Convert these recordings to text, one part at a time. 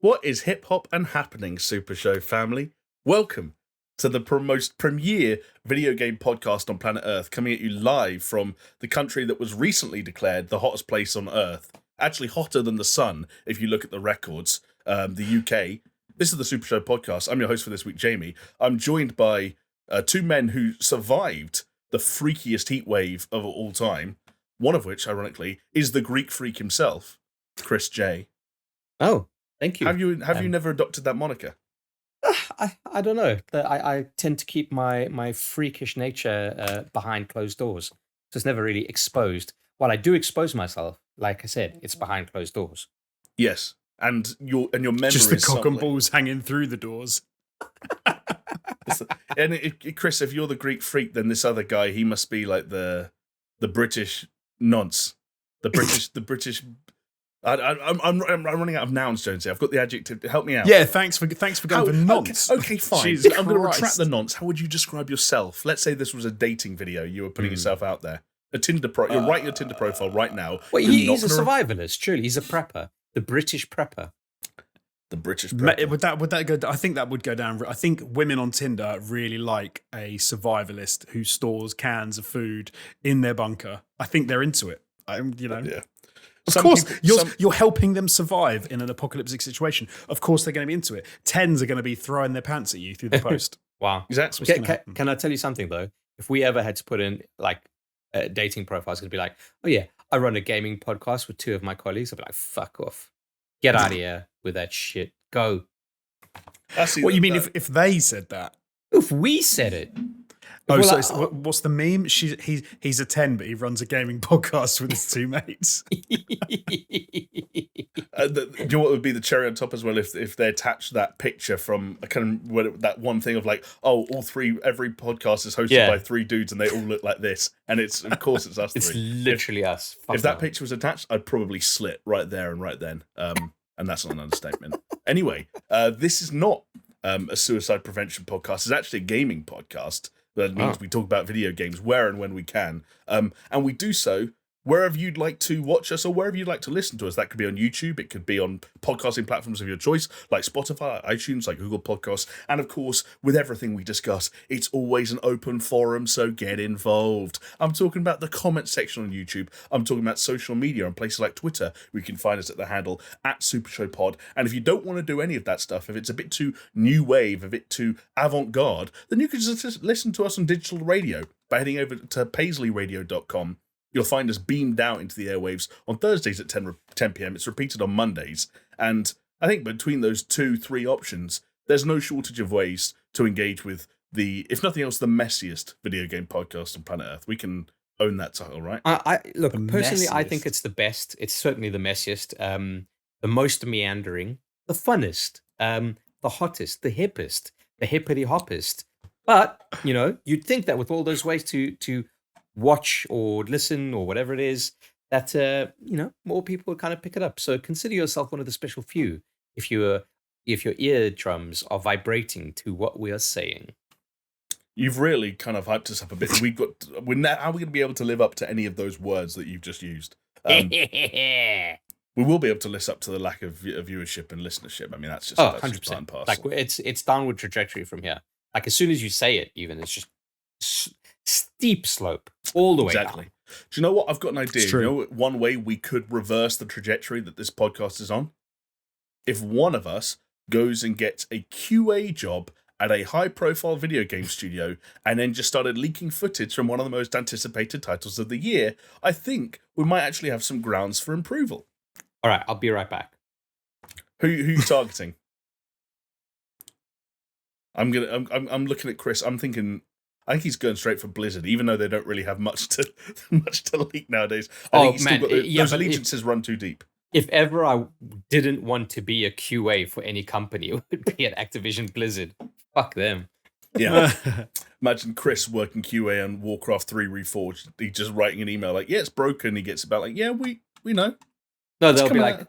What is hip hop and happening, SuperShow family? Welcome to the most premier video game podcast on planet Earth, coming at you live from the country that was recently declared the hottest place on Earth. Actually, hotter than the sun, if you look at the records, the UK. This is the SuperShow podcast. I'm your host for this week, Jamie. I'm joined by two men who survived the freakiest heatwave of all time, one of which, ironically, is the Greek freak himself, Chris J. Oh, thank you. Have you never adopted that moniker? I don't know. I tend to keep my freakish nature behind closed doors, so it's never really exposed. While I do expose myself, like I said, it's behind closed doors. Yes, and your memory just the is cock and balls hanging through the doors. And Chris, if you're the Greek freak, then this other guy, he must be like the British nonce, the British. I'm running out of nouns, Jonesy. I've got the adjective. Help me out. Yeah, thanks for going for nonce. Okay, fine. Jesus I'm going to Christ. retract the nonce. How would you describe yourself? Let's say this was a dating video. You were putting yourself out there. A Tinder You're writing a Tinder profile right now. Well, he's a survivalist. Truly, he's a prepper. The British prepper. The British prepper. Would that go? I think that would go down. I think women on Tinder really like a survivalist who stores cans of food in their bunker. I think they're into it. Yeah. Of course, you're helping them survive in an apocalyptic situation. Of course, they're going to be into it. Tens are going to be throwing their pants at you through the post. Wow. Exactly. Can I tell you something, though? If we ever had to put in, like, dating profiles, it'd be like, oh, yeah, I run a gaming podcast with two of my colleagues. I'd be like, fuck off. Get out of here with that shit. Go. What you mean if they said that? If we said it. Oh, so what's the meme? He's a 10, but he runs a gaming podcast with his two mates. Do you know what would be the cherry on top as well? If they attach that picture from that one thing of like, oh, every podcast is hosted by three dudes and they all look like this, and of course it's us. It's literally us. If that picture was attached, I'd probably slit right there and right then. And that's not an understatement. Anyway, this is not a suicide prevention podcast. It's actually a gaming podcast. That means we talk about video games where and when we can. And we do so wherever you'd like to watch us or wherever you'd like to listen to us. That could be on YouTube. It could be on podcasting platforms of your choice, like Spotify, iTunes, like Google Podcasts. And of course, with everything we discuss, it's always an open forum, so get involved. I'm talking about the comment section on YouTube. I'm talking about social media on places like Twitter. We can find us at the handle @SuperShowPod. And if you don't want to do any of that stuff, if it's a bit too new wave, a bit too avant-garde, then you can just listen to us on digital radio by heading over to paisleyradio.com. You'll find us beamed out into the airwaves on Thursdays at 10 p.m. It's repeated on Mondays. And I think between those 2-3 options, there's no shortage of ways to engage with if nothing else, the messiest video game podcast on planet Earth. We can own that title, right? Look, personally, I think it's the best. It's certainly the messiest, the most meandering, the funnest, the hottest, the hippest, the hippity-hoppest. But, you'd think that with all those ways to watch or listen or whatever it is, that more people would kind of pick it up. So consider yourself one of the special few if your eardrums are vibrating to what we are saying. You've really kind of hyped us up a bit. How are we going to be able to live up to any of those words that you've just used? We will be able to list up to the lack of viewership and listenership. I mean, that's just 100%. Like it's downward trajectory from here. Like as soon as you say it, even it's just steep slope all the way down. Do you know what? I've got an idea. You know one way we could reverse the trajectory that this podcast is on? If one of us goes and gets a QA job at a high-profile video game studio and then just started leaking footage from one of the most anticipated titles of the year, I think we might actually have some grounds for approval. All right, I'll be right back. Who you targeting? I'm looking at Chris. I think he's going straight for Blizzard, even though they don't really have much to leak nowadays. I think he's still got those allegiances run too deep. If ever I didn't want to be a QA for any company, it would be at Activision Blizzard. Fuck them. Yeah. Imagine Chris working QA on Warcraft 3 Reforged. He's just writing an email like, yeah, it's broken. He gets about like, yeah, we know. No, they'll be like,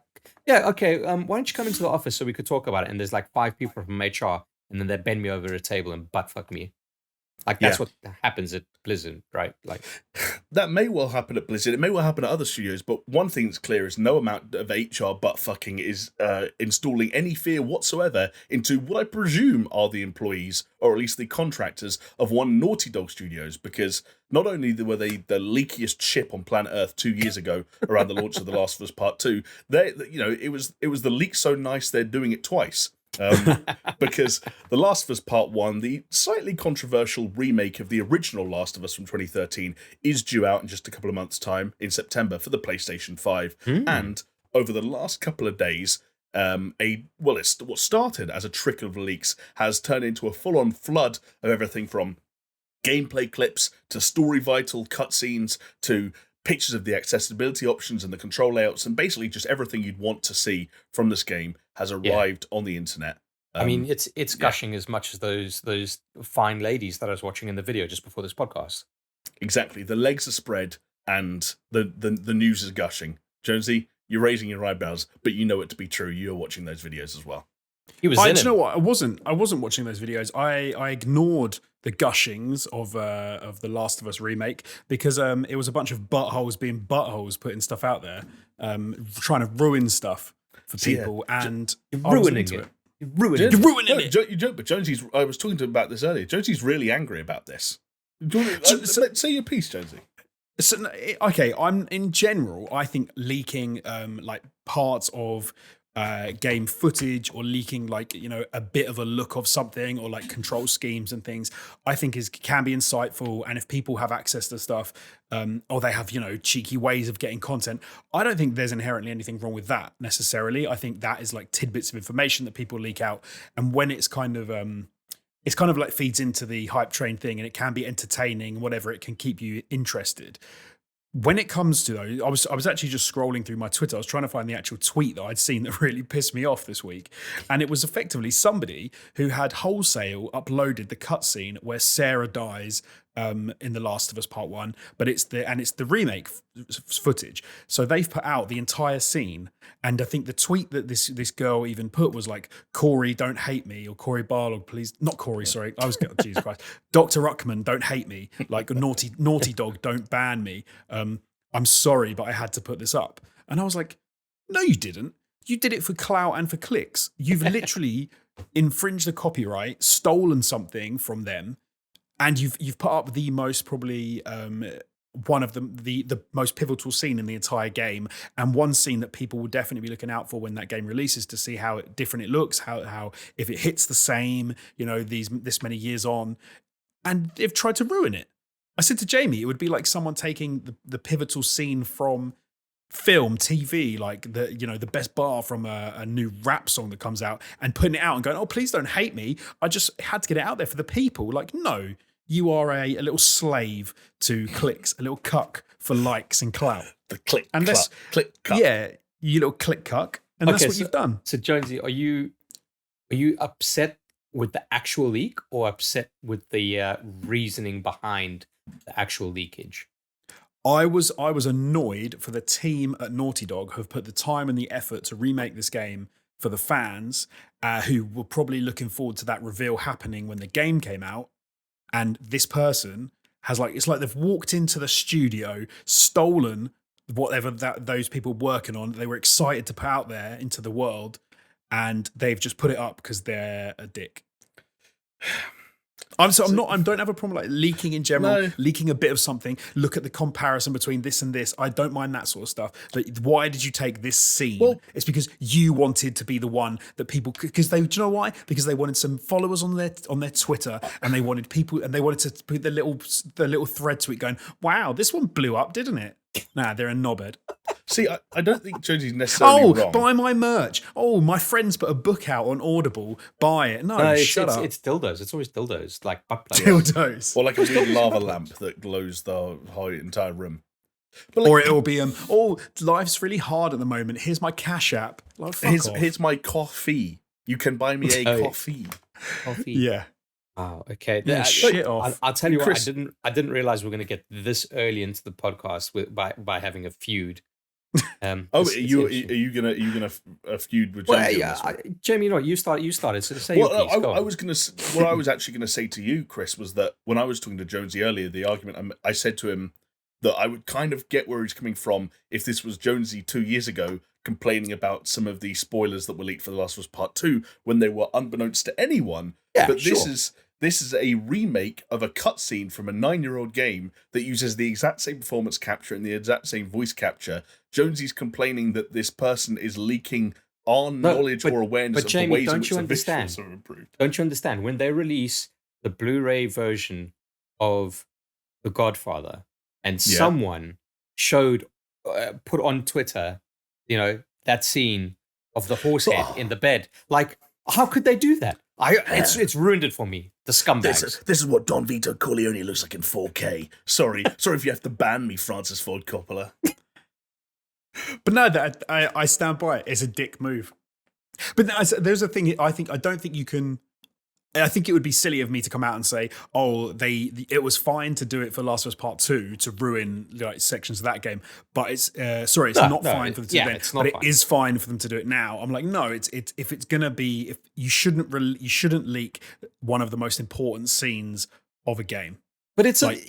yeah, okay, why don't you come into the office so we could talk about it? And there's like 5 people from HR, and then they bend me over a table and butt fuck me. Like that's what happens at Blizzard, right? Like that may well happen at Blizzard. It may well happen at other studios. But one thing that's clear is no amount of HR butt fucking is installing any fear whatsoever into what I presume are the employees, or at least the contractors of one Naughty Dog Studios. Because not only were they the leakiest ship on planet Earth 2 years ago around the launch of The Last of Us Part 2, it was the leak so nice they're doing it twice. Because The Last of Us Part 1, the slightly controversial remake of the original Last of Us from 2013, is due out in just a couple of months' time in September for the PlayStation 5. And over the last couple of days, what started as a trickle of leaks has turned into a full-on flood of everything from gameplay clips to story vital cutscenes to pictures of the accessibility options and the control layouts, and basically just everything you'd want to see from this game has arrived on the internet. I mean, it's gushing as much as those fine ladies that I was watching in the video just before this podcast. Exactly. The legs are spread and the news is gushing. Jonesy, you're raising your eyebrows, but you know it to be true. You're watching those videos as well. He was do you know what? I wasn't watching those videos. I ignored the gushings of the Last of Us remake because it was a bunch of buttholes being buttholes putting stuff out there, trying to ruin stuff for people, and ruining it. You're ruining it. But Jonesy's. I was talking to him about this earlier. Jonesy's really angry about this. Say your piece, Jonesy. So, okay, in general, I think leaking like parts of game footage or leaking a bit of a look of something or like control schemes and things, I think can be insightful. And if people have access to stuff or they have cheeky ways of getting content, I don't think there's inherently anything wrong with that necessarily. I think that is like tidbits of information that people leak out, and when it's kind of like feeds into the hype train thing, and it can be entertaining, whatever, it can keep you interested. When it comes to though, I was actually just scrolling through my Twitter. I was trying to find the actual tweet that I'd seen that really pissed me off this week, and it was effectively somebody who had wholesale uploaded the cutscene where Sarah dies in The Last of Us Part 1, but it's the remake footage. So they've put out the entire scene, and I think the tweet that this girl even put was like, "Corey, don't hate me," or "Corey Barlog, please," not Corey, sorry, I was Jesus Christ, Dr. Ruckman, don't hate me, like naughty dog, don't ban me. I'm sorry, but I had to put this up. And I was like, no, you didn't. You did it for clout and for clicks. You've literally infringed the copyright, stolen something from them, and you've put up the most probably one of the most pivotal scene in the entire game, and one scene that people will definitely be looking out for when that game releases to see how different it looks, how if it hits the same, this many years on, and they've tried to ruin it. I said to Jamie, it would be like someone taking the pivotal scene from film, TV, like the best bar from a new rap song that comes out, and putting it out and going, "Oh, please don't hate me. I just had to get it out there for the people." Like, no, you are a little slave to clicks, a little cuck for likes and clout. The click, and click, cuck. Yeah, you little click cuck, and that's what you've done. So, Jonesy, are you upset with the actual leak or upset with the reasoning behind the actual leakage? I was annoyed for the team at Naughty Dog who have put the time and the effort to remake this game for the fans who were probably looking forward to that reveal happening when the game came out. And this person has it's like they've walked into the studio, stolen whatever those people working on, they were excited to put out there into the world, and they've just put it up because they're a dick. I don't have a problem like leaking in general, leaking a bit of something. Look at the comparison between this and this. I don't mind that sort of stuff. But why did you take this scene? Well, it's because you wanted to be the one that people, because do you know why? Because they wanted some followers on their Twitter, and they wanted people, and they wanted to put the little thread to it going, "Wow, this one blew up, didn't it?" Nah, they're a knobhead. See, I don't think Jonesy's necessarily wrong. Buy my merch. Oh, my friends put a book out on Audible. Buy it. No, shut up. It's dildos. It's always dildos. Like dildos. Or like a weird lava lamp that glows the whole entire room. But or it'll be life's really hard at the moment. Here's my Cash App. Like, here's my coffee. You can buy me a coffee. Coffee. Yeah. Oh, okay. Yeah, shit off. I'll tell you what. I didn't realize we were going to get this early into the podcast by having a feud. Are you gonna feud with Jamie on this one? Jamie, you started. So say well, your piece. What I was actually gonna say to you, Chris, was that when I was talking to Jonesy earlier, the argument I said to him that I would kind of get where he's coming from if this was Jonesy 2 years ago complaining about some of the spoilers that were leaked for The Last of Us Part 2 when they were unbeknownst to anyone. Yeah, but this is a remake of a cutscene from a 9-year-old game that uses the exact same performance capture and the exact same voice capture. Jonesy's complaining that this person is leaking our knowledge or awareness of Jamie, the ways in which the visuals are improved. Don't you understand? When they release the Blu-ray version of The Godfather and someone put on Twitter, that scene of the horse head in the bed, like, how could they do that? It's ruined it for me. The scumbags. This is what Don Vito Corleone looks like in 4K. Sorry if you have to ban me, Francis Ford Coppola. But no, that I stand by it. It's a dick move. But there's a thing. I don't think you can. I think it would be silly of me to come out and say, "Oh, it was fine to do it for Last of Us Part 2 to ruin like sections of that game." But it's not fine for them to do it. But it is fine for them to do it now. I'm like, no, it's if it's gonna be, if you shouldn't leak one of the most important scenes of a game. But it's like,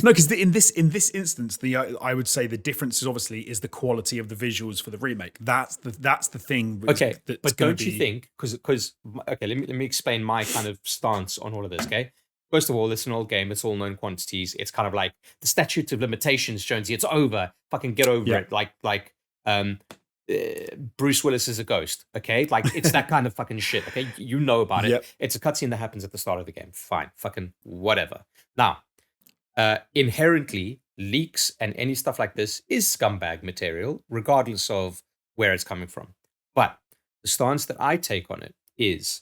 no, because in this instance, I would say the difference is the quality of the visuals for the remake. That's the thing. Okay, but don't you think? Because okay, let me explain my kind of stance on all of this. Okay, first of all, it's an old game. It's all known quantities. It's kind of like the statute of limitations, Jonesy. It's over. Fucking get over it. Like Bruce Willis is a ghost. Okay, like it's that kind of fucking shit. Okay, you know about it. Yep. It's a cutscene that happens at the start of the game. Fine, fucking whatever. Now. Inherently, leaks and any stuff like this is scumbag material, regardless of where it's coming from. But the stance that I take on it is,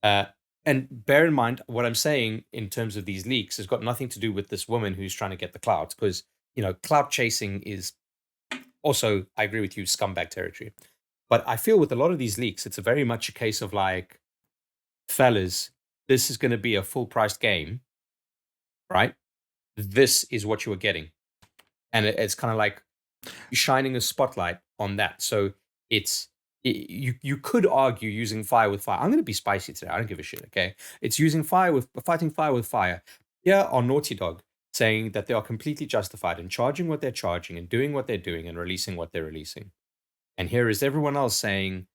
and bear in mind, what I'm saying in terms of these leaks has got nothing to do with this woman who's trying to get the clout, because, clout chasing is also, I agree with you, scumbag territory. But I feel with a lot of these leaks, it's very much a case of like, fellas, this is going to be a full-priced game, right? This is what you were getting. And it's kind of like shining a spotlight on that. So you could argue using fire with fire. I'm going to be spicy today. I don't give a shit, okay? It's fighting fire with fire. Here are Naughty Dog saying that they are completely justified in charging what they're charging and doing what they're doing and releasing what they're releasing. And here is everyone else saying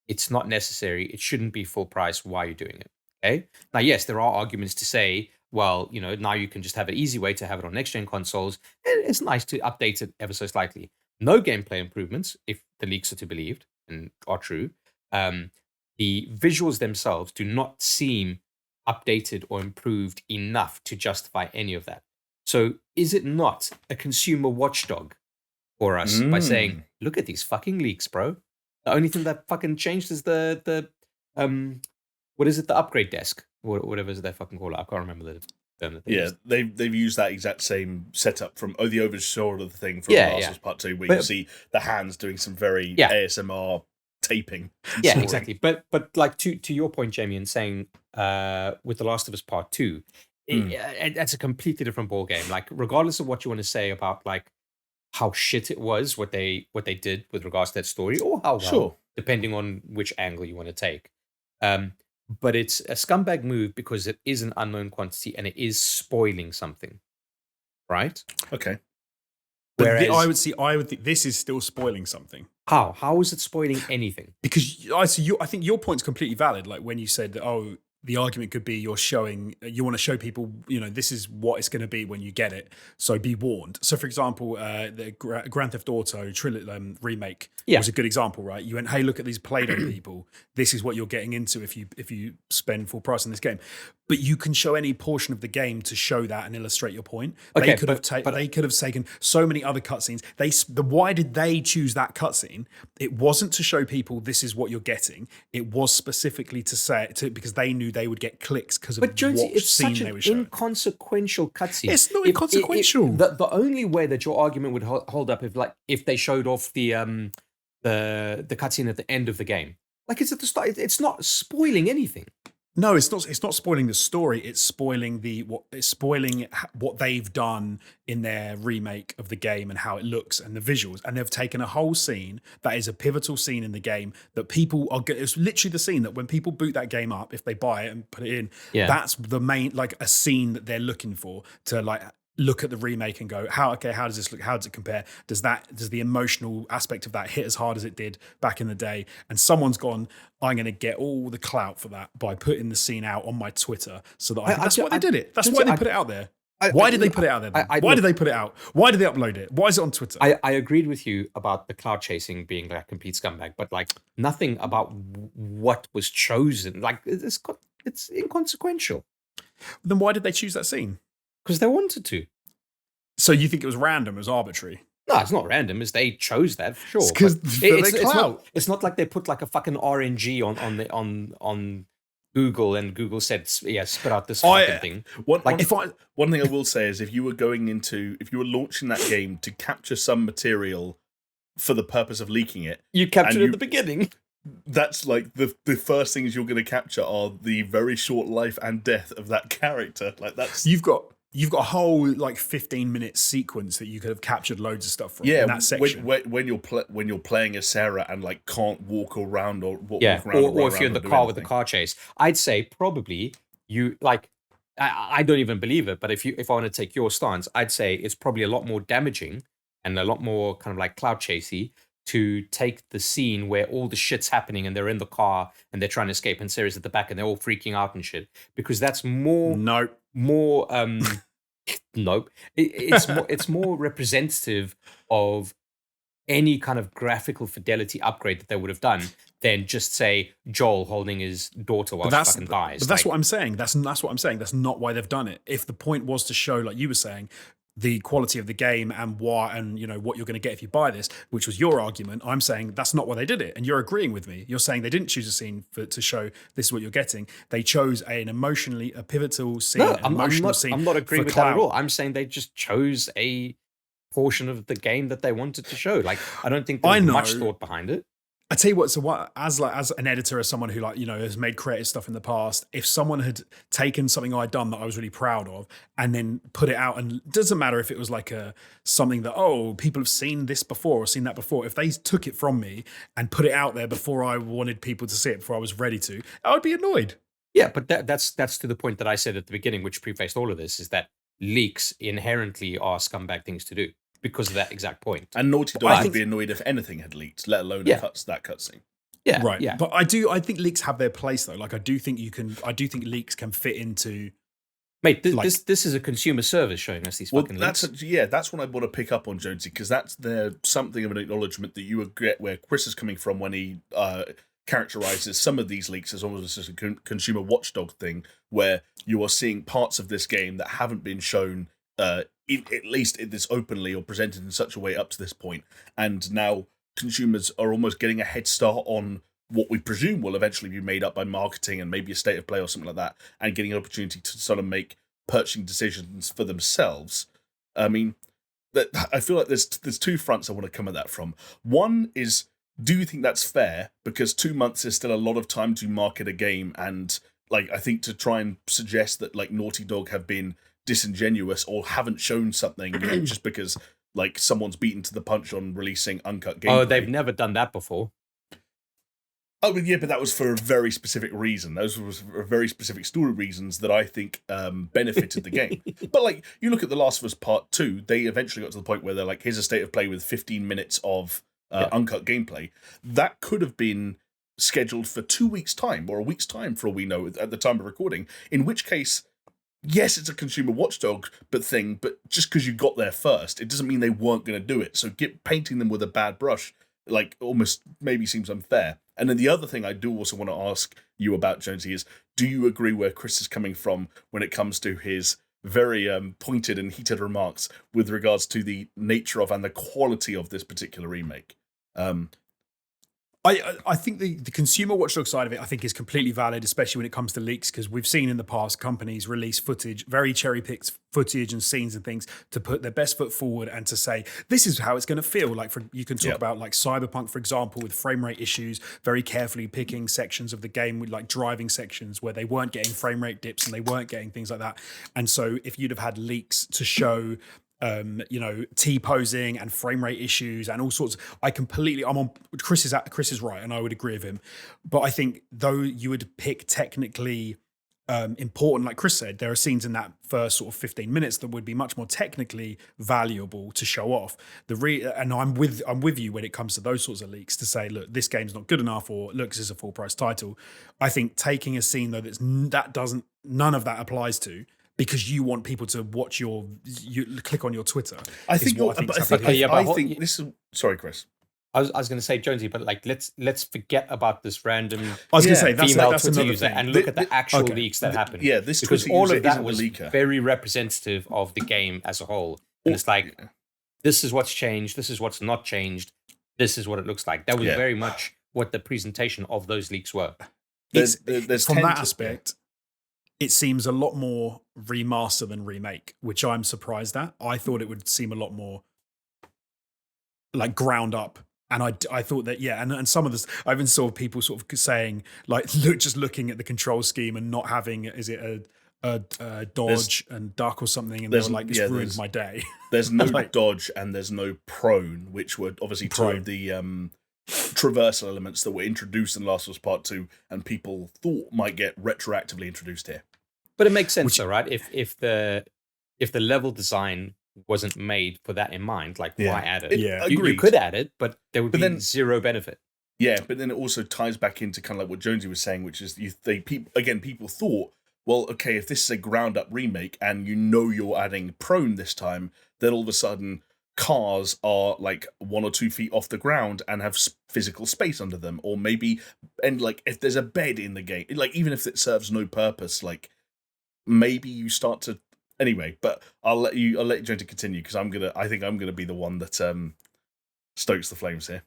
it's not necessary. It shouldn't be full price. Why are you doing it? Okay. Now, yes, there are arguments to say, well, now you can just have an easy way to have it on next-gen consoles. It's nice to update it ever so slightly. No gameplay improvements, if the leaks are to be believed and are true. The visuals themselves do not seem updated or improved enough to justify any of that. So is it not a consumer watchdog for us by saying, look at these fucking leaks, bro? The only thing that fucking changed is the what is it? The upgrade desk, or whatever they fucking call it. I can't remember the term. They've used that exact same setup from the over-shoulder thing from Last of Us Part 2, where you see the hands doing some very ASMR taping. Yeah, exactly. But like to your point, Jamie, and saying with The Last of Us Part 2, it's a completely different ball game. Like, regardless of what you want to say about like how shit it was, what they did with regards to that story, or how well, depending on which angle you want to take. But it's a scumbag move because it is an unknown quantity and it is spoiling something, right? Okay. But whereas, I would think this is still spoiling something. How? How is it spoiling anything? Because I think your point's completely valid. Like when you said that, the argument could be you want to show people, this is what it's going to be when you get it. So be warned. So for example, the Grand Theft Auto remake was a good example, right? You went, hey, look at these Play-Doh people. This is what you're getting into if you spend full price on this game. But you can show any portion of the game to show that and illustrate your point. Okay, they could have taken so many other cutscenes. Why did they choose that cutscene? It wasn't to show people this is what you're getting. It was specifically because they knew they would get clicks because of what scene they were showing. It's such an inconsequential cutscene. It's not inconsequential. The only way that your argument would hold up if they showed off the cutscene at the end of the game, like it's at the start. It's not spoiling anything. No, it's not. It's not spoiling the story. It's spoiling what they've done in their remake of the game and how it looks and the visuals. And they've taken a whole scene that is a pivotal scene in the game that people are. It's literally the scene that when people boot that game up, if they buy it and put it in, that's the main a scene that they're looking for to look at the remake and go, how does this look? How does it compare? Does the emotional aspect of that hit as hard as it did back in the day? And someone's gone, I'm going to get all the clout for that by putting the scene out on my Twitter so that that's why they did it. That's why they put it out there. Why did they put it out there? Why did they put it out? Why did they upload it? Why is it on Twitter? I agreed with you about the cloud chasing being like a complete scumbag, but like nothing about what was chosen. Like it's inconsequential. Then why did they choose that scene? Because they wanted to. So you think it was random, it was arbitrary? No, it's not random. It's they chose that for sure. It's not like they put like a fucking RNG on Google and Google said, yeah, spit out this fucking thing. One thing I will say is if you were launching that game to capture some material for the purpose of leaking it, you captured it at the beginning. That's like the first things you're going to capture are the very short life and death of that character. Like that's you've got a whole like 15-minute sequence that you could have captured loads of stuff from in that section. When you're playing as Sarah and like can't walk around or walk around or if you're in the car with the car chase, I'd say probably you like. I don't even believe it, but if I want to take your stance, I'd say it's probably a lot more damaging and a lot more kind of like cloud chasey to take the scene where all the shit's happening and they're in the car and they're trying to escape and Sarah's at the back and they're all freaking out and shit, because that's more nope. It's more representative of any kind of graphical fidelity upgrade that they would have done than just say Joel holding his daughter while she fucking dies. But that's what I'm saying. That's what I'm saying. That's not why they've done it. If the point was to show, like you were saying, the quality of the game and why, and you know what you're going to get if you buy this, which was your argument. I'm saying that's not why they did it, and you're agreeing with me. You're saying they didn't choose a scene to show this is what you're getting. They chose a pivotal scene. No, I'm not agreeing with that at all. I'm saying they just chose a portion of the game that they wanted to show. Like I don't think there's much thought behind it. I tell you what. So what, as an editor, as someone who has made creative stuff in the past, if someone had taken something I'd done that I was really proud of and then put it out, and it doesn't matter if it was like something that people have seen this before or seen that before, if they took it from me and put it out there before I wanted people to see it, before I was ready to, I would be annoyed. Yeah, but that's to the point that I said at the beginning, which prefaced all of this, is that leaks inherently are scumbag things to do. Because of that exact point. And Naughty Dog would be annoyed if anything had leaked, let alone that cutscene. Yeah, right. Yeah. But I think leaks have their place though. Like I do think leaks can fit into. Mate, this is a consumer service showing us these fucking leaks. That's what I want to pick up on, Jonesy, because that's something of an acknowledgement that you would get where Chris is coming from when he characterizes some of these leaks as almost as a consumer watchdog thing, where you are seeing parts of this game that haven't been shown. At least in this openly or presented in such a way up to this point, and now consumers are almost getting a head start on what we presume will eventually be made up by marketing and maybe a state of play or something like that, and getting an opportunity to sort of make purchasing decisions for themselves. I mean, I feel like there's two fronts I want to come at that from. One is, do you think that's fair? Because 2 months is still a lot of time to market a game, and like I think to try and suggest that like Naughty Dog have been disingenuous or haven't shown something just because like someone's beaten to the punch on releasing uncut gameplay. Oh, they've never done that before. Oh, yeah, but that was for a very specific reason. Those were for very specific story reasons that I think benefited the game. But like, you look at The Last of Us Part 2, they eventually got to the point where they're like, here's a state of play with 15 minutes of uncut gameplay. That could have been scheduled for 2 weeks' time or a week's time for all we know at the time of recording, in which case, yes, it's a consumer watchdog but just because you got there first, it doesn't mean they weren't going to do it. So painting them with a bad brush, like, almost maybe seems unfair. And then the other thing I do also want to ask you about, Jonesy, is do you agree where Chris is coming from when it comes to his very pointed and heated remarks with regards to the nature of and the quality of this particular remake? I think the consumer watchdog side of it, I think, is completely valid, especially when it comes to leaks, because we've seen in the past companies release footage, very cherry-picked footage and scenes and things to put their best foot forward and to say, this is how it's going to feel. Like, you can talk about like Cyberpunk, for example, with frame rate issues, very carefully picking sections of the game with like driving sections where they weren't getting frame rate dips and they weren't getting things like that. And so if you'd have had leaks to show T-posing and frame rate issues and all sorts. I'm on Chris is right, and I would agree with him. But I think though you would pick technically important, like Chris said, there are scenes in that first sort of 15 minutes that would be much more technically valuable to show off. And I'm with you when it comes to those sorts of leaks to say, look, this game's not good enough, or look, this is a full price title. I think taking a scene though none of that applies to, because you want people to watch you click on your Twitter. I think this is. Sorry, Chris. I was going to say, Jonesy, but like let's forget about this random. I was going to say that's Twitter user and look at the actual leaks that happened. Yeah, this because Twitter all of that was very representative of the game as a whole. And it's like, this is what's changed. This is what's not changed. This is what it looks like. That was very much what the presentation of those leaks were. There's from that aspect. It seems a lot more remaster than remake, which I'm surprised at. I thought it would seem a lot more like ground up. And I thought that, and some of this, I even saw people sort of saying, like, just looking at the control scheme and not having, is it a dodge and duck or something? And they were like, this ruins my day. There's no dodge and there's no prone, which were obviously two of the traversal elements that were introduced in Last of Us Part 2 and people thought might get retroactively introduced here. But it makes sense though, right? If the level design wasn't made for that in mind, like why add it? You could add it, but there would be zero benefit. Yeah, but then it also ties back into kind of like what Jonesy was saying, which is people thought, well, okay, if this is a ground up remake and you're adding prone this time, then all of a sudden cars are like 1 or 2 feet off the ground and have physical space under them, or maybe, and like if there's a bed in the game, like even if it serves no purpose, like maybe you start to anyway. But I'll let you Jonesy continue, because I think I'm gonna be the one that stokes the flames here.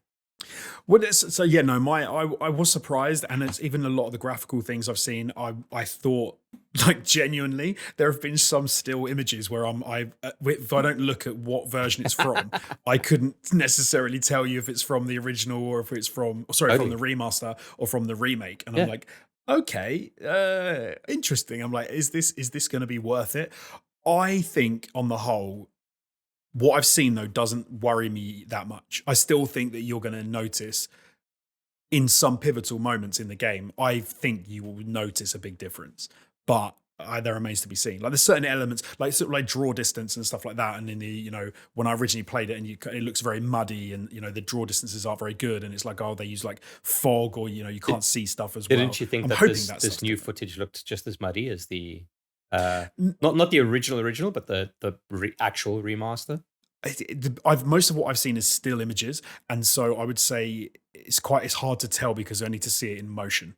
Well, I was surprised, and it's even a lot of the graphical things I've seen. I thought, like, genuinely, there have been some still images where if I don't look at what version it's from, I couldn't necessarily tell you if it's from the original or if it's from the remaster or from the remake. And I'm like, okay, interesting. I'm like, is this going to be worth it? I think on the whole, what I've seen, though, doesn't worry me that much. I still think that you're going to notice in some pivotal moments in the game, I think you will notice a big difference. But there remains to be seen. Like, there's certain elements, like sort of like draw distance and stuff like that. And in the, when I originally played it, and it looks very muddy, and the draw distances aren't very good, and it's like, they use like fog, or you can't see stuff as well. Didn't you think that this new footage looked just as muddy as the not the original, but the actual remaster? Most of what I've seen is still images, and so I would say it's hard to tell because I need to see it in motion.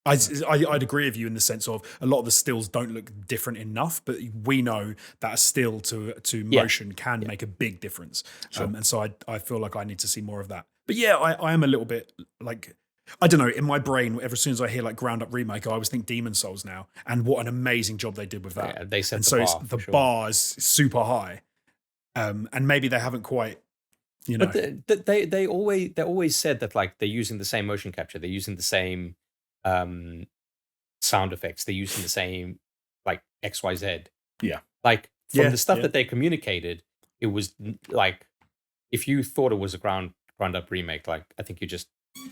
I'd agree with you in the sense of a lot of the stills don't look different enough, but we know that a still to motion can make a big difference. Sure. And so I feel like I need to see more of that. But I am a little bit like, I don't know, in my brain, as soon as I hear like ground up remake, I always think Demon Souls now, and what an amazing job they did with that. Yeah, they set the bar is super high, and maybe they haven't quite. But they always said that, like, they're using the same motion capture, they're using the same sound effects, they're using the same like XYZ. Yeah. Like from the stuff that they communicated, it was like, if you thought it was a ground up remake, like, I think you're just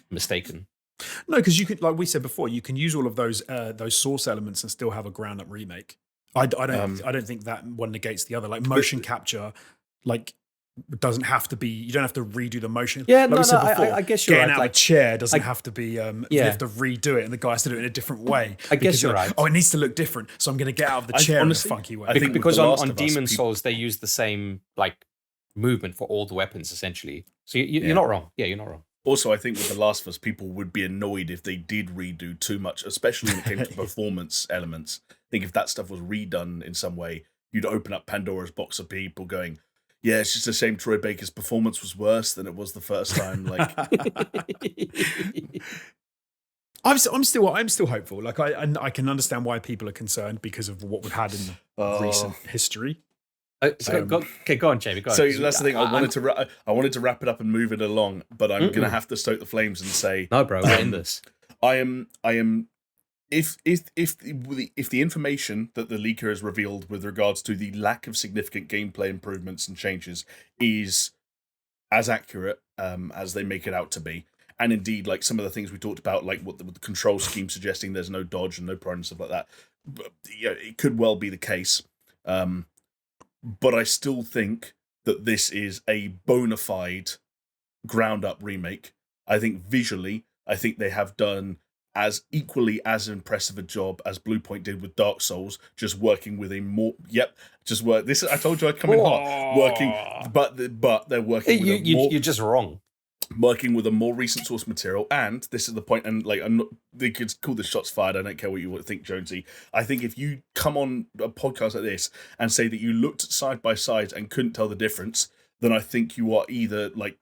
mistaken. No, because you could, like we said before, you can use all of those source elements and still have a ground up remake. I don't think that one negates the other. Like motion capture, like, doesn't have to be, you don't have to redo the motion. Yeah, like I guess you're getting right. Out of a chair doesn't have to be, you have to redo it, and the guy has to do it in a different way. I guess you're right. Oh, it needs to look different, so I'm going to get out of the chair in a funky way. I think because on Demon Souls, they use the same like movement for all the weapons, essentially. So you're not wrong. Yeah, you're not wrong. Also, I think with The Last of Us, people would be annoyed if they did redo too much, especially when it came to performance elements. I think if that stuff was redone in some way, you'd open up Pandora's box of people going, Yeah, it's just a shame Troy Baker's performance was worse than it was the first time. Like, I'm still hopeful. Like I can understand why people are concerned because of what we've had in the recent history. Go on, Jamie. Go on. So that's the thing. I wanted to wrap it up and move it along, but I'm gonna have to stoke the flames and say, no, bro, we're in this. I am. If the information that the leaker has revealed with regards to the lack of significant gameplay improvements and changes is as accurate as they make it out to be, and indeed, like some of the things we talked about, like what the control scheme suggesting there's no dodge and no prone and stuff like that, it could well be the case. But I still think that this is a bona fide ground-up remake. I think visually, I think they have done as equally as impressive a job as Bluepoint did with Dark Souls, just working with a more... Yep, just work... This I told you I'd come in hot. Working... But they're working with a more... You're just wrong. Working with a more recent source material, and this is the point, and like I'm not, they could call this shots fired. I don't care what you think, Jonesy. I think if you come on a podcast like this and say that you looked side by side and couldn't tell the difference, then I think you are either like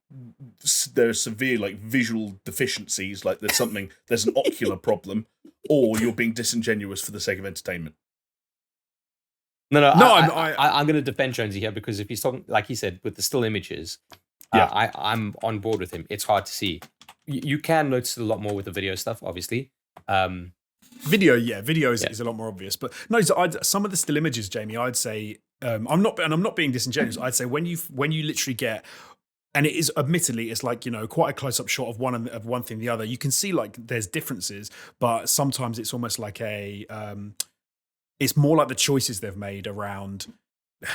there's severe like visual deficiencies, like there's an ocular problem, or you're being disingenuous for the sake of entertainment. No. I'm going to defend Jonesy here because if he's talking, like he said, with the still images. Yeah, I'm on board with him. It's hard to see. You can notice a lot more with the video stuff, obviously. Video is a lot more obvious. But no, so some of the still images, Jamie, I'd say I'm not being disingenuous. I'd say when you literally get, and it is admittedly it's like quite a close up shot of one thing the other. You can see like there's differences, but sometimes it's almost like it's more like the choices they've made around.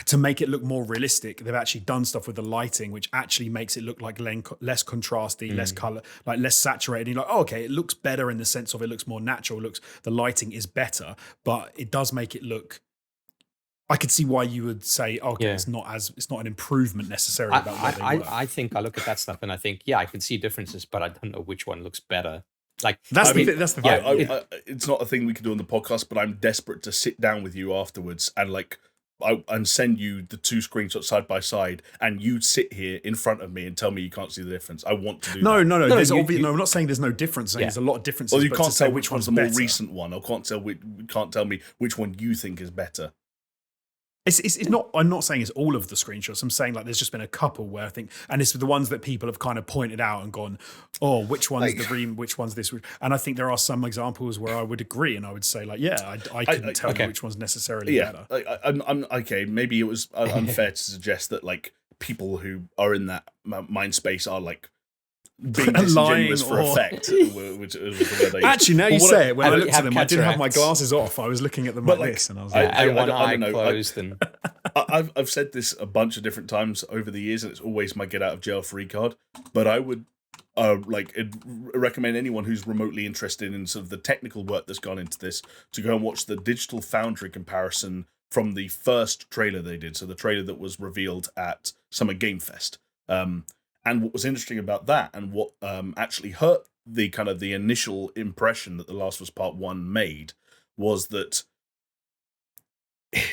To make it look more realistic, they've actually done stuff with the lighting, which actually makes it look like less contrasty, less color, like less saturated. You're like, oh, okay, it looks better in the sense of it looks more natural. The lighting is better, but it does make it look. I could see why you would say, okay, it's not an improvement necessarily. I think I look at that stuff and I think, I can see differences, but I don't know which one looks better. Like that's the thing. It's not a thing we can do on the podcast, but I'm desperate to sit down with you afterwards and like. And send you the two screenshots side by side, and you sit here in front of me and tell me you can't see the difference. I want to do that. No. I'm not saying there's no difference. There's a lot of differences. Well, you can't tell which one's the more recent one, or can't tell me which one you think is better. It's not. I'm not saying it's all of the screenshots. I'm saying like there's just been a couple where I think, and it's the ones that people have kind of pointed out and gone, oh, which one's the Ream, which one's this, and I think there are some examples where I would agree, and I would say like, I couldn't tell you which one's necessarily better. I'm okay. Maybe it was unfair to suggest that like people who are in that mind space are like being disingenuous for effect. Which is the actually, now you say it, when I looked at them, I didn't have my glasses off. I was looking at them like this, and I was like, and one eye closed. And I've said this a bunch of different times over the years, and it's always my get out of jail free card. But I would recommend anyone who's remotely interested in sort of the technical work that's gone into this to go and watch the Digital Foundry comparison from the first trailer they did. So the trailer that was revealed at Summer Game Fest. And what was interesting about that, and what actually hurt the kind of the initial impression that The Last of Us Part 1 made, was that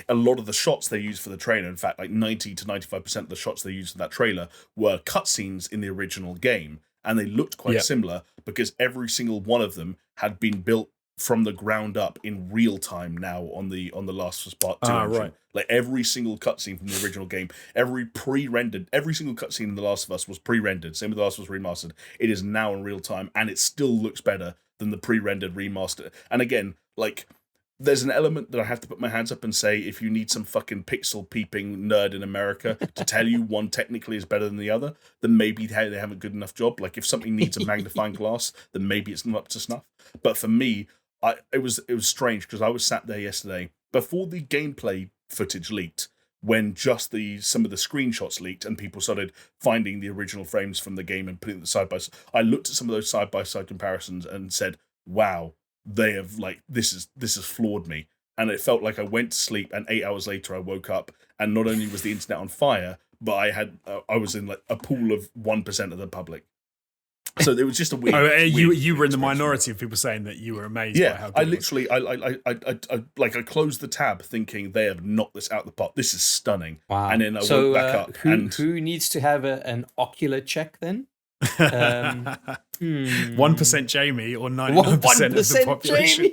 a lot of the shots they used for the trailer, in fact, like 90 to 95% of the shots they used for that trailer were cutscenes in the original game. And they looked quite similar because every single one of them had been built from the ground up in real time now on the Last of Us Part 2 engine. Right. Like every single cutscene from the original game, every single cutscene in The Last of Us was pre-rendered. Same with The Last of Us Remastered. It is now in real time, and it still looks better than the pre-rendered remaster. And again, like, there's an element that I have to put my hands up and say, if you need some fucking pixel peeping nerd in America to tell you one technically is better than the other, then maybe they have a good enough job. Like if something needs a magnifying glass, then maybe it's not up to snuff. But for me, it was strange because I was sat there yesterday before the gameplay footage leaked, when just some of the screenshots leaked and people started finding the original frames from the game and putting them side by side. I looked at some of those side by side comparisons and said, "Wow, they have like this has floored me." And it felt like I went to sleep, and 8 hours later I woke up, and not only was the internet on fire, but I was in like a pool of 1% of the public. So it was just a weird. You were in the minority of people saying that you were amazed. Yeah, by how good I it was. literally, I closed the tab thinking they have knocked this out of the park. This is stunning. Wow. And then I went back up. Who needs to have an ocular check then? 1% Jamie or 99% of the population.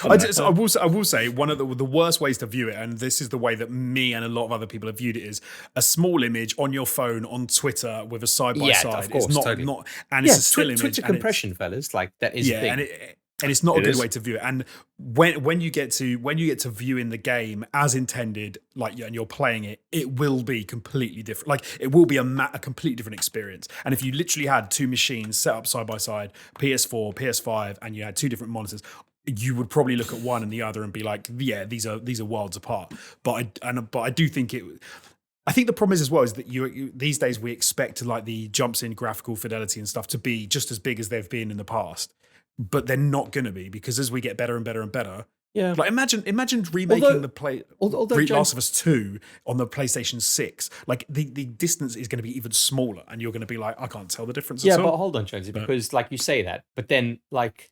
I will say one of the worst ways to view it, and this is the way that me and a lot of other people have viewed it, is a small image on your phone on Twitter with a side by side. Of course, it's totally. It's a still image. Twitter compression, fellas, like that is a thing. And it's not a good way to view it. And when you get to view in the game as intended, and you're playing it, it will be completely different. Like it will be a completely different experience. And if you literally had two machines set up side by side, PS4, PS5, and you had two different monitors, you would probably look at one and the other and be like, yeah, these are worlds apart. But I do think it. I think the problem is as well is that you these days we expect like the jumps in graphical fidelity and stuff to be just as big as they've been in the past, but they're not going to be, because as we get better and better and better. Yeah. Like imagine remaking Last of Us 2 on the PlayStation 6. Like the distance is going to be even smaller, and you're going to be like, I can't tell the difference. Yeah, but hold on, Jonesy, because like you say that, but then like.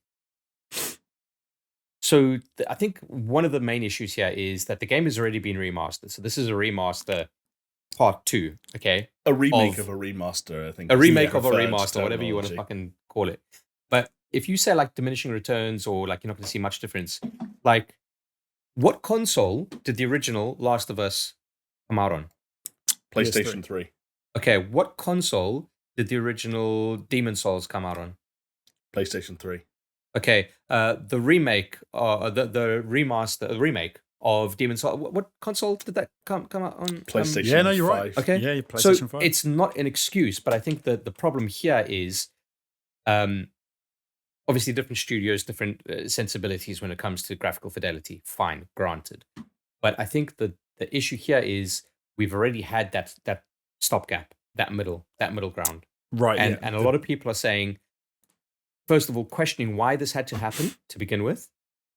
So I think one of the main issues here is that the game has already been remastered. So this is a remaster part 2, okay? A remake of a remaster, I think. A remake of a remaster, whatever you want to fucking call it. But if you say like diminishing returns or like you're not going to see much difference, like what console did the original Last of Us come out on? PlayStation 3. Okay, what console did the original Demon's Souls come out on? PlayStation 3. Okay, the remake, the remake of Demon's Souls. What console did that come out on? PlayStation. Yeah, no, you're right. Okay, yeah, PlayStation 5. It's not an excuse, but I think that the problem here is, obviously, different studios, different sensibilities when it comes to graphical fidelity. Fine, granted, but I think the issue here is we've already had that stopgap, that middle ground, right? And a lot of people are saying, first of all, questioning why this had to happen to begin with.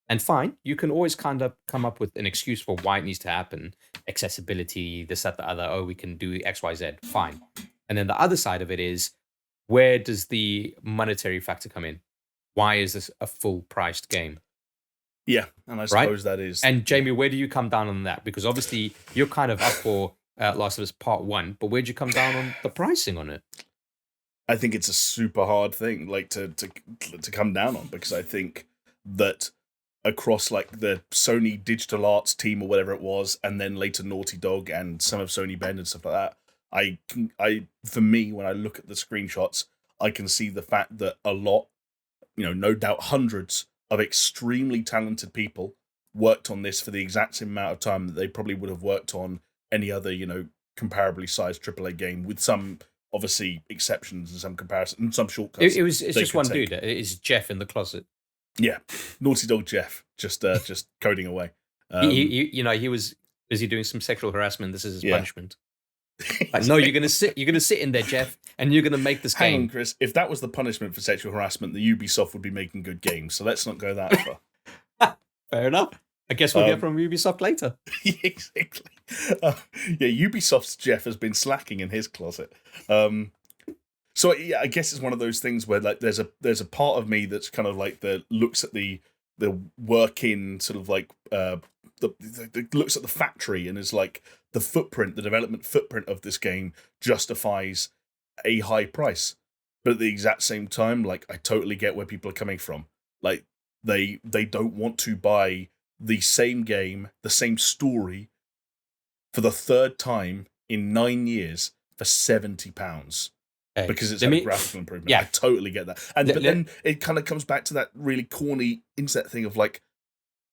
And fine, you can always kind of come up with an excuse for why it needs to happen. Accessibility, this, that, the other. Oh, we can do X, Y, Z. Fine. And then the other side of it is, where does the monetary factor come in? Why is this a full-priced game? Yeah, and I suppose that is... And Jamie, where do you come down on that? Because obviously, you're kind of up for Last of Us Part 1, but where'd you come down on the pricing on it? I think it's a super hard thing, like to come down on, because I think that across like the Sony Digital Arts team or whatever it was, and then later Naughty Dog and some of Sony Bend and stuff like that, for me, when I look at the screenshots, I can see the fact that a lot, no doubt hundreds of extremely talented people worked on this for the exact same amount of time that they probably would have worked on any other, comparably sized AAA game, with some obviously exceptions and some comparison and some shortcuts. It's just one dude. It's Jeff in the closet. Yeah, Naughty Dog Jeff, just coding away. He was busy doing some sexual harassment. This is his punishment. Like, no, you're gonna sit in there, Jeff, and you're gonna make this game. Hang on, Chris. If that was the punishment for sexual harassment, the Ubisoft would be making good games. So let's not go that far. Fair enough. I guess we'll get from Ubisoft later. Yeah, exactly. Ubisoft's Jeff has been slacking in his closet. So yeah, I guess it's one of those things where like there's a part of me that's kind of like looks at the working sort of like looks at the factory and is like the development footprint of this game justifies a high price. But at the exact same time, like I totally get where people are coming from. Like they don't want to buy the same game, the same story, for the third time in 9 years for £70 because it's a graphical improvement. Yeah. I totally get that. But then it kind of comes back to that really corny internet thing of like,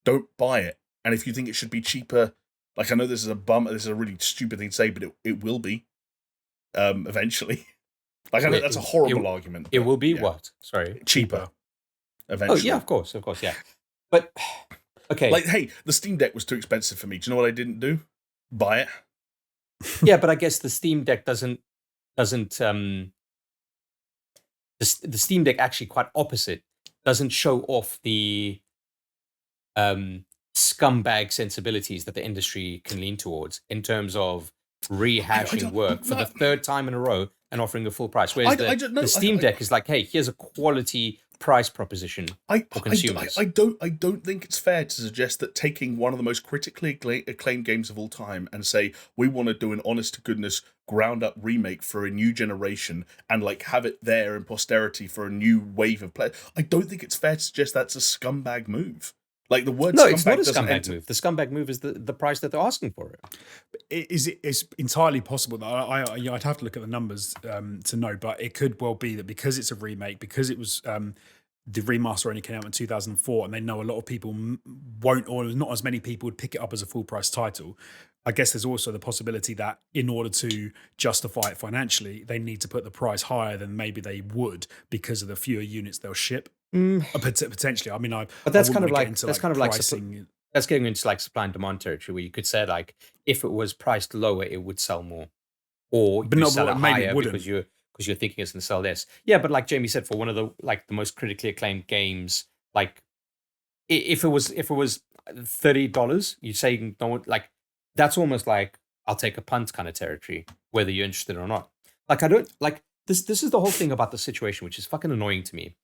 don't buy it. And if you think it should be cheaper, like I know this is a really stupid thing to say, but it will be eventually. Like I know that's a horrible argument. It will be what? Sorry, cheaper. Eventually. Oh yeah, of course, yeah. But okay, like hey, the Steam Deck was too expensive for me. Do you know what I didn't do? Buy it. Yeah, but I guess the Steam Deck doesn't. The Steam Deck actually quite opposite doesn't show off the scumbag sensibilities that the industry can lean towards in terms of rehashing work for the third time in a row and offering a full price. Whereas the Steam Deck is like, hey, here's a quality price proposition for consumers. I don't think it's fair to suggest that taking one of the most critically acclaimed games of all time and say we want to do an honest to goodness ground up remake for a new generation and like have it there in posterity for a new wave of play. I don't think it's fair to suggest that's a scumbag move. Like the word no, it's not a scumbag move. The scumbag move is the price that they're asking for it. It's entirely possible that I'd have to look at the numbers to know, but it could well be that because it's a remake, because it was the remaster only came out in 2004, and they know a lot of people won't, or not as many people would pick it up as a full price title. I guess there's also the possibility that in order to justify it financially, they need to put the price higher than maybe they would because of the fewer units they'll ship. Potentially, I mean, but that's kind of like pricing. That's getting into like supply and demand territory, where you could say like if it was priced lower, it would sell more, or you sell it higher because you're thinking it's going to sell less. Yeah, but like Jamie said, for one of the most critically acclaimed games, like if it was $30, you're saying no, like that's almost like I'll take a punt kind of territory, whether you're interested or not. Like I don't like this. This is the whole thing about the situation, which is fucking annoying to me.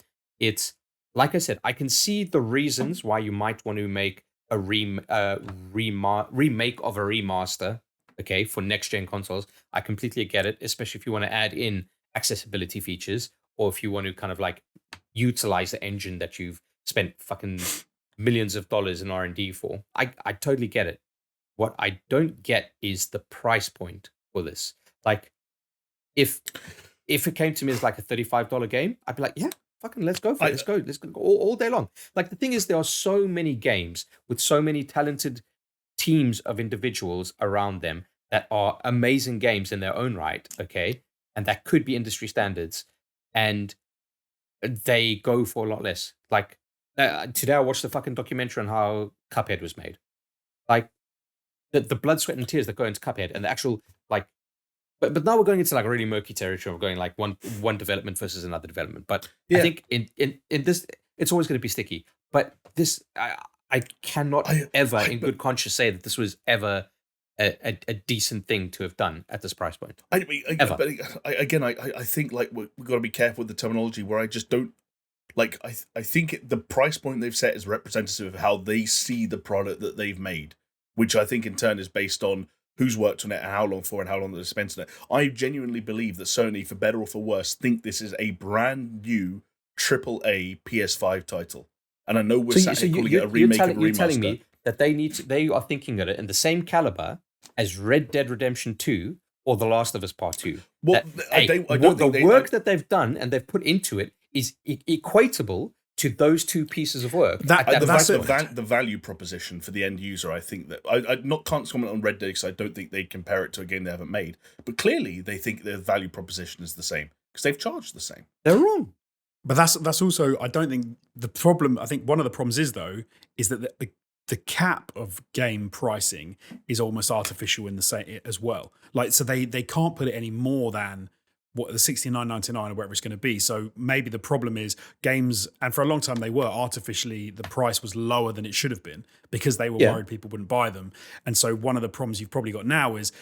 It's like I said, I can see the reasons why you might want to make a remake of a remaster, okay, for next gen consoles. I completely get it, especially if you want to add in accessibility features, or if you want to kind of like utilize the engine that you've spent fucking millions of dollars in R&D for. I totally get it. What I don't get is the price point for this. Like, if it came to me as like a $35 game, I'd be like, yeah, fucking let's go for it. Let's go all day long. Like the thing is, there are so many games with so many talented teams of individuals around them that are amazing games in their own right, okay, and that could be industry standards, and they go for a lot less. Like today, I watched the fucking documentary on how Cuphead was made. Like the blood, sweat, and tears that go into Cuphead, and the actual like. But now we're going into like a really murky territory. We're going like one development versus another development. But I think in this, it's always going to be sticky. But this, I cannot ever, in good conscience, say that this was ever a decent thing to have done at this price point. Ever. But again, I think like we've got to be careful with the terminology. Where I just don't like. I think the price point they've set is representative of how they see the product that they've made, which I think in turn is based on who's worked on it and how long for and how long they've spent on it. I genuinely believe that Sony, for better or for worse, think this is a brand new AAA PS5 title. And I know we're calling it a remake of a remaster. You're telling me that they are thinking of it in the same caliber as Red Dead Redemption 2 or The Last of Us Part 2. Well, the work that they've done and they've put into it is equatable to those two pieces of work. The value proposition for the end user, I think that I can't comment on Red Dead because I don't think they'd compare it to a game they haven't made. But clearly, they think their value proposition is the same because they've charged the same. They're wrong. But that's also, I don't think the problem. I think one of the problems is that the cap of game pricing is almost artificial in the same as well. Like so they can't put it any more than what the $69.99 or whatever it's going to be. So maybe the problem is games, and for a long time they were artificially, the price was lower than it should have been because they were worried people wouldn't buy them. And so one of the problems you've probably got now is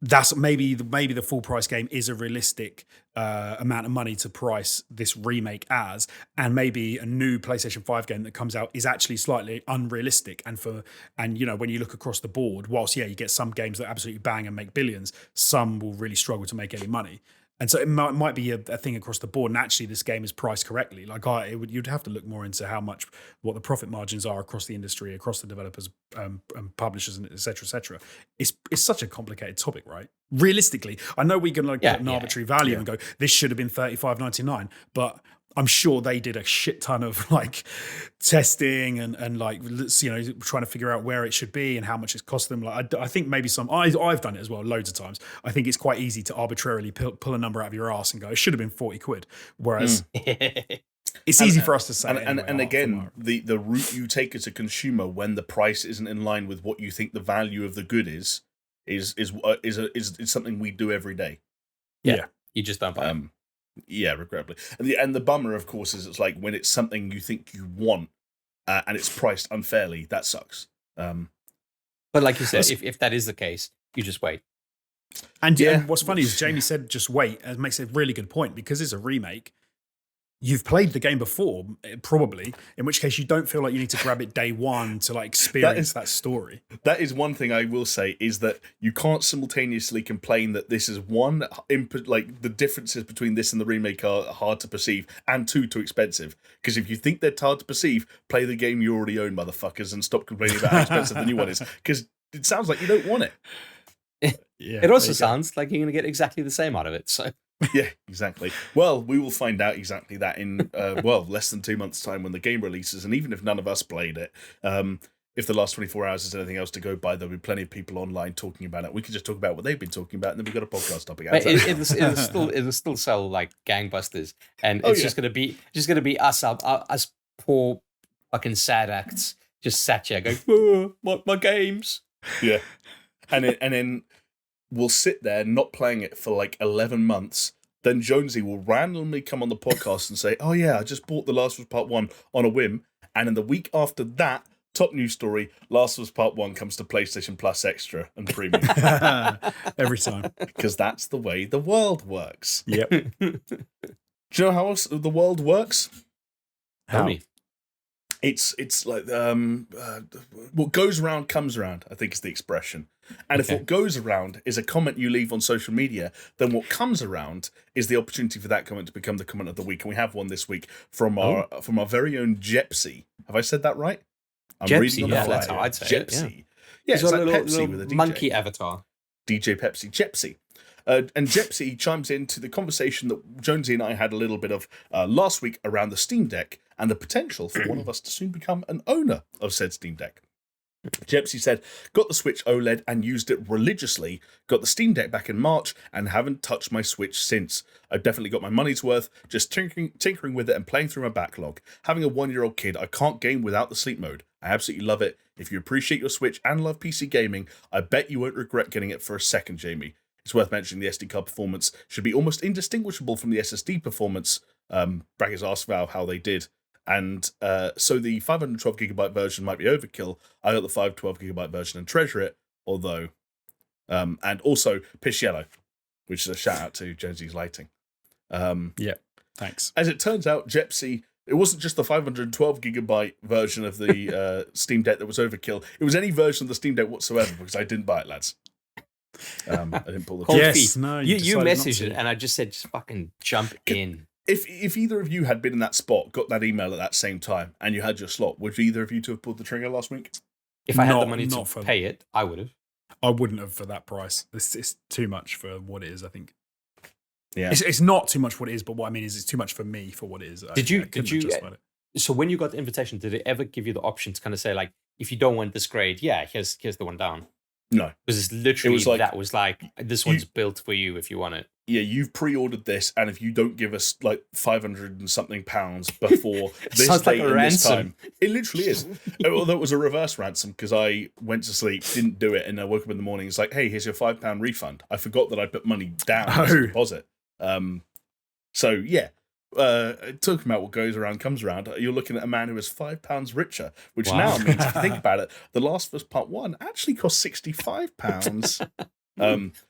that's maybe the full price game is a realistic amount of money to price this remake as, and maybe a new PlayStation 5 game that comes out is actually slightly unrealistic. And you know, when you look across the board, whilst you get some games that absolutely bang and make billions, some will really struggle to make any money. And so it might be a thing across the board. And actually, this game is priced correctly. Like you'd have to look more into what the profit margins are across the industry, across the developers, publishers, and et cetera, et cetera. It's such a complicated topic, right? Realistically, I know we can get an arbitrary value and go, this should have been $35.99, but I'm sure they did a shit ton of like testing and like, you know, trying to figure out where it should be and how much it's cost them. Like I think maybe I've done it as well loads of times. I think it's quite easy to arbitrarily pull a number out of your ass and go, it should have been 40 quid. Whereas it's easy for us to say. And again, the route you take as a consumer when the price isn't in line with what you think the value of the good is something we do every day. Yeah. You just don't buy it. Yeah, regrettably. And the bummer, of course, is it's like when it's something you think you want and it's priced unfairly, that sucks. But like you said, if that is the case, you just wait. And what's funny is Jamie said, just wait, and makes a really good point, because it's a remake. You've played the game before, probably, in which case you don't feel like you need to grab it day one to like experience that story. That is one thing I will say, is that you can't simultaneously complain that this is one, like the differences between this and the remake are hard to perceive, and two, too expensive. Because if you think they're hard to perceive, play the game you already own, motherfuckers, and stop complaining about how expensive the new one is. Because it sounds like you don't want it. It also sounds like you're going to get exactly the same out of it. So. Yeah, exactly. Well, we will find out exactly that in, less than 2 months' time when the game releases. And even if none of us played it, if the last 24 hours is anything else to go by, there'll be plenty of people online talking about it. We can just talk about what they've been talking about, and then we've got a podcast topic. It'll still sell like gangbusters, and it's just gonna be us poor fucking sad acts just sat here going, my games. Yeah, and then we'll sit there not playing it for like 11 months. Then Jonesy will randomly come on the podcast and say, "Oh yeah, I just bought The Last of Us Part 1 on a whim," and in the week after that, top news story, Last of Us Part 1 comes to PlayStation Plus Extra and Premium. Every time. Because that's the way the world works. Yep. Do you know how else the world works? Tell me. It's like what goes around comes around, I think is the expression. And if what goes around is a comment you leave on social media, then what comes around is the opportunity for that comment to become the comment of the week. And we have one this week from our very own Jepsy. Have I said that right? I'm reading on the fly. That's how I'd say Jepsy. it. Yeah, it's like a Pepsi little with a DJ. monkey avatar. DJ Pepsi, Jepsy. And Jepsy chimes into the conversation that Jonesy and I had a little bit of last week around the Steam Deck and the potential for one of us to soon become an owner of said Steam Deck. Jepsy said, got the Switch OLED and used it religiously, got the Steam Deck back in March and haven't touched my Switch since. I've definitely got my money's worth, just tinkering with it and playing through my backlog. Having a 1-year-old kid, I can't game without the sleep mode. I absolutely love it. If you appreciate your Switch and love PC gaming, I bet you won't regret getting it for a second, Jamie. It's worth mentioning the SD card performance should be almost indistinguishable from the SSD performance. Brackets asked Valve how they did. And so the 512GB version might be overkill. I got the 512GB version and treasure it, although... and also Piss Yellow, which is a shout out to Jonesy's lighting. Yeah, thanks. As it turns out, Jepsy, it wasn't just the 512GB version of the Steam Deck that was overkill. It was any version of the Steam Deck whatsoever, because I didn't buy it, lads. I didn't pull the Cold trigger. feet. No, you messaged it, and I just said, just fucking jump in. If either of you had been in that spot, got that email at that same time, and you had your slot, would either of you to have pulled the trigger last week? If I had the money to pay it, I would have. I wouldn't have for that price. It's too much for what it is, I think. Yeah, it's not too much what it is, but what I mean is it's too much for me for what it is. Did you? So when you got the invitation, did it ever give you the option to kind of say, like, if you don't want this grade, yeah, here's the one down? No, because it's literally this one's built for you if you want it. Yeah, you've pre-ordered this, and if you don't give us like 500 and something pounds before this date and this time, it literally is. Although it was a reverse ransom, because I went to sleep, didn't do it, and I woke up in the morning. It's like, hey, here's your £5 refund. I forgot that I put money down as a deposit. So yeah, talking about what goes around comes around. You're looking at a man who is £5 richer, which now means, if you think about it, The Last of Us Part 1 actually cost £65.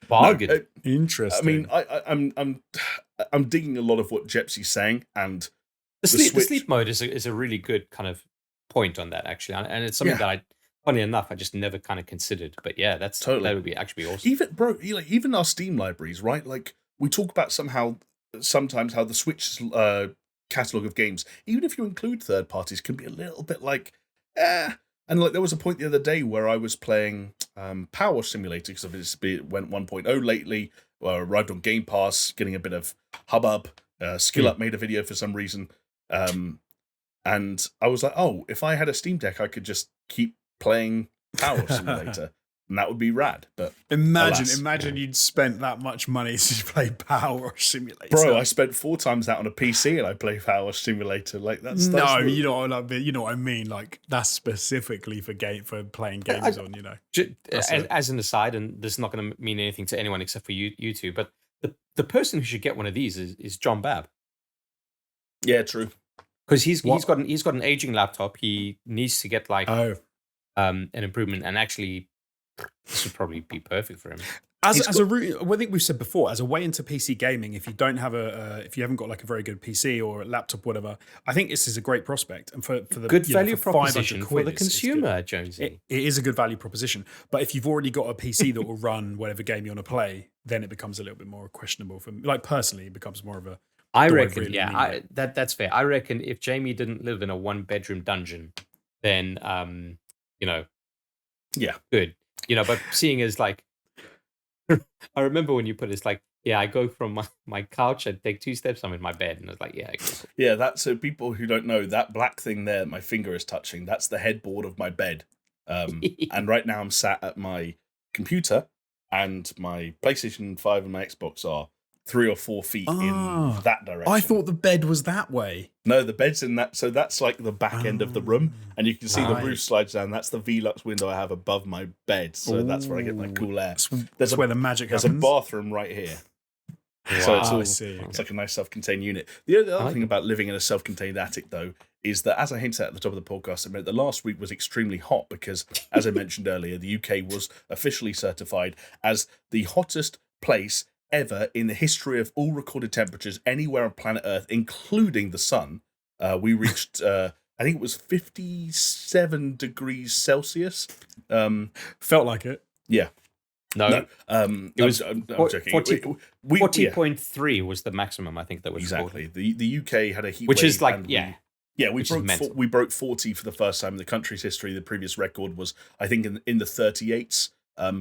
Bargain. No, interesting. I mean, I'm digging a lot of what Jepsy's saying, and the sleep mode is a really good kind of point on that, actually, and it's something that funny enough, I just never kind of considered. But yeah, that would be actually awesome. Even our Steam libraries, right? Like, we talk about sometimes how the Switch's catalog of games, even if you include third parties, can be a little bit like, And like, there was a point the other day where I was playing Power Simulator, because it went 1.0 lately, arrived on Game Pass, getting a bit of hubbub. Skill Up made a video for some reason. And I was like, oh, if I had a Steam Deck, I could just keep playing Power Simulator. And that would be rad. But imagine you'd spent that much money to play Power Simulator. Bro, I spent 4 times that on a PC, and I play Power Simulator. Like you know what I mean. Like, that's specifically for playing games on. You know, as an aside, and this is not going to mean anything to anyone except for you two, but the person who should get one of these is John Babb. Yeah, true. Because he's got an aging laptop. He needs to get an improvement, and actually, this would probably be perfect for him. As a route, I think we've said before, as a way into PC gaming, if you don't have if you haven't got like a very good PC or a laptop, whatever, I think this is a great prospect. And for the good value for proposition for the it's consumer, Jonesy. It is a good value proposition. But if you've already got a PC that will run whatever game you want to play, then it becomes a little bit more questionable. For me. Like personally, it becomes more of a. I reckon, that's fair. I reckon if Jamie didn't live in a 1-bedroom dungeon, then good. But seeing as like. I remember when you put it, it's like, I go from my couch, I take 2 steps, I'm in my bed, and I was like, okay, cool. Yeah, that's so people who don't know, that black thing there my finger is touching, that's the headboard of my bed. And right now I'm sat at my computer, and my PlayStation 5 and my Xbox are 3 or 4 feet in that direction. I thought the bed was that way. No, the bed's in that. So that's like the back end of the room, and you can see the roof slides down. That's the Velux window I have above my bed. So that's where I get my cool air. That's where the magic happens. There's a bathroom right here. Wow. So it's like a nice self-contained unit. The other thing about living in a self-contained attic, though, is that, as I hinted at the top of the podcast, I mean, the last week was extremely hot because, as I mentioned earlier, the UK was officially certified as the hottest place ever in the history of all recorded temperatures anywhere on planet Earth, including the sun. We reached, I think it was 57 degrees Celsius. Felt like it. Yeah. No. It was I'm joking. 40.3 was the maximum, I think, that was exactly. The UK had a heat which wave, is like, we broke 40 for the first time in the country's history. The previous record was, I think, in the 38s.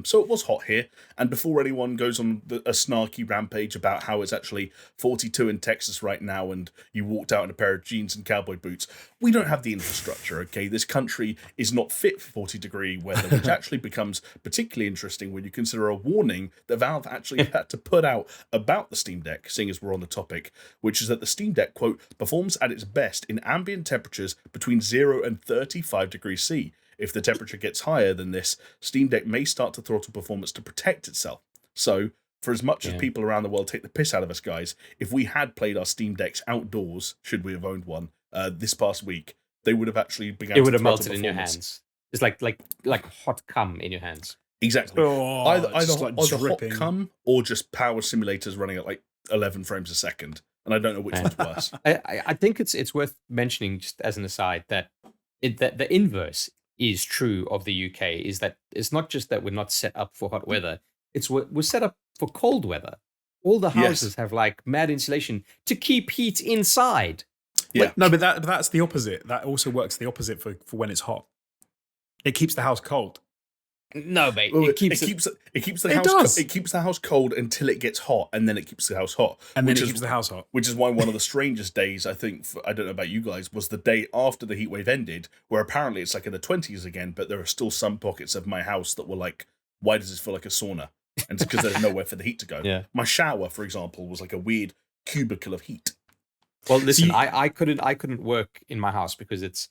So it was hot here. And before anyone goes on a snarky rampage about how it's actually 42 in Texas right now and you walked out in a pair of jeans and cowboy boots, we don't have the infrastructure, okay? This country is not fit for 40-degree weather, which actually becomes particularly interesting when you consider a warning that Valve actually had to put out about the Steam Deck, seeing as we're on the topic, which is that the Steam Deck, quote, performs at its best in ambient temperatures between 0 and 35 degrees C. If the temperature gets higher than this, Steam Deck may start to throttle performance to protect itself. So, for as much as people around the world take the piss out of us, guys, if we had played our Steam Decks outdoors, should we have owned one, this past week, they would have actually begun to throttle performance. It would have melted in your hands. It's like hot cum in your hands. Exactly. Either hot dripping. cum or just power simulators running at like 11 frames a second. And I don't know which one's worse. I think it's worth mentioning, just as an aside, that the inverse is true of the UK, is that it's not just that we're not set up for hot weather, it's we're set up for cold weather. All the houses have like mad insulation to keep heat inside. Yeah. No, but that's the opposite. That also works the opposite for when it's hot. It keeps the house cold. No, mate. Well, it keeps the house cold until it gets hot, and then it keeps the house hot. And then it keeps the house hot. Which is why one of the strangest days, I think, I don't know about you guys, was the day after the heatwave ended, where apparently it's like in the 20s again, but there are still some pockets of my house that were like, why does this feel like a sauna? And it's because there's nowhere for the heat to go. Yeah. My shower, for example, was like a weird cubicle of heat. Well, listen, I couldn't work in my house because it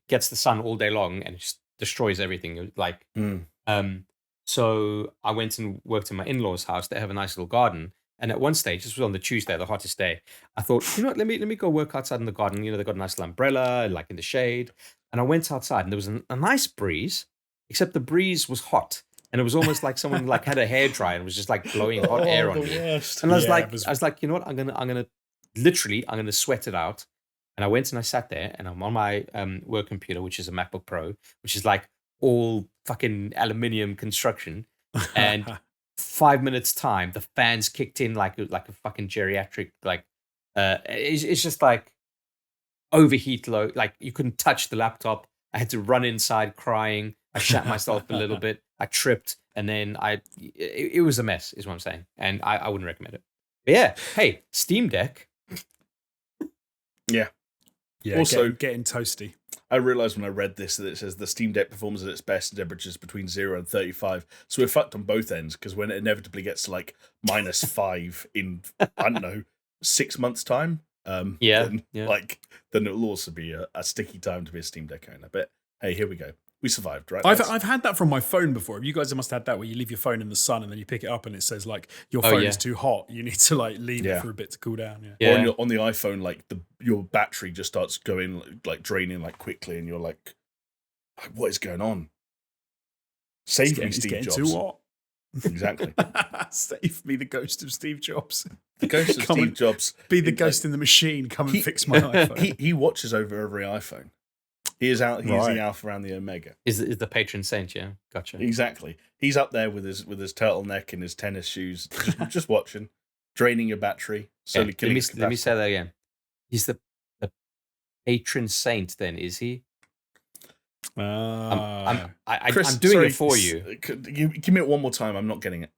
gets the sun all day long and it just destroys everything. Like, so I went and worked in my in-laws' house. They have a nice little garden, and at one stage, this was on the Tuesday, the hottest day. I thought, let me go work outside in the garden. They got a nice little umbrella, like in the shade. And I went outside, and there was a nice breeze, except the breeze was hot, and it was almost like someone like had a hairdryer and was just like blowing hot air on me. Worst. And I was like, you know what? I'm gonna sweat it out. And I went and I sat there, and I'm on my work computer, which is a MacBook Pro, which is like all fucking aluminium construction. And 5 minutes time, the fans kicked in like a fucking geriatric. Like, it's just like overheat low. Like you couldn't touch the laptop. I had to run inside crying. I shat myself a little bit. I tripped, and then it was a mess, is what I'm saying. And I wouldn't recommend it. But yeah, hey, Steam Deck. Yeah. Yeah, also, getting toasty. I realised when I read this that it says the Steam Deck performs at its best in temperatures between 0 and 35. So we're fucked on both ends, because when it inevitably gets to like -5 in, I don't know, 6 months' time, then it'll also be a sticky time to be a Steam Deck owner. But hey, here we go. We survived, right? I've had that from my phone before. You guys must have had that where you leave your phone in the sun and then you pick it up and it says like your phone is too hot. You need to like leave it for a bit to cool down. Yeah. Or on the iPhone, like your battery just starts going like draining like quickly, and you're like, what is going on? Save me, Steve Jobs. Too hot. Exactly. Save me, the ghost of Steve Jobs. The ghost of Steve Jobs. Be the ghost in the machine. Come and fix my iPhone. He watches over every iPhone. He is out. He's the Alpha and the Omega. Is the patron saint? Yeah, gotcha. Exactly. He's up there with his turtleneck and his tennis shoes, just watching, draining your battery, slowly killing his capacity. Let me say that again. He's the patron saint. Then is he? I'm doing it for you. Give me it one more time. I'm not getting it.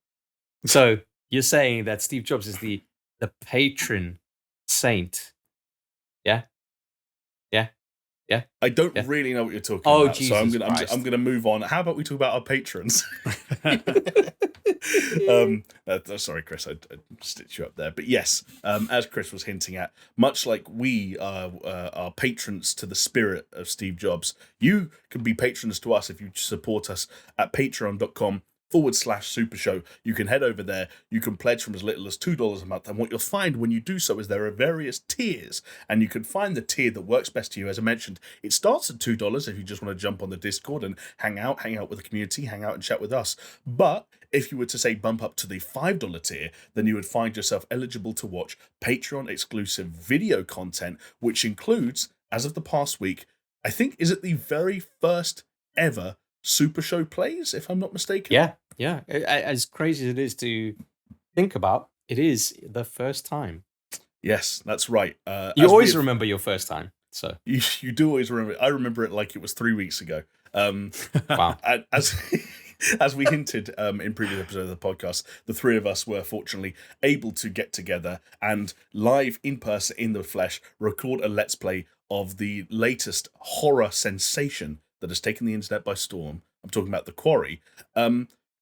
So you're saying that Steve Jobs is the patron saint? Yeah. I don't really know what you're talking about. Jesus so I'm gonna move on. How about we talk about our patrons? Sorry, Chris, I stitched you up there. But yes, as Chris was hinting at, much like we are patrons to the spirit of Steve Jobs, you can be patrons to us if you support us at patreon.com/SuperShow. You can head over there. You can pledge from as little as $2 a month. And what you'll find when you do so is there are various tiers. And you can find the tier that works best to you. As I mentioned, it starts at $2 if you just want to jump on the Discord and hang out with the community, hang out and chat with us. But if you were to say bump up to the $5 tier, then you would find yourself eligible to watch Patreon exclusive video content, which includes, as of the past week, I think, is it the very first ever Super Show plays, if I'm not mistaken? Yeah. As crazy as it is to think about, it is the first time. Yes, that's right. You always remember your first time. So you do always remember. I remember it like it was 3 weeks ago. Wow. As we hinted in previous episodes of the podcast, the three of us were fortunately able to get together and live in person, in the flesh, record a Let's Play of the latest horror sensation that has taken the internet by storm. I'm talking about the Quarry.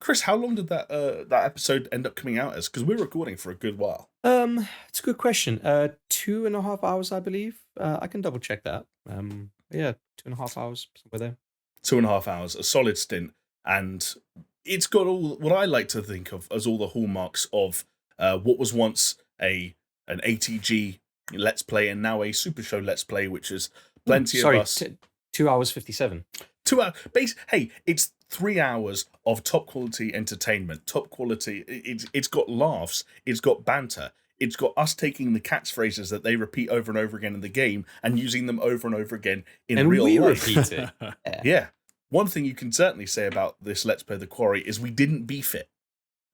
Chris, how long did that episode end up coming out as? Because we're recording for a good while. It's a good question. 2.5 hours, I believe. I can double check that. Yeah, 2.5 hours, somewhere there. 2.5 hours, a solid stint. And it's got all what I like to think of as all the hallmarks of what was once an ATG Let's Play and now a Super Show Let's Play, which is plenty of us. 2 hours 57. 2 hours. Hey, it's 3 hours of top quality entertainment. Top quality. It's got laughs. It's got banter. It's got us taking the catchphrases that they repeat over and over again in the game and using them over and over again in real life. And we repeat it. Yeah. One thing you can certainly say about this Let's Play the Quarry is we didn't beef it.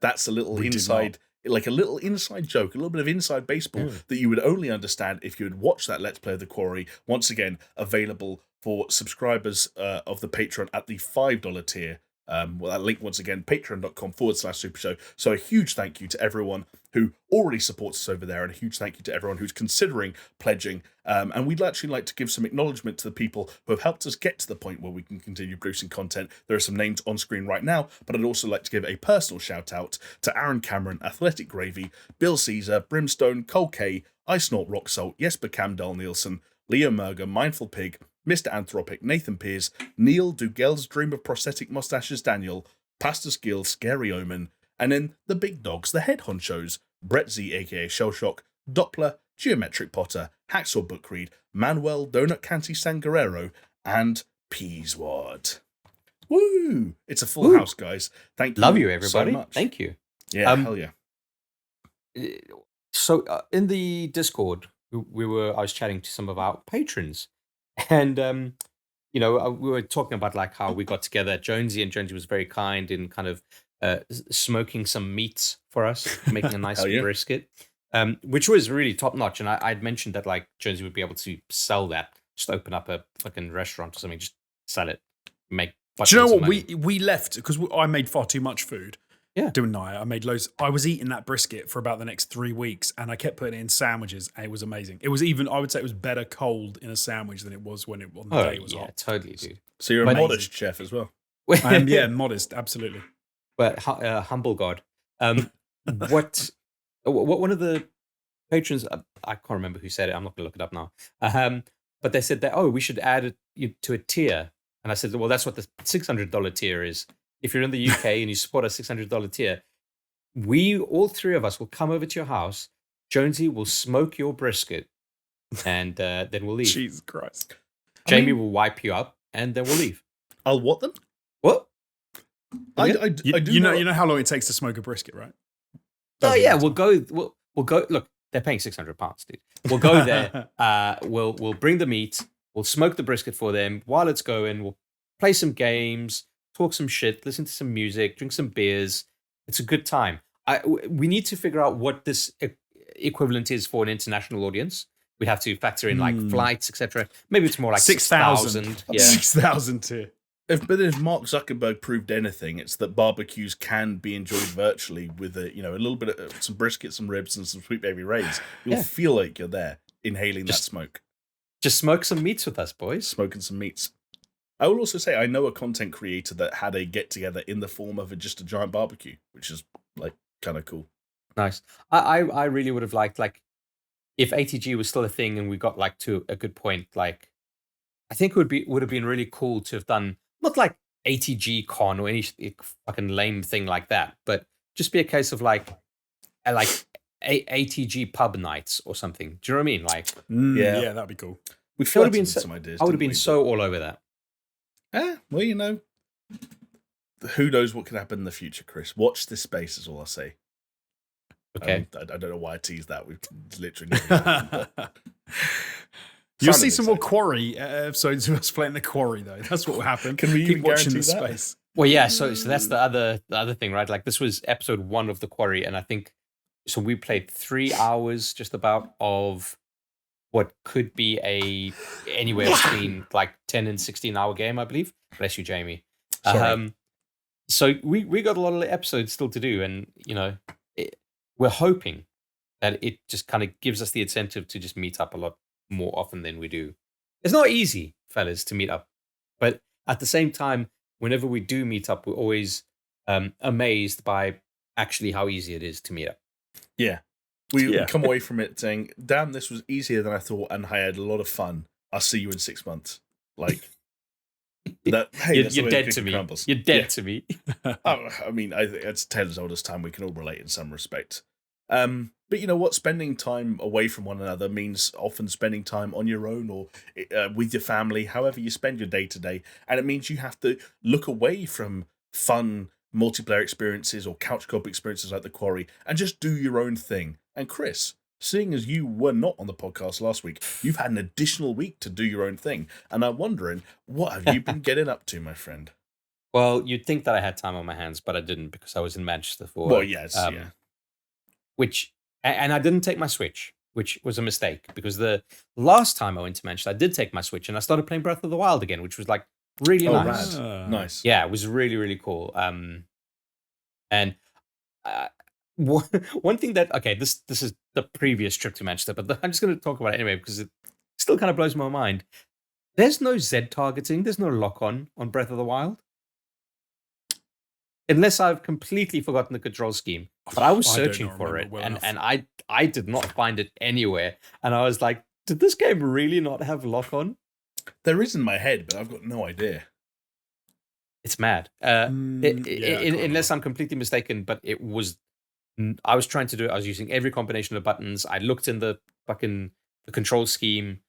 That's a little inside, like a little inside joke, a little bit of inside baseball that you would only understand if you had watched that Let's Play the Quarry. Once again, available for subscribers of the Patreon at the $5 tier. That link once again, patreon.com/supershow. So a huge thank you to everyone who already supports us over there, and a huge thank you to everyone who's considering pledging. And we'd actually like to give some acknowledgement to the people who have helped us get to the point where we can continue producing content. There are some names on screen right now, but I'd also like to give a personal shout out to Aaron Cameron, Athletic Gravy, Bill Caesar, Brimstone, Cole K, I Snort Rock Salt, Jesper Camdal Nielsen, Leo Merger, Mindful Pig, Mr. Anthropic, Nathan Pearce, Neil, Dugel's Dream of Prosthetic Mustaches Daniel, Pastor Skill, Scary Omen, and then the big dogs, the head honchos, Brett Z, aka Shellshock, Doppler, Geometric Potter, Hacksaw Bookread, Manuel, Donut Canty Sangarero, and Peaswad. Woo! It's a full house, guys. Thank you. Love you, everybody. So much. Thank you. Yeah, hell yeah. So in the Discord, I was chatting to some of our patrons. And, we were talking about like how we got together at Jonesy, and Jonesy was very kind in kind of smoking some meats for us, making a nice brisket, which was really top notch. And I'd mentioned that like Jonesy would be able to sell that, just open up a fucking restaurant or something, just sell it, make. Do you know what? We left because I made far too much food. Yeah. Didn't I? I made loads. I was eating that brisket for about the next 3 weeks, and I kept putting it in sandwiches, and it was amazing. It was even, I would say it was better cold in a sandwich than it was when on the day it was hot. Totally, dude. So you're a modest chef as well. I am, yeah, modest, absolutely. But humble God. What one of the patrons, I can't remember who said it, I'm not going to look it up now. But they said that, we should add it to a tier. And I said, well, that's what the $600 tier is. If you're in the UK and you support a $600 tier, all three of us will come over to your house. Jonesy will smoke your brisket, and then we'll leave. Jesus Christ. Jamie will wipe you up, and then we'll leave. I'll what them? What? I do you know how long it takes to smoke a brisket, right? Oh yeah, we'll go. We'll go. Look, they're paying £600, dude. We'll go there. We'll bring the meat. We'll smoke the brisket for them while it's going. We'll play some games, talk some shit, listen to some music, drink some beers. It's a good time. We need to figure out what this equivalent is for an international audience. We have to factor in like flights, etc. Maybe it's more like 6,000. Yeah, 6,000 too. If Mark Zuckerberg proved anything, it's that barbecues can be enjoyed virtually with a little bit of some brisket, some ribs, and some Sweet Baby Rays. You'll feel like you're there, inhaling that smoke. Just smoke some meats with us, boys. Smoking some meats. I will also say I know a content creator that had a get together in the form of just a giant barbecue, which is like kind of cool. Nice. I really would have liked like if ATG was still a thing and we got like to a good point. Like I think it would have been really cool to have done. Not like ATG Con or any fucking lame thing like that, but just be a case of like ATG pub nights or something. Do you know what I mean? Like, yeah, that'd be cool. We flirted with some ideas. I would have been so all over that. Well, who knows what could happen in the future, Chris? Watch this space is all I'll say. Okay. I don't know why I teased that. We've literally never You'll see some more Quarry episodes of us playing the Quarry, though. That's what will happen. Can we keep watching the space? Well, yeah. So that's the other thing, right? Like this was episode 1 of the Quarry, and I think so. We played 3 hours, just about, of what could be anywhere between like 10 and 16-hour game, I believe. Bless you, Jamie. Sorry. So we got a lot of episodes still to do, and we're hoping that it just kind of gives us the incentive to just meet up a lot more often than we do. It's not easy, fellas, to meet up, but at the same time, whenever we do meet up, we're always amazed by actually how easy it is to meet up. Yeah. We come away from it saying, damn, this was easier than I thought, and I had a lot of fun. I'll see you in 6 months. Like, that. Hey, you're dead to me. Crumbles. You're dead to me. I mean, I think it's tale as old as time. We can all relate in some respect. But you know what? Spending time away from one another means often spending time on your own or with your family, however you spend your day to day. And it means you have to look away from fun multiplayer experiences or couch co-op experiences like the Quarry and just do your own thing. And Chris, seeing as you were not on the podcast last week, you've had an additional week to do your own thing. And I'm wondering, what have you been getting up to, my friend? Well, you'd think that I had time on my hands, but I didn't because I was in Manchester for. Well, yes, yeah. And I didn't take my Switch, which was a mistake because the last time I went to Manchester, I did take my Switch and I started playing Breath of the Wild again, which was like really nice. Nice. Yeah, it was really, really cool. And one thing that, okay, this is the previous trip to Manchester, but I'm just going to talk about it anyway because it still kind of blows my mind. There's no Z targeting. There's no lock-on Breath of the Wild. Unless I've completely forgotten the control scheme. But I was searching for it, and I did not find it anywhere. And I was like, did this game really not have lock-on? There is in my head, but I've got no idea. It's mad. Unless I'm completely mistaken, but it was... I was trying to do it. I was using every combination of buttons. I looked in the control scheme.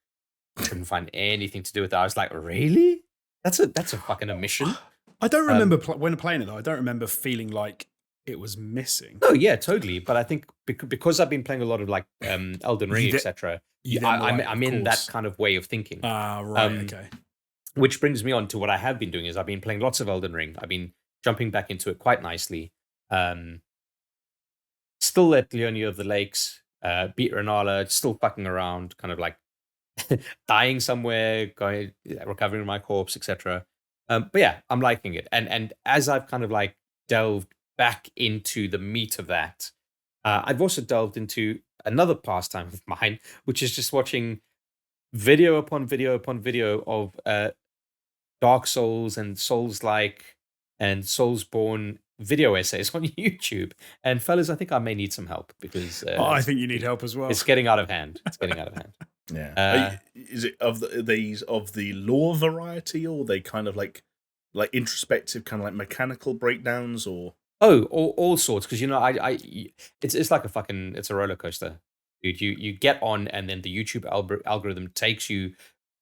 I couldn't find anything to do with that. I was like, really? That's a fucking omission. I don't remember when playing it though. I don't remember feeling like it was missing. Oh yeah, totally. But I think because I've been playing a lot of like Elden Ring, etc. I'm in that kind of way of thinking. Right. Okay. Which brings me on to what I have been doing is I've been playing lots of Elden Ring. I've been jumping back into it quite nicely. Still at Leonie of the Lakes, beat Renala, still fucking around, kind of like dying somewhere, recovering my corpse, etc. But yeah, I'm liking it. And as I've kind of like delved back into the meat of that, I've also delved into another pastime of mine, which is just watching video upon video upon video of Dark Souls and Souls-like and Soulsborne video essays on YouTube. And fellas, I think I may need some help because I think you need help as well. It's getting out of hand. Yeah. Is it of the lore variety, or are they kind of like introspective, kind of like mechanical breakdowns, or all sorts? Because it's like it's a roller coaster, dude. You get on, and then the YouTube algorithm takes you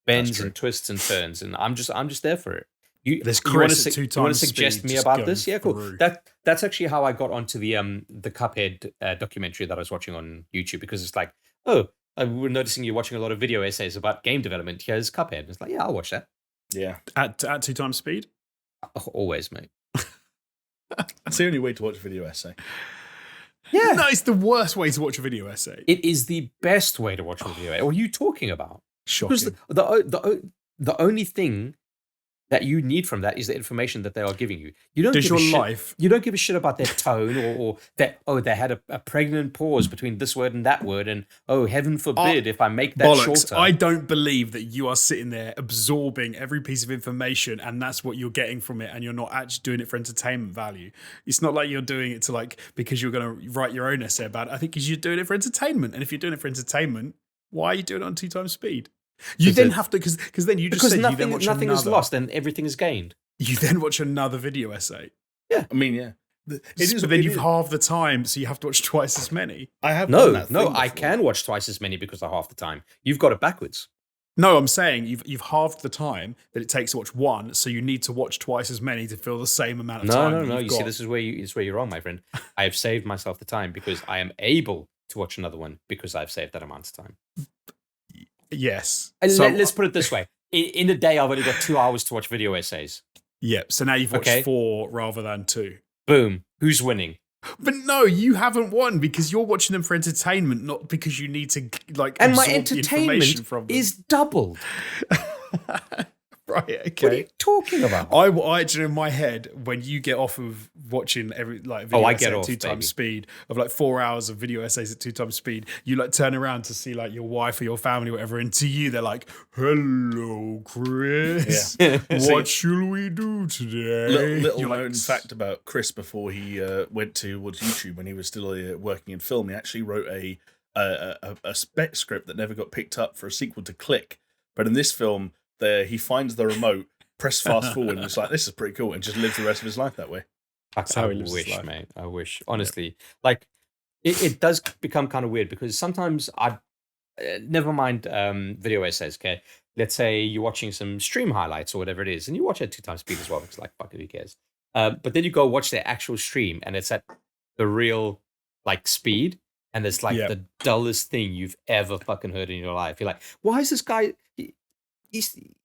bends and twists and turns, and I'm just there for it. There's you want Chris to at 2 you want times to suggest speed me just about going this? Yeah, cool. through. That's actually how I got onto the Cuphead documentary that I was watching on YouTube, because it's like, oh, we're noticing you're watching a lot of video essays about game development. Here's Cuphead. And it's like, yeah, I'll watch that. Yeah. At 2 times speed? Always, mate. That's the only way to watch a video essay. Yeah. No, it's the worst way to watch a video essay. It is the best way to watch a video essay. What are you talking about? Shocking. Because the only thing that you need from that is the information that they are giving you. You don't Does give your a shit. life... You don't give a shit about their tone or that, oh, they had a pregnant pause between this word and that word, and oh, heaven forbid if I make that bollocks. shorter. I don't believe that you are sitting there absorbing every piece of information and that's what you're getting from it, and you're not actually doing it for entertainment value. It's not like you're doing it to like because you're going to write your own essay about it. I think you're doing it for entertainment, and if you're doing it for entertainment, why are you doing it on 2 times speed? You then have to because then you just said nothing, you then watch nothing another, is lost and everything is gained. You then watch another video essay. Yeah, I mean, yeah. But then you've halved the time, so you have to watch twice as many. I have done that no. thing I before. can watch twice as many because I half the time. You've got it backwards. No, I'm saying you've halved the time that it takes to watch one, so you need to watch twice as many to fill the same amount of time. No. You see, this is where you're wrong, my friend. I have saved myself the time because I am able to watch another one because I've saved that amount of time. Yes. Let's put it this way. In a day, I've only got 2 hours to watch video essays. Yeah, so now you've watched 4 rather than 2. Boom. Who's winning? But no, you haven't won because you're watching them for entertainment, not because you need to like. And my absorb the information entertainment from them. is doubled. Right, okay. What are you talking about? I actually in my head when you get off of watching every like video I essay get at off, 2 times baby. speed of like 4 hours of video essays at 2 times speed, you like turn around to see like your wife or your family or whatever, and to you they're like, "Hello, Chris. Yeah. What shall we do today?" Little You're known fact about Chris before he went towards YouTube when he was still working in film. He actually wrote a spec script that never got picked up for a sequel to Click. But in this film, he finds the remote, press fast forward, and it's like, this is pretty cool, and just lives the rest of his life that way. how I he lives his wish, life. mate. I wish. Honestly, like it does become kind of weird because sometimes never mind video essays. Okay, let's say you're watching some stream highlights or whatever it is, and you watch it at 2 times speed as well because like fuck it, who cares? But then you go watch their actual stream, and it's at the real like speed, and it's like the dullest thing you've ever fucking heard in your life. You're like, why is this guy?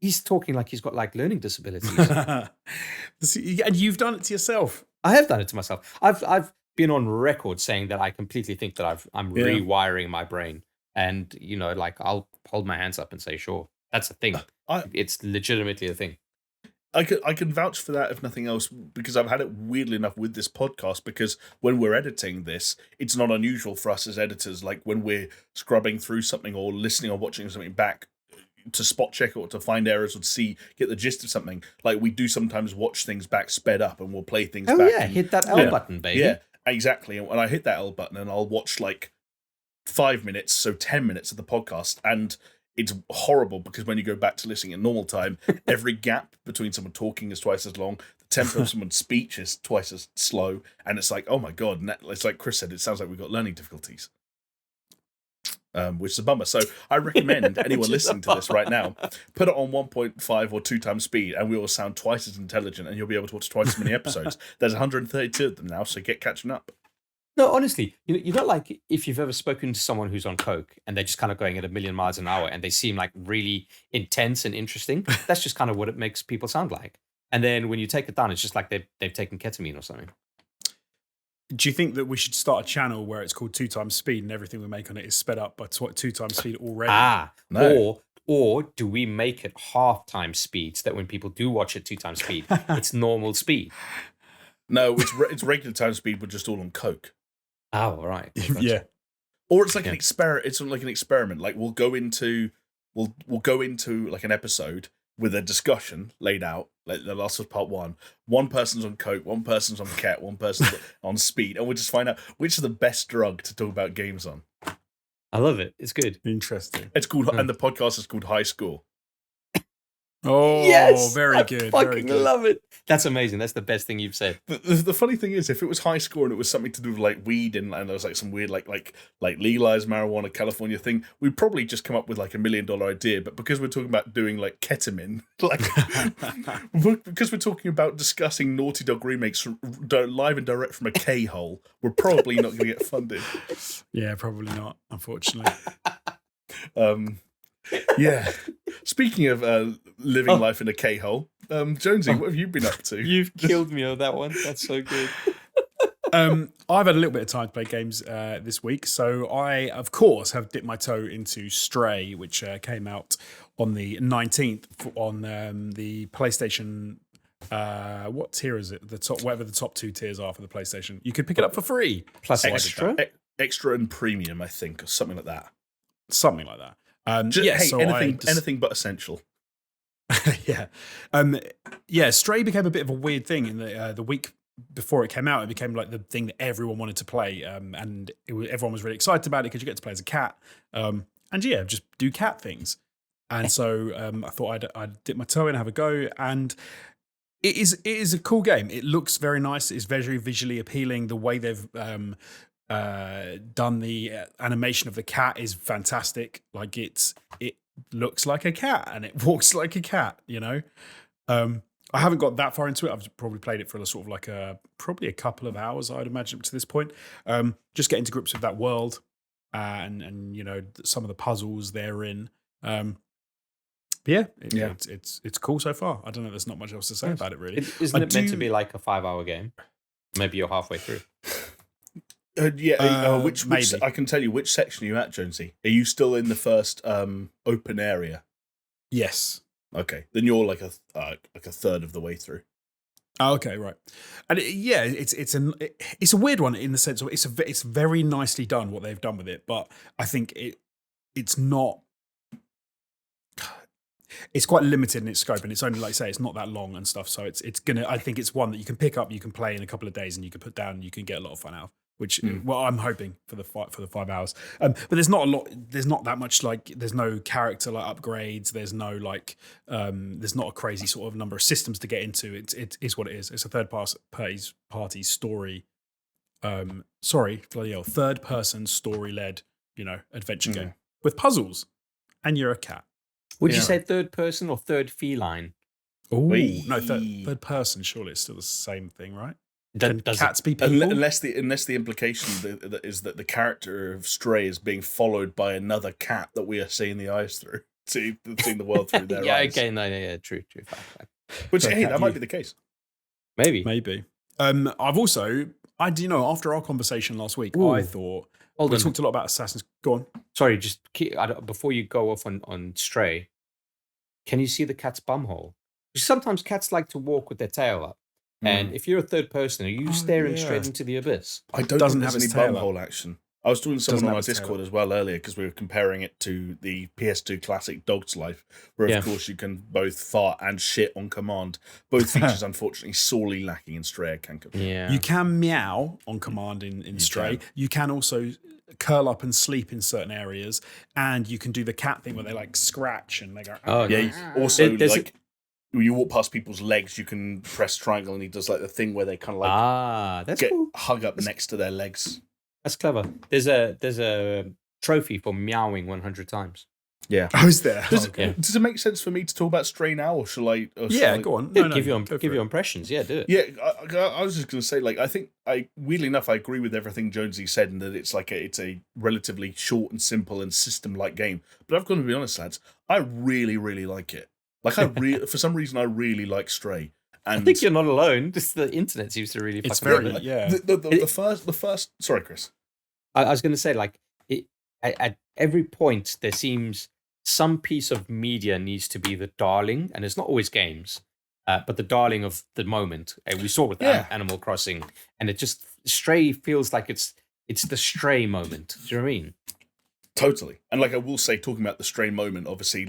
He's talking like he's got like learning disabilities. And you've done it to yourself. I have done it to myself. I've been on record saying that I completely think that I'm rewiring my brain, and you know, like I'll hold my hands up and say, sure, that's a thing. It's legitimately a thing. I can vouch for that if nothing else, because I've had it weirdly enough with this podcast, because when we're editing this, it's not unusual for us as editors, like when we're scrubbing through something or listening or watching something back, to spot check or to find errors or to get the gist of something. Like we do sometimes watch things back sped up, and we'll play things back. Oh yeah, and, hit that L button, baby. Yeah, exactly. And when I hit that L button, and I'll watch like 5 minutes, so 10 minutes of the podcast, and it's horrible because when you go back to listening at normal time, every gap between someone talking is twice as long. The tempo of someone's speech is twice as slow, and it's like, oh my god! And it's like Chris said, it sounds like we've got learning difficulties. Which is a bummer. So I recommend anyone listening to this right now, put it on 1.5 or 2 times speed, and we will sound twice as intelligent, and you'll be able to watch twice as many episodes. There's 132 of them now, so get catching up. No, honestly, you know, like if you've ever spoken to someone who's on coke and they're just kind of going at 1,000,000 miles an hour, and they seem like really intense and interesting. That's just kind of what it makes people sound like. And then when you take it down, it's just like they've taken ketamine or something. Do you think that we should start a channel where it's called 2 times speed and everything we make on it is sped up by 2 times speed already? No. Or do we make it half time speed so that when people do watch it 2 times speed, it's normal speed? No, it's regular time speed, but just all on coke. Oh, all right. Yeah. Or it's like an experiment. It's like an experiment. Like we'll go into like an episode with a discussion laid out. Like the last was part 1. One person's on coke, one person's on ket, one person's on speed, and we'll just find out which is the best drug to talk about games on. I love it. It's good. Interesting. It's called, and the podcast is called High Score. Oh, yes, very I good. fucking Very good. love it. That's amazing. That's the best thing you've said. The funny thing is, if it was high score and it was something to do with like weed and there was like some weird like legalized marijuana California thing, we'd probably just come up with like $1 million idea. But because we're talking about doing like ketamine, like because we're talking about discussing Naughty Dog remakes live and direct from a K-hole, we're probably not going to get funded. Yeah, probably not, unfortunately. Yeah. Speaking of living life in a K-hole, Jonesy, what have you been up to? You've killed me on that one. That's so good. I've had a little bit of time to play games this week, so I, of course, have dipped my toe into Stray, which came out on the 19th on the PlayStation. What tier is it? The top, whatever the top 2 tiers are for the PlayStation. You could pick it up for free. Plus extra? Extra and premium, I think, or something like that. Something like that. So anything but essential. Yeah. Stray became a bit of a weird thing in the week before it came out. It became like the thing that everyone wanted to play, and everyone was really excited about it because you get to play as a cat, and just do cat things. And so I thought I'd dip my toe in and have a go, and it is a cool game. It looks very nice. It's very visually appealing. The way they've done the animation of the cat is fantastic. Like it looks like a cat and it walks like a cat, you know. I haven't got that far into it. I've probably played it for probably a couple of hours, I'd imagine, up to this point. Just getting to grips with that world and you know, some of the puzzles therein. It's cool so far. I don't know. There's not much else to say about it, really. Isn't it meant to be like a 5-hour game? Maybe you're halfway through. Which I can tell you which section are you at, Jonesy. Are you still in the first open area? Yes. Okay, then you're like a third of the way through. Oh, okay, right. And it's a weird one in the sense of it's very nicely done what they've done with it, but I think it's not. It's quite limited in its scope, and it's only, like I say, it's not that long and stuff. So it's gonna. I think it's one that you can pick up, you can play in a couple of days, and you can put down, and you can get a lot of fun out of. Which, well, I'm hoping for the 5 hours. But there's not a lot. There's not that much. Like, there's no character like upgrades. There's no like. There's not a crazy sort of number of systems to get into. It is what it is. It's a third party story. Third person story led, adventure game with puzzles, and you're a cat. Would you say third person or third feline? Oh no, third person. Surely it's still the same thing, right? Can cats be people? Unless the implication is that the character of Stray is being followed by another cat that we are seeing the eyes through, seeing the world through their eyes. Okay, no, true. Which that might be the case. Maybe. I've also, after our conversation last week, I thought we talked a lot about Assassin's. Go on. Sorry, just before you go off on Stray, can you see the cat's bumhole? Sometimes cats like to walk with their tail up. And if you're a third person, are you staring straight into the abyss? I don't think there's any bumhole action. I was talking to someone on our Discord as well earlier because we were comparing it to the PS2 classic Dog's Life, where of course you can both fart and shit on command. Both features, unfortunately, sorely lacking in Stray. You can meow on command in Stray. You can also curl up and sleep in certain areas, and you can do the cat thing where they like scratch and they go. Also, when you walk past people's legs, you can press triangle, and he does like the thing where they kind of like that's cool. Hug up next to their legs. That's clever. There's a trophy for meowing 100 times. Yeah. Oh, is there? Does it make sense for me to talk about Stray now, or shall I? Go on. Give your impressions. Yeah, do it. Yeah, I was just going to say, I think weirdly enough, I agree with everything Jonesy said, and that it's it's a relatively short and simple and system-like game. But I've got to be honest, lads, I really, really like it. For some reason, I really like Stray. And I think you're not alone. Just the internet seems to really. It's very the first. Sorry, Chris. I was going to say, at every point there seems some piece of media needs to be the darling, and it's not always games, but the darling of the moment. We saw with Animal Crossing, and it just Stray feels like it's the Stray moment. Do you know what I mean? Totally. And I will say, talking about the Stray moment, obviously,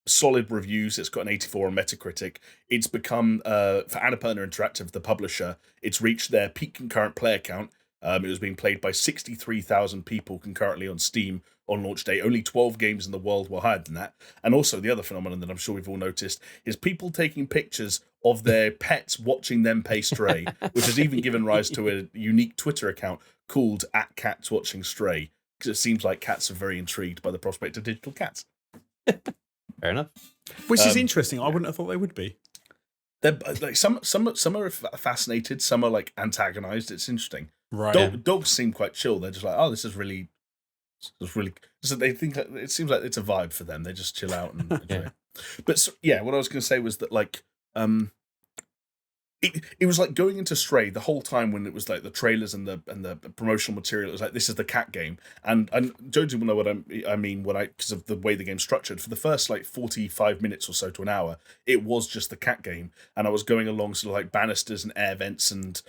solid reviews. It's got an 84 on Metacritic. It's become, for Annapurna Interactive, the publisher, it's reached their peak concurrent player count. It was being played by 63,000 people concurrently on Steam, on launch day. Only 12 games in the world were higher than that. And also the other phenomenon that I'm sure we've all noticed is people taking pictures of their pets watching them play Stray, which has even given rise to a unique Twitter account called @CatsWatchingStray, because it seems like cats are very intrigued by the prospect of digital cats. Fair enough. Which is interesting. I wouldn't have thought they would be. They're like some are fascinated, some are like antagonized. It's interesting. Right. Dogs seem quite chill. They're just like, oh, this is really. So they think it seems like it's a vibe for them. They just chill out and enjoy it. But what I was going to say was that like it was like going into Stray the whole time when it was like the trailers and the promotional material. It was like, this is the cat game, and Jonesy will know what I mean when because of the way the game's structured. For the first like 45 minutes or so to an hour, it was just the cat game, and I was going along sort of like banisters and air vents and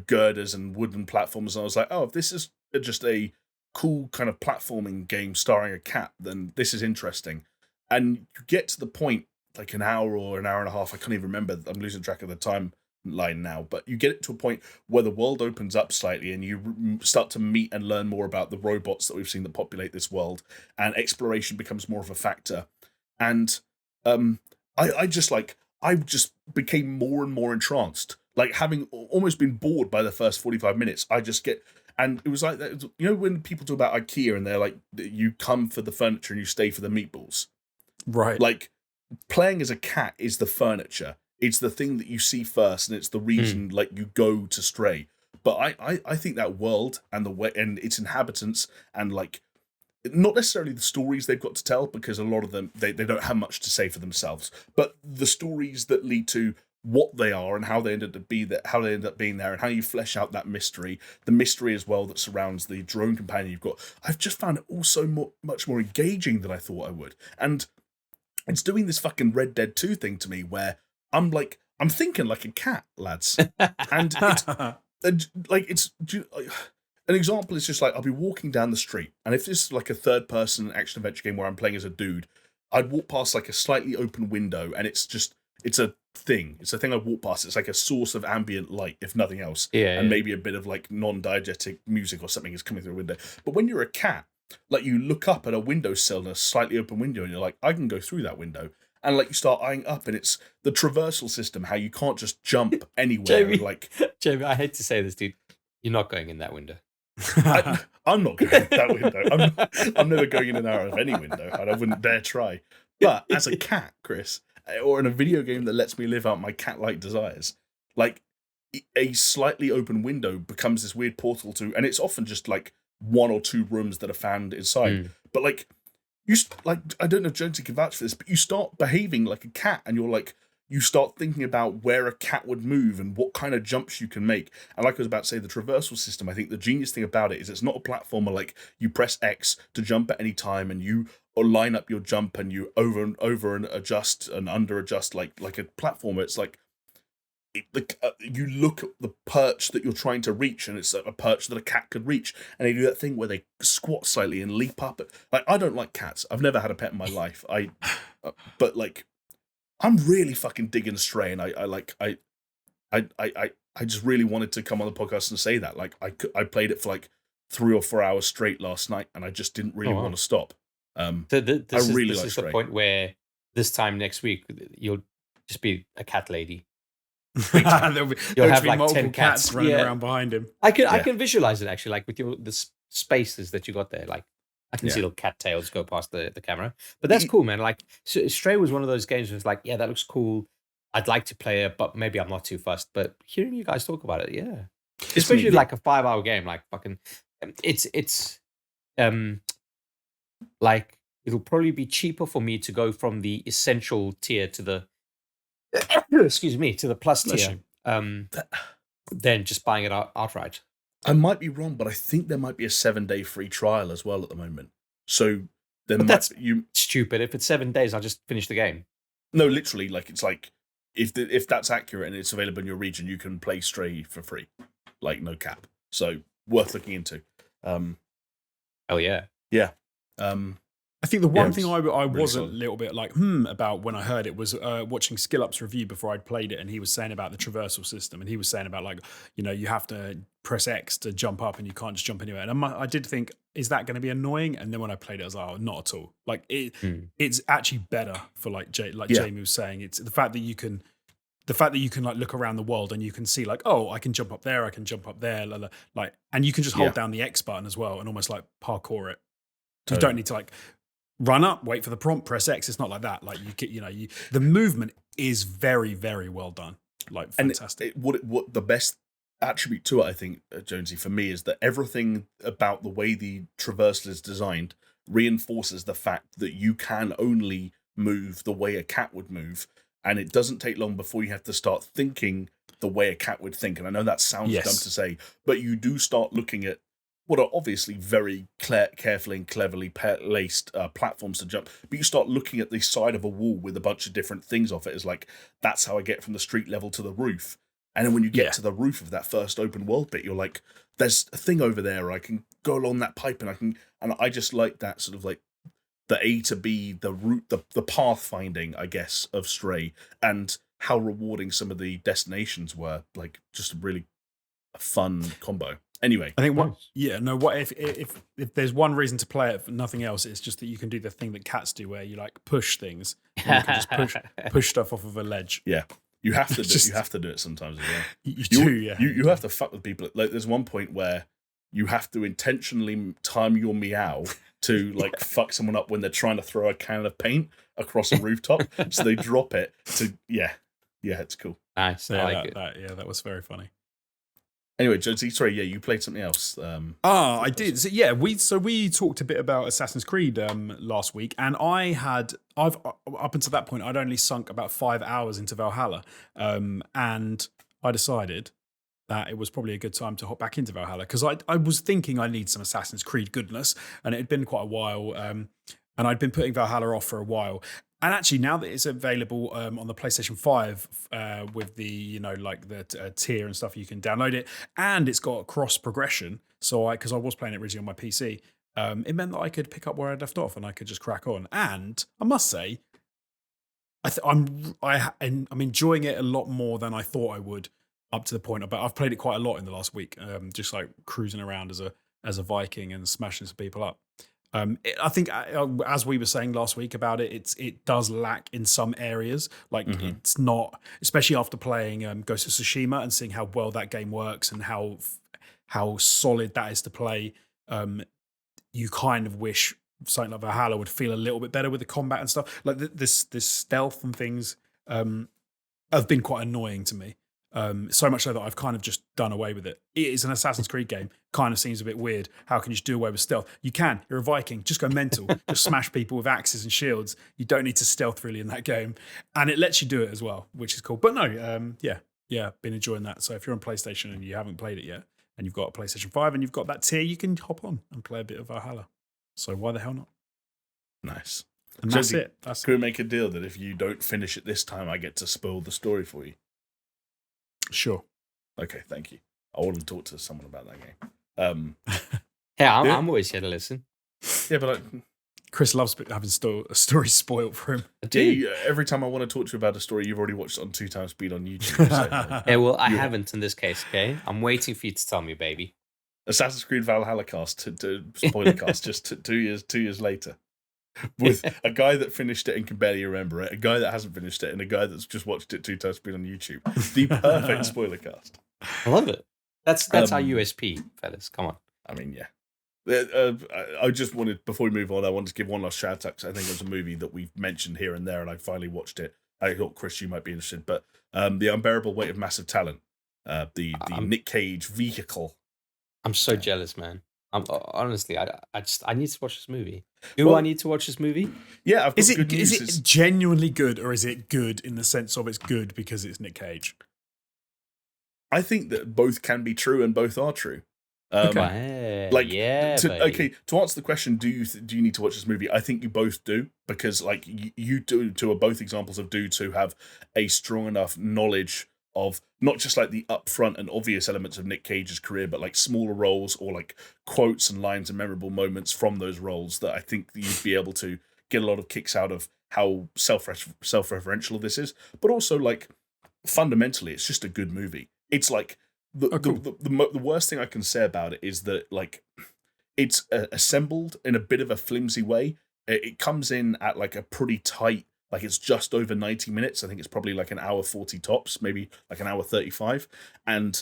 girders and wooden platforms, and I was like, oh, if this is just a cool kind of platforming game starring a cat, then this is interesting. And you get to the point like an hour or an hour and a half, I can't even remember, I'm losing track of the timeline now, but you get it to a point where the world opens up slightly and you start to meet and learn more about the robots that we've seen that populate this world, and exploration becomes more of a factor. And I just became more and more entranced, like having almost been bored by the first 45 minutes. I just get. And it was like that, when people talk about IKEA and they're like, you come for the furniture and you stay for the meatballs. Right. Like, playing as a cat is the furniture. It's the thing that you see first, and it's the reason like you go to Stray. But I think that world and the way and its inhabitants and like not necessarily the stories they've got to tell, because a lot of them they don't have much to say for themselves, but the stories that lead to what they are and how they ended up being there, and how you flesh out that mystery, the mystery as well that surrounds the drone companion you've got. I've just found it all so much more engaging than I thought I would, and it's doing this fucking Red Dead 2 thing to me where I'm thinking like a cat, lads, and it's an example is just like, I'll be walking down the street, and if this is like a third-person action adventure game where I'm playing as a dude, I'd walk past like a slightly open window, and it's a thing. It's a thing I walk past. It's like a source of ambient light, if nothing else. And maybe a bit of like non-diegetic music or something is coming through a window. But when you're a cat, like you look up at a windowsill in a slightly open window, and you're like, I can go through that window. And like you start eyeing up, and it's the traversal system, how you can't just jump anywhere. Jamie, I hate to say this, dude. You're not going in that window. I'm not going in that window. I'm never going in and out of any window, and I wouldn't dare try. But as a cat, Chris, or in a video game that lets me live out my cat-like desires, like a slightly open window becomes this weird portal to, and it's often just like one or two rooms that are found inside. But like I don't know if Jonesy can vouch for this, but you start behaving like a cat, and you start thinking about where a cat would move and what kind of jumps you can make. And like I was about to say, the traversal system, I think the genius thing about it is it's not a platformer like you press X to jump at any time and you line up your jump and you over and adjust and under adjust like a platformer. It's like you look at the perch that you're trying to reach, and it's a perch that a cat could reach, and they do that thing where they squat slightly and leap up. Like, I don't like cats. I've never had a pet in my life. But like, I'm really fucking digging Stray, and I just really wanted to come on the podcast and say that. Like, I played it for like 3 or 4 hours straight last night, and I just didn't really want to stop. So this is the point where this time next week you'll just be a cat lady. You'll have like 10 cats running around behind him. I can visualize it actually, like with the spaces that you got there. Like I can see little cat tails go past the camera. But that's cool, man. Like Stray was one of those games where it's like, yeah, that looks cool. I'd like to play it, but maybe I'm not too fussed. But hearing you guys talk about it, yeah, especially like a 5-hour game, like fucking, it's like it'll probably be cheaper for me to go from the essential tier to the to the plus tier than just buying it outright. I might be wrong, but I think there might be a 7-day free trial as well at the moment. So then that's stupid. If it's 7 days, I'll just finish the game. No, literally, like it's like if that's accurate and it's available in your region, you can play Stray for free, like no cap. So worth looking into. Oh yeah. Yeah. I think the one thing I was really a little bit like about when I heard it was watching SkillUp's review before I'd played it, and he was saying about the traversal system, and he was saying about like, you have to press X to jump up, and you can't just jump anywhere. And I did think, is that going to be annoying? And then when I played it, I was like, oh, not at all. Like it's actually better for Jamie was saying. It's the fact that you can like look around the world and you can see like, oh, I can jump up there, like, and you can just hold down the X button as well and almost like parkour it. Totally. You don't need to like run up, wait for the prompt, press X. It's not like that. Like the movement is very, very well done. Like fantastic. And what the best attribute to it, I think, Jonesy, for me, is that everything about the way the traversal is designed reinforces the fact that you can only move the way a cat would move, and it doesn't take long before you have to start thinking the way a cat would think. And I know that sounds dumb to say, but you do start looking at what are obviously very carefully and cleverly laced platforms to jump, but you start looking at the side of a wall with a bunch of different things off it as like, that's how I get from the street level to the roof. And then when you get to the roof of that first open world bit, you're like, there's a thing over there, I can go along that pipe, and I just like that sort of like the A to B, the route, the pathfinding, I guess, of Stray, and how rewarding some of the destinations were. Like, just a really fun combo. Anyway, I think if there's one reason to play it for nothing else, it's just that you can do the thing that cats do, where you like push things, and you can just push stuff off of a ledge. Yeah, you have to you have to do it sometimes as well. You have to fuck with people. Like, there's one point where you have to intentionally time your meow to like fuck someone up when they're trying to throw a can of paint across a rooftop, so they drop it to it's cool. Nice, I like it. That was very funny. Anyway, Jonesy, sorry, you played something else. I did. So we talked a bit about Assassin's Creed last week, and I've up until that point I'd only sunk about 5 hours into Valhalla, and I decided that it was probably a good time to hop back into Valhalla, because I was thinking I need some Assassin's Creed goodness, and it had been quite a while, and I'd been putting Valhalla off for a while. And actually, now that it's available on the PlayStation 5 with the the tier and stuff, you can download it, and it's got cross progression. So because I was playing it originally on my PC, it meant that I could pick up where I left off and I could just crack on. And I must say, I'm enjoying it a lot more than I thought I would, up to the point. But I've played it quite a lot in the last week, just like cruising around as a Viking and smashing some people up. I think, as we were saying last week about it, it does lack in some areas. Like it's not, especially after playing Ghost of Tsushima and seeing how well that game works and how solid that is to play. You kind of wish something like Valhalla would feel a little bit better with the combat and stuff. Like this stealth and things have been quite annoying to me. So much so that I've kind of just done away with it. It is an Assassin's Creed game. Kind of seems a bit weird. How can you just do away with stealth? You can. You're a Viking. Just go mental. Just smash people with axes and shields. You don't need to stealth really in that game. And it lets you do it as well, which is cool. But no, been enjoying that. So if you're on PlayStation and you haven't played it yet, and you've got a PlayStation 5 and you've got that tier, you can hop on and play a bit of Valhalla. So why the hell not? Nice. And that's it. Can we make a deal that if you don't finish it this time, I get to spoil the story for you? Sure. Okay, thank you. I want to talk to someone about that game. I'm always here to listen. Yeah, but Chris loves having a story spoiled for him. I do. Every time I want to talk to you about a story, you've already watched it on 2 times speed on YouTube. So, I haven't in this case, okay? I'm waiting for you to tell me, baby. Assassin's Creed Valhalla cast, to spoiler cast, just 2 years later. With a guy that finished it and can barely remember it, a guy that hasn't finished it, and a guy that's just watched it 2 times speed on YouTube. The perfect spoiler cast. I love it. That's our USP, fellas. Come on. I mean, yeah. I just wanted, before we move on, I wanted to give one last shout out, because I think it was a movie that we've mentioned here and there, and I finally watched it. I thought, Chris, you might be interested, but The Unbearable Weight of Massive Talent, the Nick Cage vehicle. I'm so jealous, man. Honestly, I need to watch this movie. I need to watch this movie? Yeah, I've got good news. Is it genuinely good, or is it good in the sense of it's good because it's Nick Cage? I think that both can be true and both are true. Okay. To answer the question, do you need to watch this movie? I think you both do, because like you two are both examples of dudes who have a strong enough knowledge of not just like the upfront and obvious elements of Nick Cage's career, but like smaller roles or like quotes and lines and memorable moments from those roles that I think you'd be able to get a lot of kicks out of how self-referential this is, but also like fundamentally, it's just a good movie. It's like the worst thing I can say about it is that like it's assembled in a bit of a flimsy way. It comes in at like a pretty tight, like it's just over 90 minutes. I think it's probably like an hour 40 tops, maybe like an hour 35. And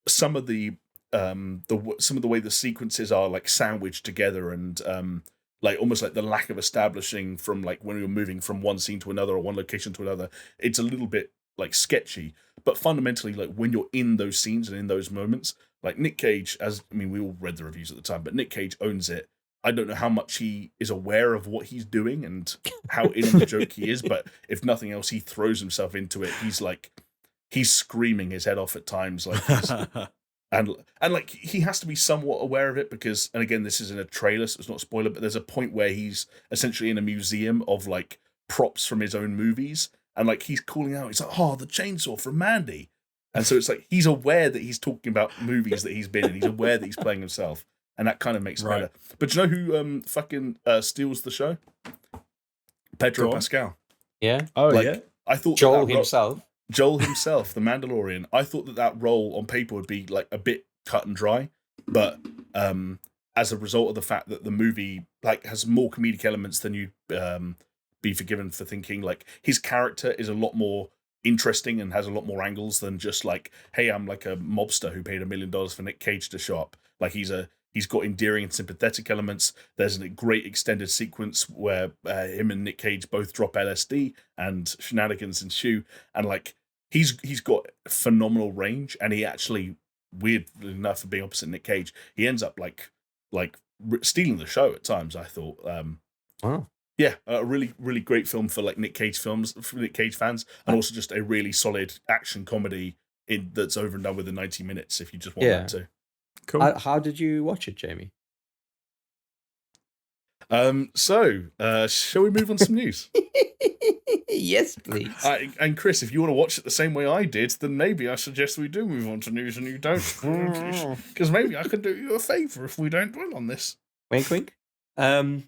some of the way the sequences are like sandwiched together and like almost like the lack of establishing from like when we were moving from one scene to another or one location to another, it's a little bit like sketchy. But fundamentally, like when you're in those scenes and in those moments, like Nick Cage, we all read the reviews at the time, but Nick Cage owns it. I don't know how much he is aware of what he's doing and how in on the joke he is, but if nothing else, he throws himself into it. He's screaming his head off at times, like and like he has to be somewhat aware of it because, and again, this is in a trailer, so it's not a spoiler, but there's a point where he's essentially in a museum of like props from his own movies, and like he's calling out, he's like, "Oh, the chainsaw from Mandy," and so it's like he's aware that he's talking about movies that he's been in. He's aware that he's playing himself. And that kind of makes it better. But you know who fucking steals the show? Pedro Pascal. Yeah. Oh, like, yeah. I thought Joel himself, the Mandalorian. I thought that role on paper would be like a bit cut and dry, but as a result of the fact that the movie like has more comedic elements than you'd be forgiven for thinking, like his character is a lot more interesting and has a lot more angles than just like, hey, I'm like a mobster who paid $1 million for Nick Cage to show up. Like he's got endearing and sympathetic elements. There's a great extended sequence where him and Nick Cage both drop LSD and shenanigans ensue. And like he's got phenomenal range, and he actually, weirdly enough, for being opposite Nick Cage, he ends up like stealing the show at times. I thought, wow, yeah, a really really great film for like Nick Cage fans, and also just a really solid action comedy that's over and done within 90 minutes. If you just want that to. Cool. How did you watch it, Jamie? So shall we move on to some news? Yes, please. And Chris, if you want to watch it the same way I did, then maybe I suggest we do move on to news and you don't. Because maybe I could do you a favour if we don't dwell on this. Wink, wink. I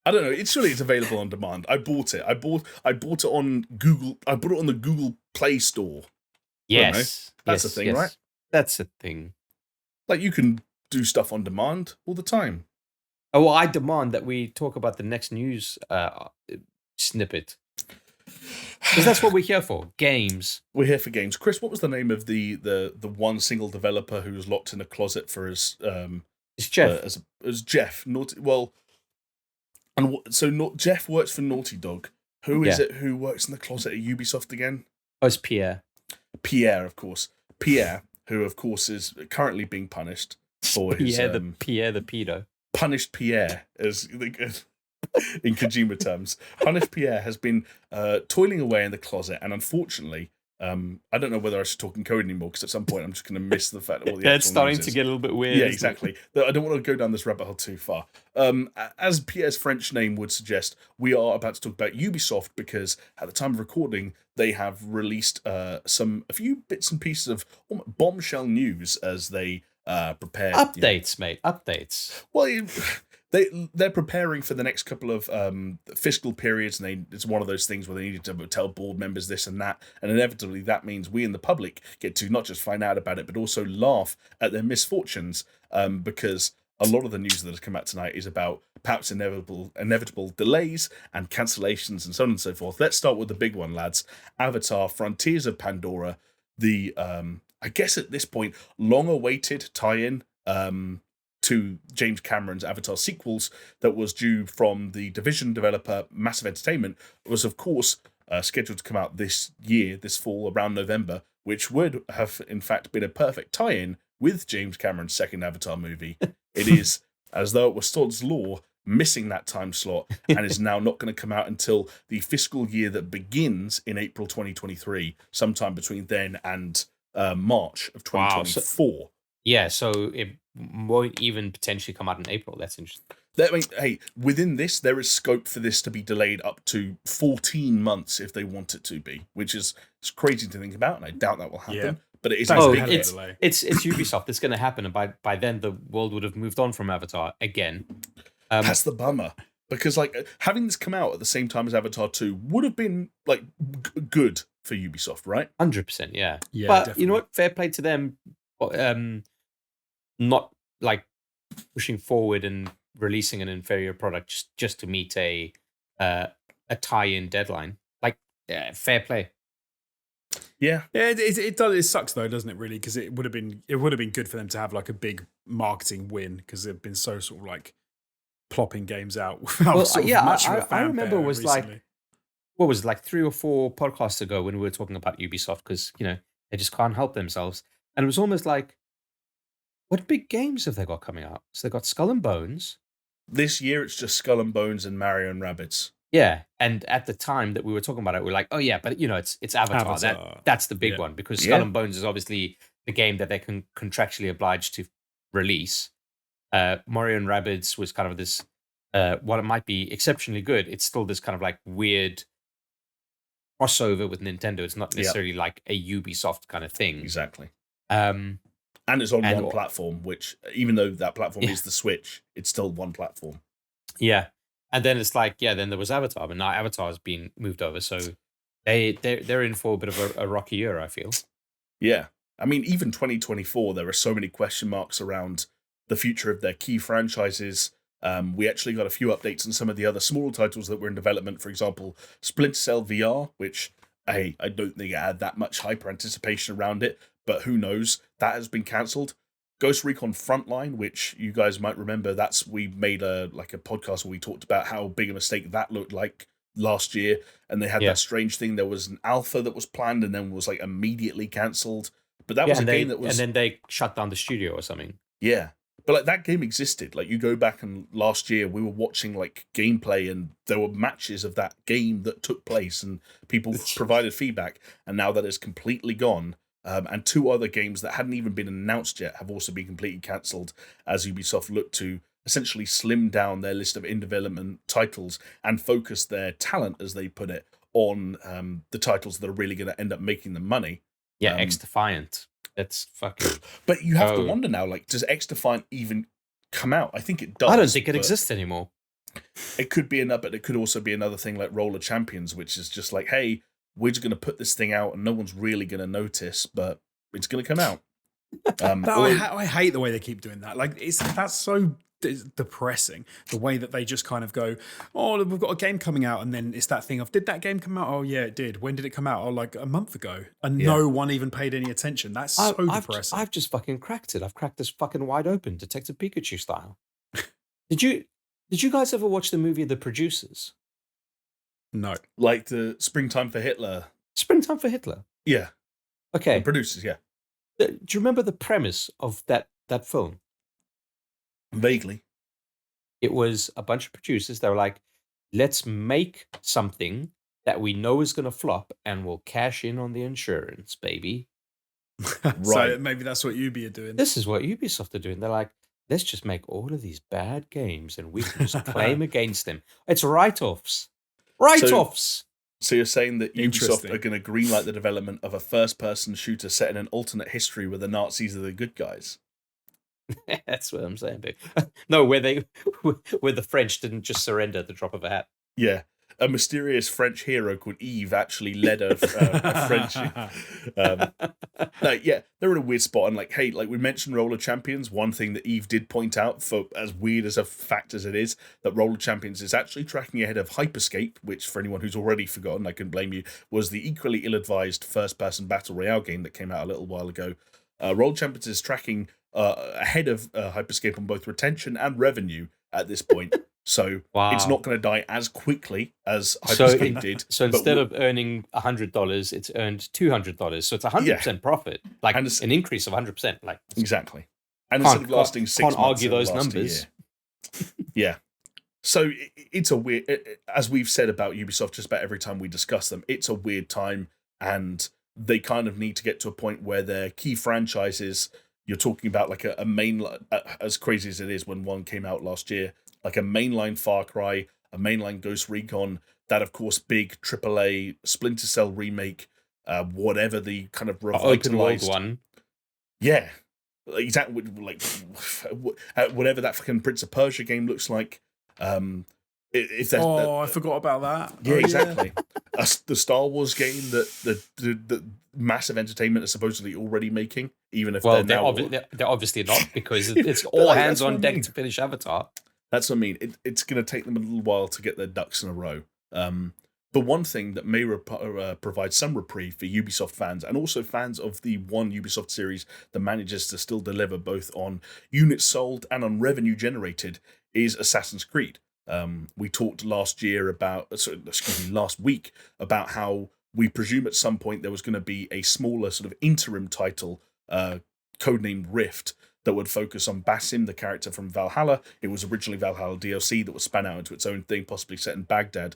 don't know. It's available on demand. I bought it. I bought it on Google. I bought it on the Google Play Store. Yes. That's a thing, right? That's a thing. Like you can do stuff on demand all the time. Oh, well, I demand that we talk about the next news snippet. Because that's what we're here for. Games. We're here for games. Chris, what was the name of the one single developer who was locked in a closet for his it's Jeff. As Jeff. Jeff works for Naughty Dog. Who is it who works in the closet at Ubisoft again? Oh, it's Pierre. Pierre, of course. Pierre, who of course is currently being punished for his the pedo. Punished Pierre, as in Kojima terms. Punished Pierre has been toiling away in the closet, and unfortunately, I don't know whether I should talk in code anymore, because at some point I'm just going to miss the fact that it's starting to get a little bit weird. Yeah, exactly. I don't want to go down this rabbit hole too far. As Pierre's French name would suggest, we are about to talk about Ubisoft, because at the time of recording, they have released a few bits and pieces of bombshell news as they prepare updates, mate. Updates. Well, they're preparing for the next couple of fiscal periods, and it's one of those things where they need to tell board members this and that, and inevitably that means we in the public get to not just find out about it, but also laugh at their misfortunes, because a lot of the news that has come out tonight is about perhaps inevitable delays and cancellations and so on and so forth. Let's start with the big one, lads. Avatar: Frontiers of Pandora, the I guess at this point long-awaited tie-in to James Cameron's Avatar sequels that was due from the Division developer Massive Entertainment, was of course scheduled to come out this fall, around November, which would have in fact been a perfect tie-in with James Cameron's second Avatar movie. It is as though it was Sod's Law missing that time slot and is now not going to come out until the fiscal year that begins in April 2023, sometime between then and March of 2024. Wow. So it won't even potentially come out in April. That's interesting. I mean, hey, within this, there is scope for this to be delayed up to 14 months if they want it to be, which is it's crazy to think about, and I doubt that will happen. Yeah. But it is That's a a big hell of a it's delay. it's Ubisoft. It's going to happen, and by then the world would have moved on from Avatar again. That's the bummer, because like having this come out at the same time as Avatar 2 would have been like good for Ubisoft, right? 100%, yeah. Yeah, But definitely. you know what? Fair play to them. Not like pushing forward and releasing an inferior product just to meet a tie-in deadline. Like, fair play. Yeah, it does. It sucks though, doesn't it? Really, because it would have been good for them to have like a big marketing win, because they've been so sort of like plopping games out without much of a fanfare I remember it was recently. like, what was it, like 3 or 4 podcasts ago when we were talking about Ubisoft, because they just can't help themselves, and it was almost like, what big games have they got coming out? So they got Skull and Bones. This year it's just Skull and Bones and Mario and Rabbids. Yeah, and at the time that we were talking about it, we were like, oh yeah, but it's Avatar. That's the big one, because Skull and Bones is obviously the game that they can contractually obliged to release. Mario and Rabbids was kind of this, while it might be exceptionally good, it's still this kind of like weird crossover with Nintendo. It's not necessarily like a Ubisoft kind of thing. Exactly. And it's on one platform, which even though that platform is the Switch, it's still one platform. Yeah. And then it's like, then there was Avatar, but now Avatar has been moved over. So they're in for a bit of a rocky year, I feel. Yeah. I mean, even 2024, there are so many question marks around the future of their key franchises. We actually got a few updates on some of the other smaller titles that were in development. For example, Splinter Cell VR, which I don't think it had that much hyper anticipation around it, but who knows? That has been cancelled. Ghost Recon Frontline, which you guys might remember, we made a podcast where we talked about how big a mistake that looked like last year, and they had that strange thing. There was an alpha that was planned and then was like immediately cancelled. But that was a game that was, and then they shut down the studio or something. Yeah, but like that game existed. Like you go back and last year we were watching like gameplay, and there were matches of that game that took place, and people provided feedback. And now that is completely gone. And 2 other games that hadn't even been announced yet have also been completely cancelled, as Ubisoft looked to essentially slim down their list of in-development titles and focus their talent, as they put it, on the titles that are really going to end up making them money. Yeah, X-Defiant. That's fucking... But you have to wonder now, like, does X-Defiant even come out? I think it does. I don't think it exists anymore. It could be but it could also be another thing like Roller Champions, which is just like, hey, we're just going to put this thing out and no one's really going to notice, but it's going to come out. I hate the way they keep doing that. Like, that's so depressing. The way that they just kind of go, oh, we've got a game coming out, and then it's that thing of, did that game come out? Oh yeah, it did. When did it come out? Oh, like a month ago, and no one even paid any attention. That's so depressing. I've just fucking cracked it. I've cracked this fucking wide open, Detective Pikachu style. Did you guys ever watch the movie The Producers? No. Like the Springtime for Hitler. Springtime for Hitler? Yeah. Okay. The Producers, yeah. Do you remember the premise of that film? Vaguely. It was a bunch of producers that were like, let's make something that we know is going to flop and we'll cash in on the insurance, baby. Right. So maybe that's what Ubi are doing. This is what Ubisoft are doing. They're like, let's just make all of these bad games and we can just claim against them. It's write-offs. Write-offs! So you're saying that Ubisoft are going to greenlight the development of a first-person shooter set in an alternate history where the Nazis are the good guys? That's what I'm saying, dude. No, where the French didn't just surrender at the drop of a hat. Yeah. A mysterious French hero called Eve actually led a French... they're in a weird spot. And like, hey, like we mentioned Roller Champions, one thing that Eve did point out, for as weird as a fact as it is, that Roller Champions is actually tracking ahead of Hyperscape, which for anyone who's already forgotten, I couldn't blame you, was the equally ill-advised first-person battle royale game that came out a little while ago. Roller Champions is tracking ahead of Hyperscape on both retention and revenue at this point. So it's not going to die as quickly as Hyperscape did. So instead of earning $100, it's earned $200. So it's 100% profit, like an increase of 100%. Like exactly. And instead of lasting 6 months, can't argue those numbers. Yeah. So it's a weird, as we've said about Ubisoft just about every time we discuss them, it's a weird time, and they kind of need to get to a point where their key franchises, you're talking about like a main, as crazy as it is when one came out last year, like a mainline Far Cry, a mainline Ghost Recon, that of course big AAA Splinter Cell remake, whatever the kind of revitalized open world one. Yeah, exactly. Like whatever that fucking Prince of Persia game looks like. If I forgot about that. Yeah, exactly. The Star Wars game that the massive entertainment is supposedly already making, even if they're obviously not, because it's all hands on deck to finish Avatar. That's what I mean. It's going to take them a little while to get their ducks in a row. But one thing that may provide some reprieve for Ubisoft fans, and also fans of the one Ubisoft series that manages to still deliver both on units sold and on revenue generated, is Assassin's Creed. We talked last week about how we presume at some point there was going to be a smaller sort of interim title, codenamed Rift, that would focus on Basim, the character from Valhalla. It was originally Valhalla DLC that would span out into its own thing, possibly set in Baghdad.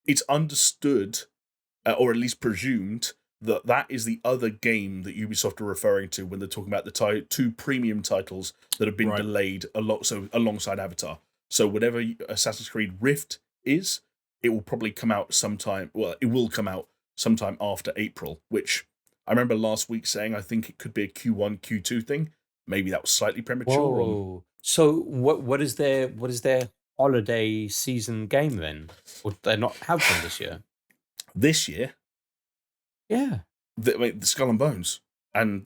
It's understood, or at least presumed, that is the other game that Ubisoft are referring to when they're talking about the two premium titles that have been delayed alongside Avatar. So whatever Assassin's Creed Rift is, it will probably come out sometime. Well, it will come out sometime after April, which I remember last week saying I think it could be a Q1, Q2 thing. Maybe that was slightly premature. Whoa. So what is their holiday season game then? Would they not have one this year? This year? Yeah. The Skull and Bones. And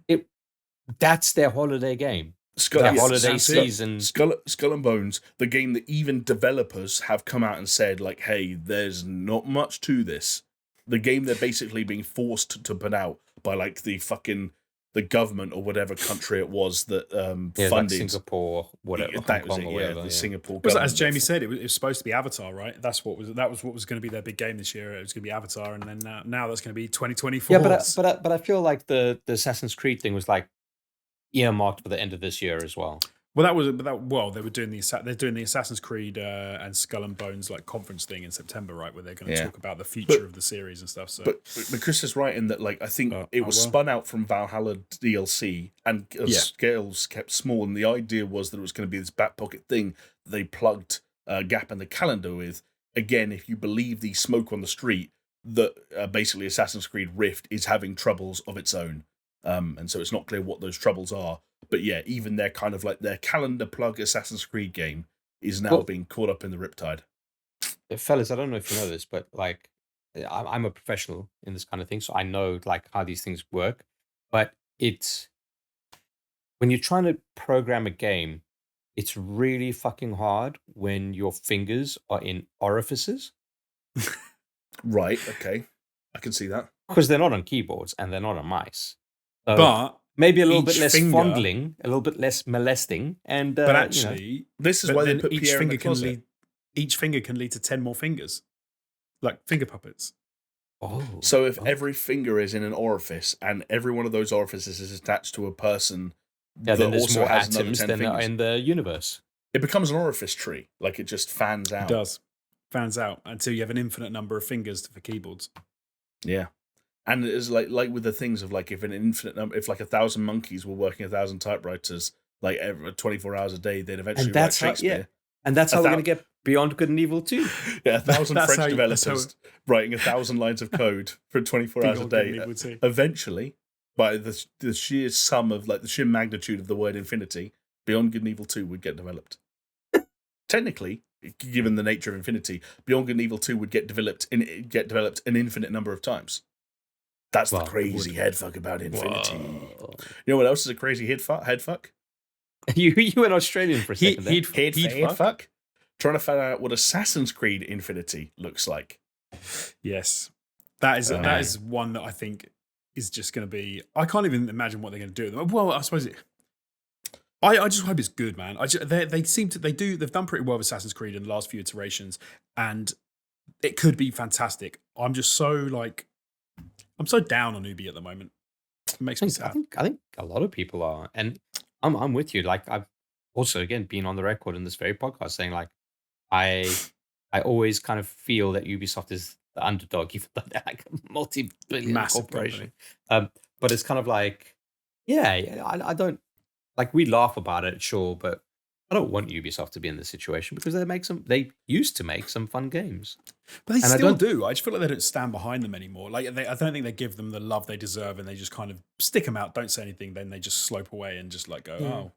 that's their holiday game. Holiday season. Skull and Bones, the game that even developers have come out and said, like, hey, there's not much to this. The game they're basically being forced to put out by, like, the government or whatever country it was that funded. Like Singapore, whatever. That was it, the Singapore government. As Jamie said, it was supposed to be Avatar, right? That was what was going to be their big game this year. It was going to be Avatar, and then now that's going to be 2024. Yeah, but I feel like the Assassin's Creed thing was like earmarked for the end of this year as well. Well, they were doing the Assassin's Creed and Skull and Bones like conference thing in September, right? Where they're going to talk about the future of the series and stuff. So, but Chris is right in that, like, I think it was spun out from Valhalla DLC and scales kept small, and the idea was that it was going to be this back pocket thing that they plugged a gap in the calendar with. Again, if you believe the smoke on the street, that basically Assassin's Creed Rift is having troubles of its own, and so it's not clear what those troubles are. But yeah, even their kind of like their calendar plug Assassin's Creed game is now being caught up in the riptide. Fellas, I don't know if you know this, but like I'm a professional in this kind of thing, so I know like how these things work. But it's when you're trying to program a game, it's really fucking hard when your fingers are in orifices. Right, okay. I can see that. Because they're not on keyboards and they're not on mice. So but maybe a little bit less fondling, a little bit less molesting, and but actually, this is why they put Pierre in the closet. Each finger can lead to 10 more fingers, like finger puppets. Oh, so if every finger is in an orifice and every one of those orifices is attached to a person, that then also more has atoms than are in the universe. It becomes an orifice tree, like it just fans out. It does, fans out until you have an infinite number of fingers for keyboards. Yeah. And it's like with the things of like if an infinite number, if like 1,000 monkeys were working 1,000 typewriters like every 24 hours a day, they'd eventually write Shakespeare. And that's how we're going to get Beyond Good and Evil 2. Yeah, 1,000 French developers writing 1,000 lines of code for 24 hours a day. Eventually, by the sheer sum of like the sheer magnitude of the word infinity, Beyond Good and Evil 2 would get developed. Technically, given the nature of infinity, Beyond Good and Evil 2 would get developed an infinite number of times. That's the crazy headfuck about infinity. Whoa. You know what else is a crazy headfuck? You went Australian for a second. Headfuck? Trying to find out what Assassin's Creed Infinity looks like. Yes. That is one that I think is just going to be... I can't even imagine what they're going to do. Well, I suppose I just hope it's good, man. They've done pretty well with Assassin's Creed in the last few iterations, and it could be fantastic. I'm just I'm so down on Ubi at the moment. It makes me sad. I think a lot of people are, and I'm with you. Like I've also again been on the record in this very podcast saying like I always kind of feel that Ubisoft is the underdog, even though they're like a multi-billion corporation. But it's kind of like, I don't like we laugh about it, sure, but I don't want Ubisoft to be in this situation because they used to make some fun games. But they still do. I just feel like they don't stand behind them anymore. Like I don't think they give them the love they deserve, and they just kind of stick them out, don't say anything, then they just slope away and just like go, oh.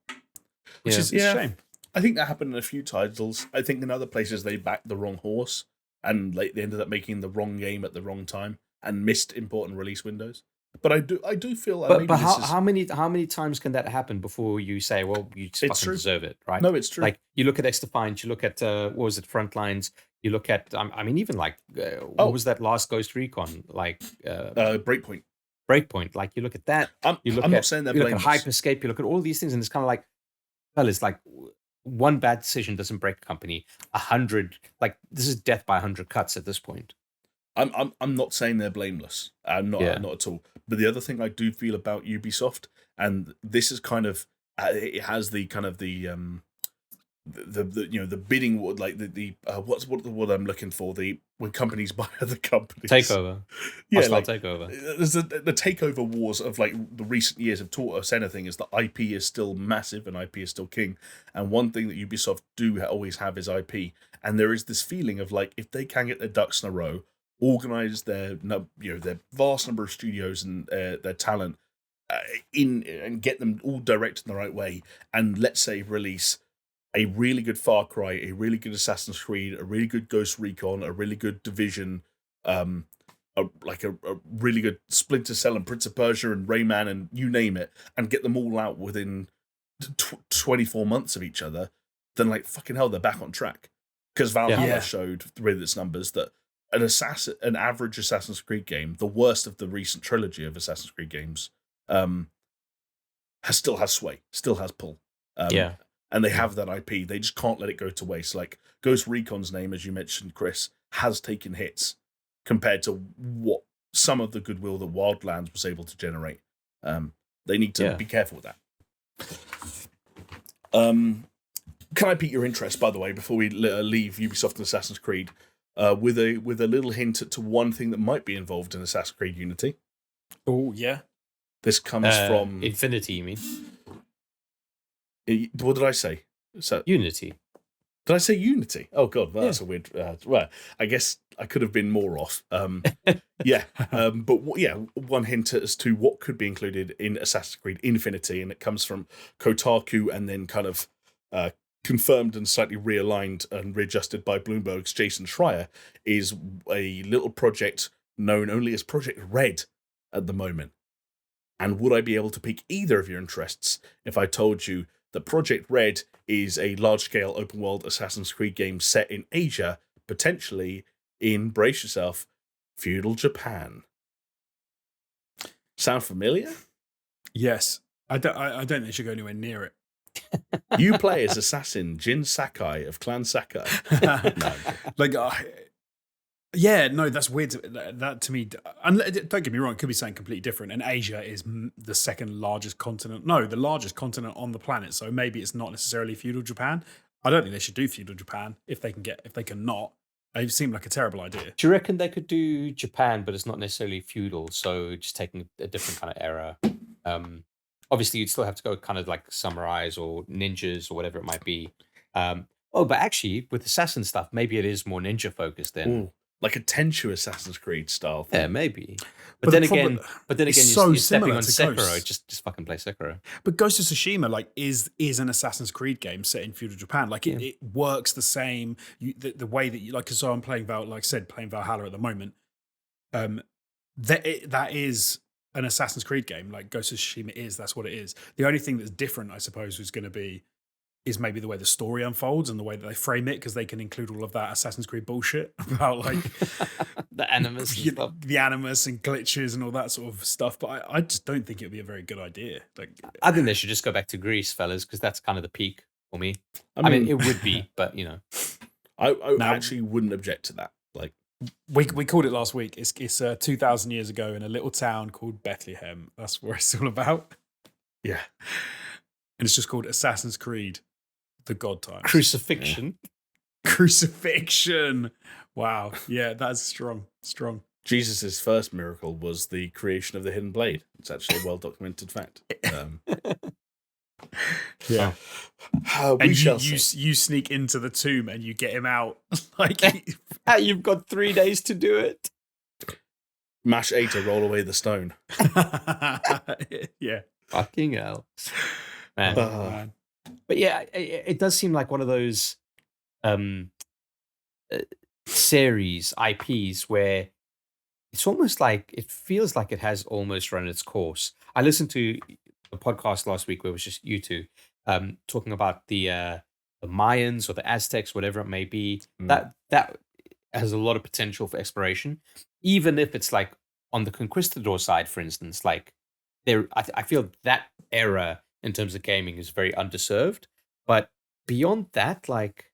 Which is a shame. I think that happened in a few titles. I think in other places they backed the wrong horse and like they ended up making the wrong game at the wrong time and missed important release windows. But I do feel like but how many times can that happen before you say, well, you fucking deserve it, right? No, it's true. Like you look at X-Defiant, you look at what was it, Frontlines, you look at I mean even like what was that last Ghost Recon, like Breakpoint. Like you look at that, I'm not saying they're blameless. You look at Hyperscape, you look at all these things, and it's kind of like, well, it's like one bad decision doesn't break a company. 100, like this is death by 100 cuts at this point. I'm not saying they're blameless. Not at all. But the other thing I do feel about Ubisoft, and this is kind of it has the kind of the bidding war, like what's the word I'm looking for, when companies buy other companies. Takeover. Yeah, like takeover. There's the takeover wars of like the recent years have taught us anything is that IP is still massive and IP is still king. And one thing that Ubisoft do always have is IP. And there is this feeling of like if they can get their ducks in a row, organize their vast number of studios and their talent in and get them all directed in the right way, and let's say release a really good Far Cry, a really good Assassin's Creed, a really good Ghost Recon, a really good Division, a really good Splinter Cell and Prince of Persia and Rayman and you name it, and get them all out within 24 months of each other, then like fucking hell, they're back on track. Because Valhalla showed with its numbers that an average Assassin's Creed game, the worst of the recent trilogy of Assassin's Creed games, still has sway, still has pull. And they have that IP. They just can't let it go to waste. Like Ghost Recon's name, as you mentioned, Chris, has taken hits compared to what some of the goodwill that Wildlands was able to generate. They need to be careful with that. Can I pique your interest, by the way, before we leave Ubisoft and Assassin's Creed, with a little hint to one thing that might be involved in Assassin's Creed Unity? Oh, yeah. This comes from Infinity, you mean? What did I say? Unity. Did I say Unity? Oh God, well, that's a weird. Well, I guess I could have been more off. But one hint as to what could be included in Assassin's Creed Infinity, and it comes from Kotaku, and then kind of confirmed and slightly realigned and readjusted by Bloomberg's Jason Schreier, is a little project known only as Project Red at the moment. And would I be able to pique either of your interests if I told you that Project Red is a large-scale open-world Assassin's Creed game set in Asia, potentially in, brace yourself, feudal Japan? Sound familiar? Yes. I don't think they should go anywhere near it. You play as assassin Jin Sakai of Clan Sakai. That's weird. That to me, don't get me wrong, it could be something completely different. And Asia is the second largest continent. No, the largest continent on the planet. So maybe it's not necessarily feudal Japan. I don't think they should do feudal Japan if they can not. It seemed like a terrible idea. Do you reckon they could do Japan, but it's not necessarily feudal? So just taking a different kind of era. Obviously, you'd still have to go kind of like samurais or ninjas or whatever it might be. But actually, with assassin stuff, maybe it is more ninja focused then. Ooh, like a Tenchu Assassin's Creed style thing. Yeah, maybe. But then again, you're stepping on Sekiro. Just fucking play Sekiro. But Ghost of Tsushima, is an Assassin's Creed game set in feudal Japan. It works the same. The way that you like. So I'm playing playing Valhalla at the moment. That is an Assassin's Creed game. Like Ghost of Tsushima that's what it is. The only thing that's different, I suppose, is maybe the way the story unfolds and the way that they frame it, because they can include all of that Assassin's Creed bullshit about like the animus and stuff. The animus and glitches and all that sort of stuff. But I just don't think it would be a very good idea. Like, I think they should just go back to Greece, fellas, because that's kind of the peak for me. I mean, it would be, but I actually wouldn't object to that. Like we called it last week. It's 2,000 years ago in a little town called Bethlehem. That's what it's all about. Yeah, and it's just called Assassin's Creed. The God times. Crucifixion. Yeah. Crucifixion. Wow. Yeah, that's strong. Jesus' first miracle was the creation of the hidden blade. It's actually a well-documented fact. Yeah. We And shall you see. you sneak into the tomb and you get him out. Like, You've got 3 days to do it. Mash A to roll away the stone. yeah. Fucking hell. Man. Man. But yeah, it does seem like one of those series IPs where it's almost like it feels like it has almost run its course. I listened to a podcast last week where it was just you two talking about the Mayans or the Aztecs, whatever it may be. That has a lot of potential for exploration, even if it's like on the conquistador side, for instance. Like I feel that era in terms of gaming is very underserved. But beyond that, like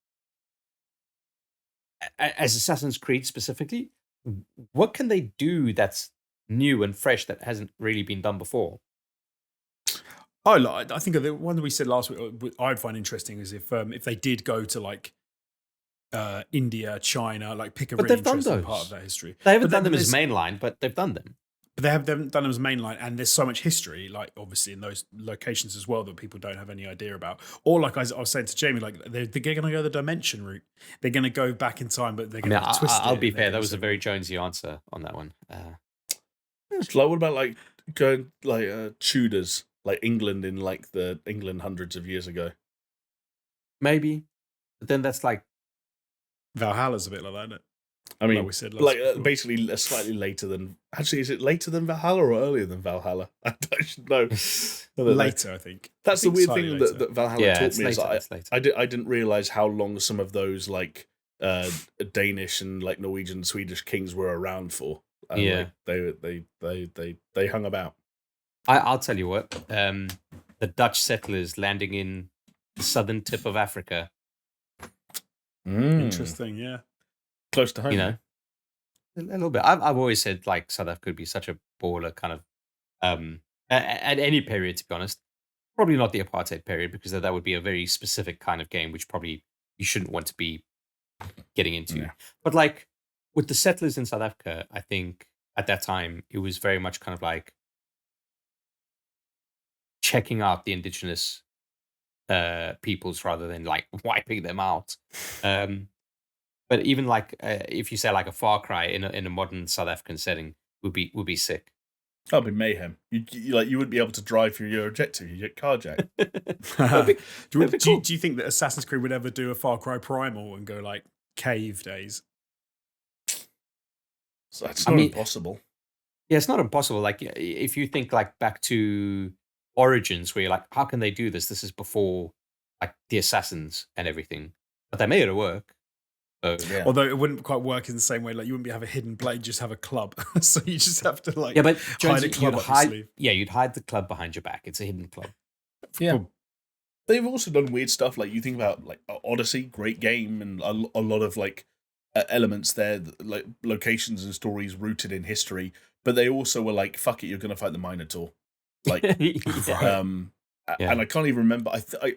as Assassin's Creed specifically, what can they do that's new and fresh that hasn't really been done before? Oh, I think the one that we said last week, I'd find interesting is if they did go to like India, China, like pick a But really they've done interesting those. part of that history. They haven't done them as mainline, but they've done them. But they haven't done them as mainline, and there's so much history, like obviously in those locations as well, that people don't have any idea about. Or like I was saying to Jamie, like they're going to go the dimension route. They're going to go back in time, but they're going to twist it. I'll be fair. That was a very Jonesy answer on that one. Like, what about like going like Tudors, like England in like the England hundreds of years ago? Maybe, but then that's like Valhalla's a bit like that, isn't it? I mean, like we said basically slightly later than. Actually, is it later than Valhalla or earlier than Valhalla? I should know. Later, I think. That's the weird thing that Valhalla taught me. Later, Is I didn't realize how long some of those like Danish and like Norwegian, Swedish kings were around for. Yeah, like, they hung about. I'll tell you what. The Dutch settlers landing in the southern tip of Africa. Interesting, yeah. Close to home, you know, a little bit. I've always said like South Africa could be such a baller kind of at any period, to be honest. Probably not the apartheid period, because that would be a very specific kind of game, which probably you shouldn't want to be getting into. Yeah. But like with the settlers in South Africa, I think at that time it was very much kind of like checking out the indigenous peoples rather than like wiping them out. But even like if you say like a Far Cry in a modern South African setting would be sick. That'd be mayhem. You wouldn't be able to drive through your objective. You get carjacked. Do you think that Assassin's Creed would ever do a Far Cry Primal and go like cave days? So it's not impossible. Yeah, it's not impossible. Like if you think like back to Origins, where you're like, how can they do this? This is before like the assassins and everything, but they made it work. So, yeah. Although it wouldn't quite work in the same way, like you wouldn't have a hidden blade, just have a club. So you just have to like but hide a club up your sleeve. Yeah, you'd hide the club behind your back. It's a hidden club. Yeah. They've also done weird stuff. Like you think about like Odyssey, great game, and a lot of like elements there, like locations and stories rooted in history. But they also were like, "Fuck it, you're going to fight the Minotaur." Like, and I can't even remember.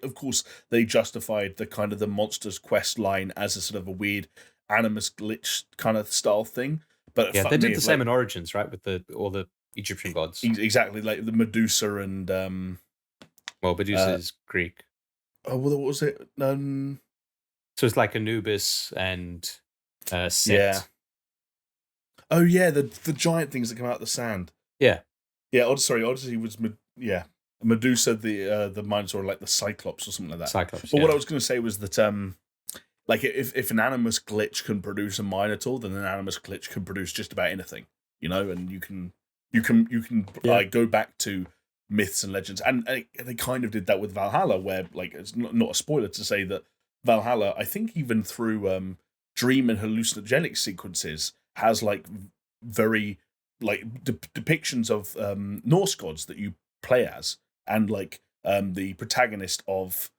Of course, they justified the kind of the Monsters quest line as a sort of a weird Animus glitch kind of style thing. But yeah, they did the same in Origins, right? With all the Egyptian gods. Exactly, like the Medusa and well, Medusa is Greek. Oh, well, what was it? So it's like Anubis and Set. Yeah. Oh yeah, the giant things that come out of the sand. Yeah. Yeah. Odyssey was Medusa, the Minotaur, like the Cyclops or something like that. Cyclops. But what I was going to say was that like if an Animus glitch can produce a Minotaur, then an Animus glitch can produce just about anything, you know, and you can go back to myths and legends, and they kind of did that with Valhalla, where like it's not a spoiler to say that Valhalla, I think even through dream and hallucinogenic sequences, has like very like depictions of Norse gods that you play as, and like the protagonist of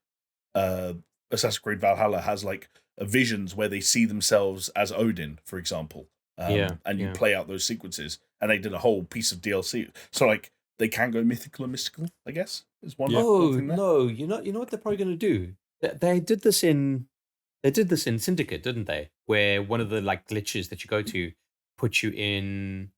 Assassin's Creed Valhalla has like visions where they see themselves as Odin, for example, and you play out those sequences, and they did a whole piece of DLC. So like they can go mythical and mystical, I guess. Is one. Oh no, you know what they're probably going to do. They did this in Syndicate, didn't they? Where one of the like glitches that you go to put you in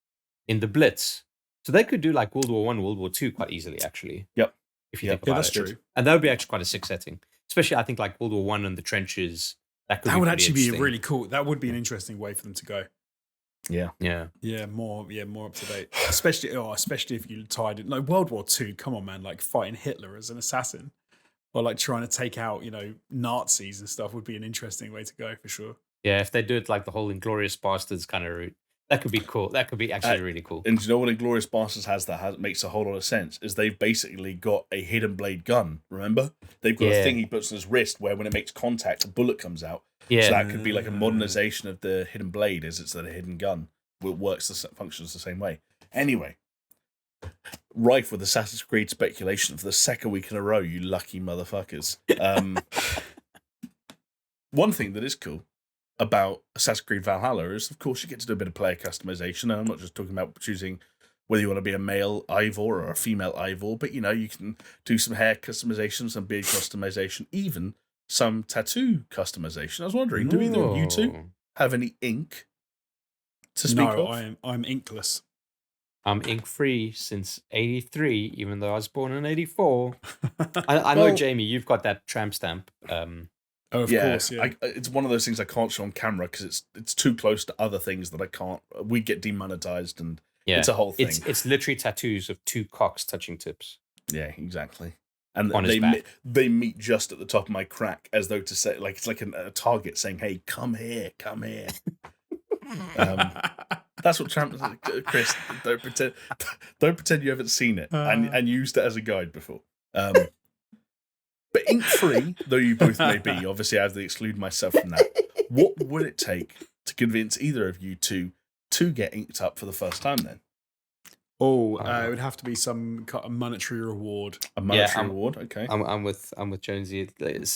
the Blitz. So they could do like World War I, World War II quite easily, actually. Yep. if you think about that's it. true. And that would be actually quite a sick setting. Especially, I think, like World War One and the trenches. That would actually be really cool. That would be an interesting way for them to go. Yeah. More up to date. Especially if you tied it like World War II. Come on, man! Like fighting Hitler as an assassin, or like trying to take out Nazis and stuff would be an interesting way to go for sure. Yeah, if they do it like the whole Inglourious Bastards kind of route, that could be cool. That could be actually really cool. And do you know what Inglourious Bastards makes a whole lot of sense? Is they've basically got a hidden blade gun. Remember, they've got a thing he puts on his wrist where when it makes contact, a bullet comes out. Yeah, so that could be like a modernization of the hidden blade. It's a hidden gun. It functions the same way. Anyway, rife with Assassin's Creed speculation for the second week in a row. You lucky motherfuckers. One thing that is cool about Assassin's Creed Valhalla is, of course, you get to do a bit of player customization. And I'm not just talking about choosing whether you want to be a male Ivor or a female Ivor, but you can do some hair customization, some beard customization, even some tattoo customization. I was wondering, do either of you two have any ink to speak of? No, I'm inkless. I'm ink free since '83, even though I was born in '84. I know, Jamie, you've got that tramp stamp. Of course, yeah. It's one of those things I can't show on camera because it's too close to other things that I can't. We get demonetized, and it's a whole thing. It's literally tattoos of two cocks touching tips. Yeah, exactly. And they meet just at the top of my crack, as though to say, like it's like a target saying, "Hey, come here, come here." That's what tramp. Chris, don't pretend you haven't seen it and used it as a guide before. But ink-free, though you both may be, obviously I have to exclude myself from that. What would it take to convince either of you to get inked up for the first time then? It would have to be some kind of monetary reward. A monetary reward, okay. I'm with Jonesy.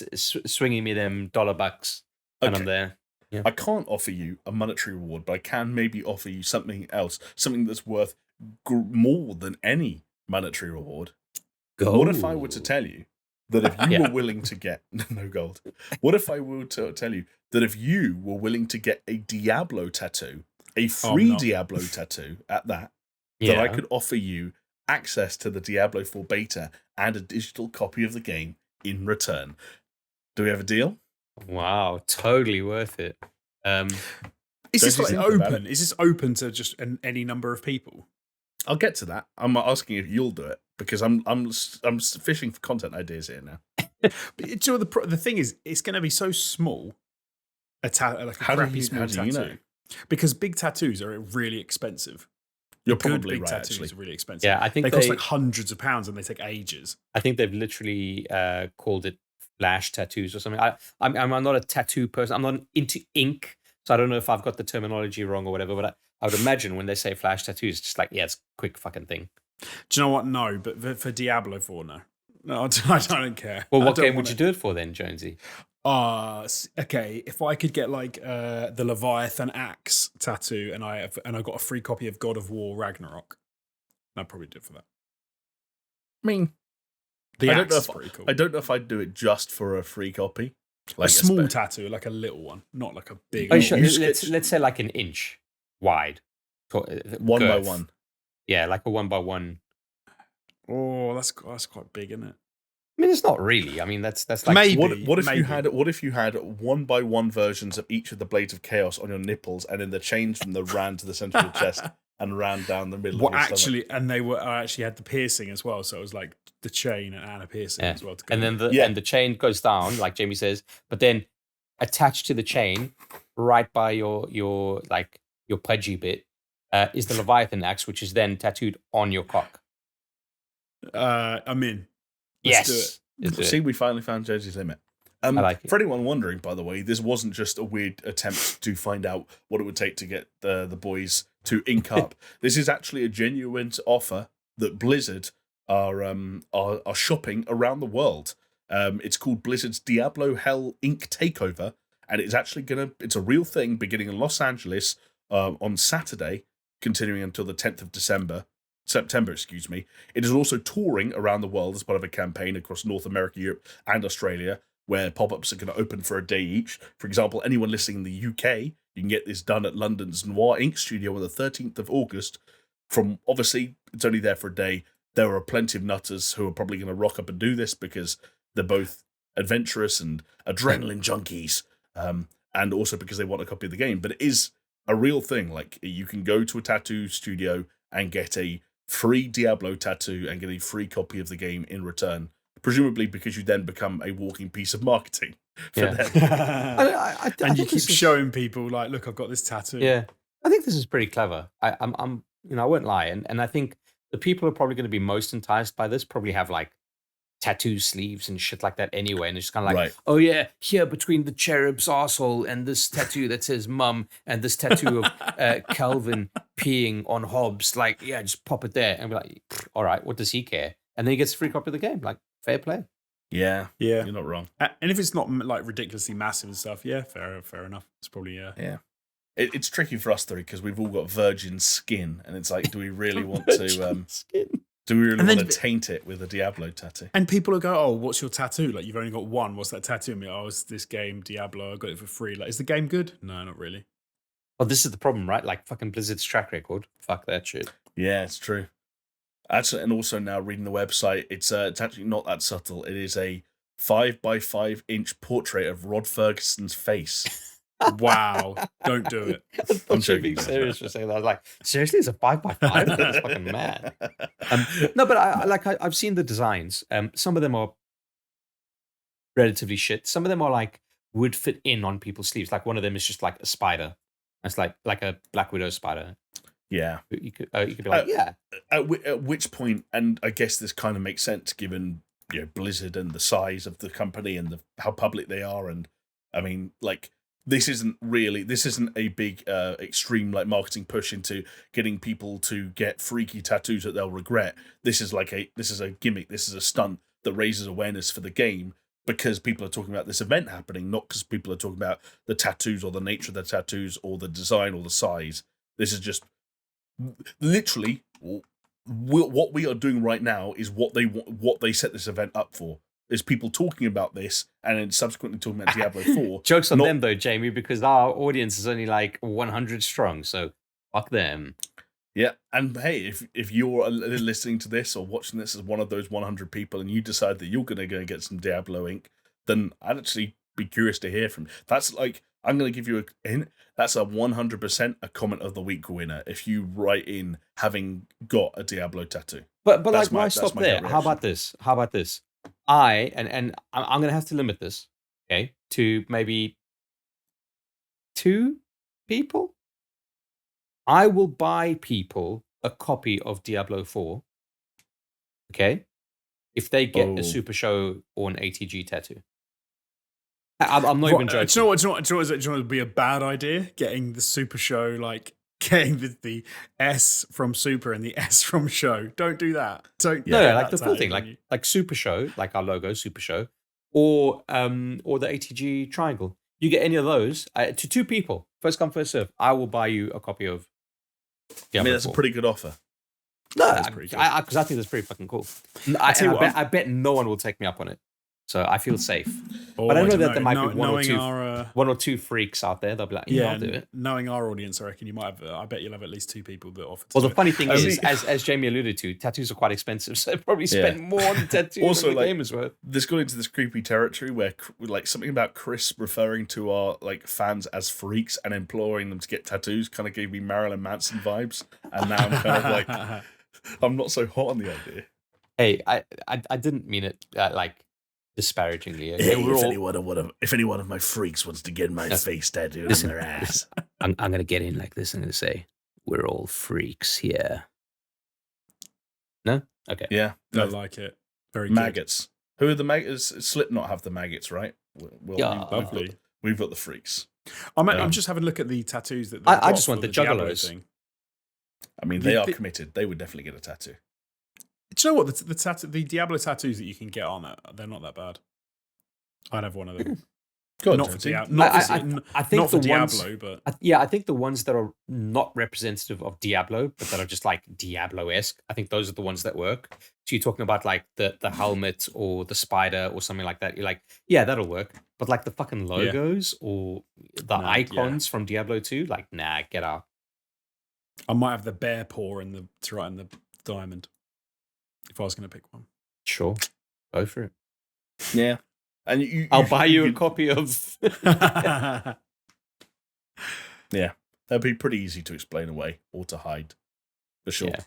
Swinging me them $100, and I'm there. Yeah. I can't offer you a monetary reward, but I can maybe offer you something else, something that's worth more than any monetary reward. What if I were to tell you that if you were willing to get no gold? What if I were to tell you that if you were willing to get a Diablo tattoo, a free Diablo tattoo at that I could offer you access to the Diablo 4 beta and a digital copy of the game in return? Do we have a deal? Wow, totally worth it. Is this like open? Is this open to just any number of people? I'll get to that. I'm asking if you'll do it because I'm fishing for content ideas here now. But you know, the thing is, it's going to be so small. Crappy small tattoo. You know? Because big tattoos are really expensive. You're probably big right. Tattoos Actually, are really expensive. Yeah, I think they cost like hundreds of pounds and they take ages. I think they've literally called it flash tattoos or something. I'm not a tattoo person. I'm not into ink, so I don't know if I've got the terminology wrong or whatever. But I would imagine when they say flash tattoos, it's just like, it's a quick fucking thing. Do you know what? No, but for Diablo 4, no, I don't care. Well, what game would you do it for then, Jonesy? Okay. If I could get like the Leviathan axe tattoo, and I got a free copy of God of War Ragnarok, I'd probably do it for that. I mean, the axe is pretty cool. I don't know if I'd do it just for a free copy. Like a small tattoo, like a little one, not like a big. Oh, sure. Let's say like an inch wide, one by one. Yeah, like a 1x1. Oh, that's quite big, isn't it? I mean, it's not really. I mean, that's like maybe. What if you had 1x1 versions of each of the Blades of Chaos on your nipples, and then the chains from the ran to the center of the chest and ran down the middle of your stomach? And they actually had the piercing as well, so it was like the chain and a piercing as well. And then the chain goes down, like Jamie says, but then attached to the chain, right by your pudgy bit, is the Leviathan axe, which is then tattooed on your cock. I'm in. Yes. See, we finally found Josie's limit. I like it. For anyone wondering, by the way, this wasn't just a weird attempt to find out what it would take to get the boys to ink up. This is actually a genuine offer that Blizzard are shopping around the world. It's called Blizzard's Diablo Hell Ink Takeover, and it's actually it's a real thing beginning in Los Angeles on Saturday, continuing until the 10th of September, excuse me. It is also touring around the world as part of a campaign across North America, Europe, and Australia, where pop-ups are going to open for a day each. For example, anyone listening in the UK, you can get this done at London's Noir Ink Studio on the 13th of August. From, obviously, it's only there for a day. there are plenty of nutters who are probably going to rock up and do this because they're both adventurous and adrenaline junkies, and also because they want a copy of the game. But it is a real thing. Like, you can go to a tattoo studio and get a free Diablo tattoo and get a free copy of the game in return, presumably because you then become a walking piece of marketing for them. And you keep showing people, like, look, I've got this tattoo. Yeah, I think this is pretty clever. I won't lie, and I think the people who are probably going to be most enticed by this probably have like tattoo sleeves and shit like that anyway, and it's kind of like, oh yeah, here between the cherub's arsehole and this tattoo that says mum and this tattoo of Calvin peeing on Hobbes, like, yeah, just pop it there and be like, all right, what does he care? And then he gets a free copy of the game. Like, fair play. Yeah, you're not wrong. And if it's not like ridiculously massive and stuff, yeah, fair enough. It's probably yeah. It's tricky for us three because we've all got virgin skin, and it's like, do we really want to? Skin. Do we really want to taint it with a Diablo tattoo? And people will go, oh, what's your tattoo? Like, you've only got one. What's that tattoo? And me, oh, it's this game, Diablo. I got it for free. Like, is the game good? No, not really. Well, this is the problem, right? Like, fucking Blizzard's track record. Fuck that shit. Yeah, it's true. Actually, and also now reading the website, it's actually not that subtle. It is a 5x5 inch portrait of Rod Ferguson's face. Wow. Don't do it. I'm being serious for saying that. I was like, seriously, it's a 5x5? That's fucking mad. No, but I've seen the designs. Some of them are relatively shit. Some of them are like would fit in on people's sleeves. Like, one of them is just like a spider. It's like a Black Widow spider. Yeah. You could be like, yeah. At which point, and I guess this kind of makes sense given, you know, Blizzard and the size of the company and how public they are, and I mean, like, this isn't a big extreme like marketing push into getting people to get freaky tattoos that they'll regret. This is a gimmick. This is a stunt that raises awareness for the game because people are talking about this event happening, not because people are talking about the tattoos or the nature of the tattoos or the design or the size. This is just literally what we are doing right now is what they set this event up for. Is people talking about this and then subsequently talking about Diablo 4. Jokes on them though, Jamie, because our audience is only like 100 strong, so fuck them. Yeah, and hey, if you're listening to this or watching this as one of those 100 people and you decide that you're going to go get some Diablo ink, then I'd actually be curious to hear from. That's like, I'm going to give you a hint. That's a 100% a comment of the week winner if you write in having got a Diablo tattoo. But like, why stop there? How about this? I'm going to have to limit this, okay, to maybe 2 people. I will buy people a copy of Diablo 4, okay, if they get a SuperShow or an ATG tattoo. I'm not even joking. Do you know what would be a bad idea? Getting the SuperShow, like, getting the S from Super and the S from Show. Don't do that. Like the full thing, like SuperShow, like our logo, SuperShow, or the ATG triangle. You get any of those to 2 people, first come, first serve. I will buy you a copy of. I mean, that's a pretty good offer. No, because I think that's pretty fucking cool. I bet no one will take me up on it. So I feel safe. But I know that there might be one or two freaks out there. They'll be like, yeah, I'll do it. Knowing our audience, I reckon you might have. I bet you'll have at least 2 people that offer. Well, the funny thing is, as Jamie alluded to, tattoos are quite expensive, so they probably spend more on the tattoos also, than the game is worth. This got into this creepy territory where, like, something about Chris referring to our like fans as freaks and imploring them to get tattoos kind of gave me Marilyn Manson vibes, and now I'm kind of like, I'm not so hot on the idea. Hey, I didn't mean it like disparagingly. Hey, if any one of my freaks wants to get my face tattooed on their ass, I'm going to get in like this. I'm going to say, we're all freaks here. No? Okay. Yeah. I like it. Very maggots. Good. Who are the maggots? Slipknot have the maggots, right? Well, lovely. We've got the freaks. I'm just having a look at the tattoos that I just want the juggalos thing. I mean, they are committed. They would definitely get a tattoo. Do you know what the Diablo tattoos that you can get on it? They're not that bad. I'd have one of them. Not for Diablo, but I think the ones that are not representative of Diablo, but that are just like Diablo-esque, I think those are the ones that work. So you're talking about like the helmet or the spider or something like that. You're like, yeah, that'll work. But like the fucking logos or the icons from Diablo 2, like, nah, get out. I might have the bear paw and the diamond. if I was going to pick one. Sure, go for it. Yeah, and I'll buy you a copy of. Yeah, that'd be pretty easy to explain away or to hide, for sure. Yeah.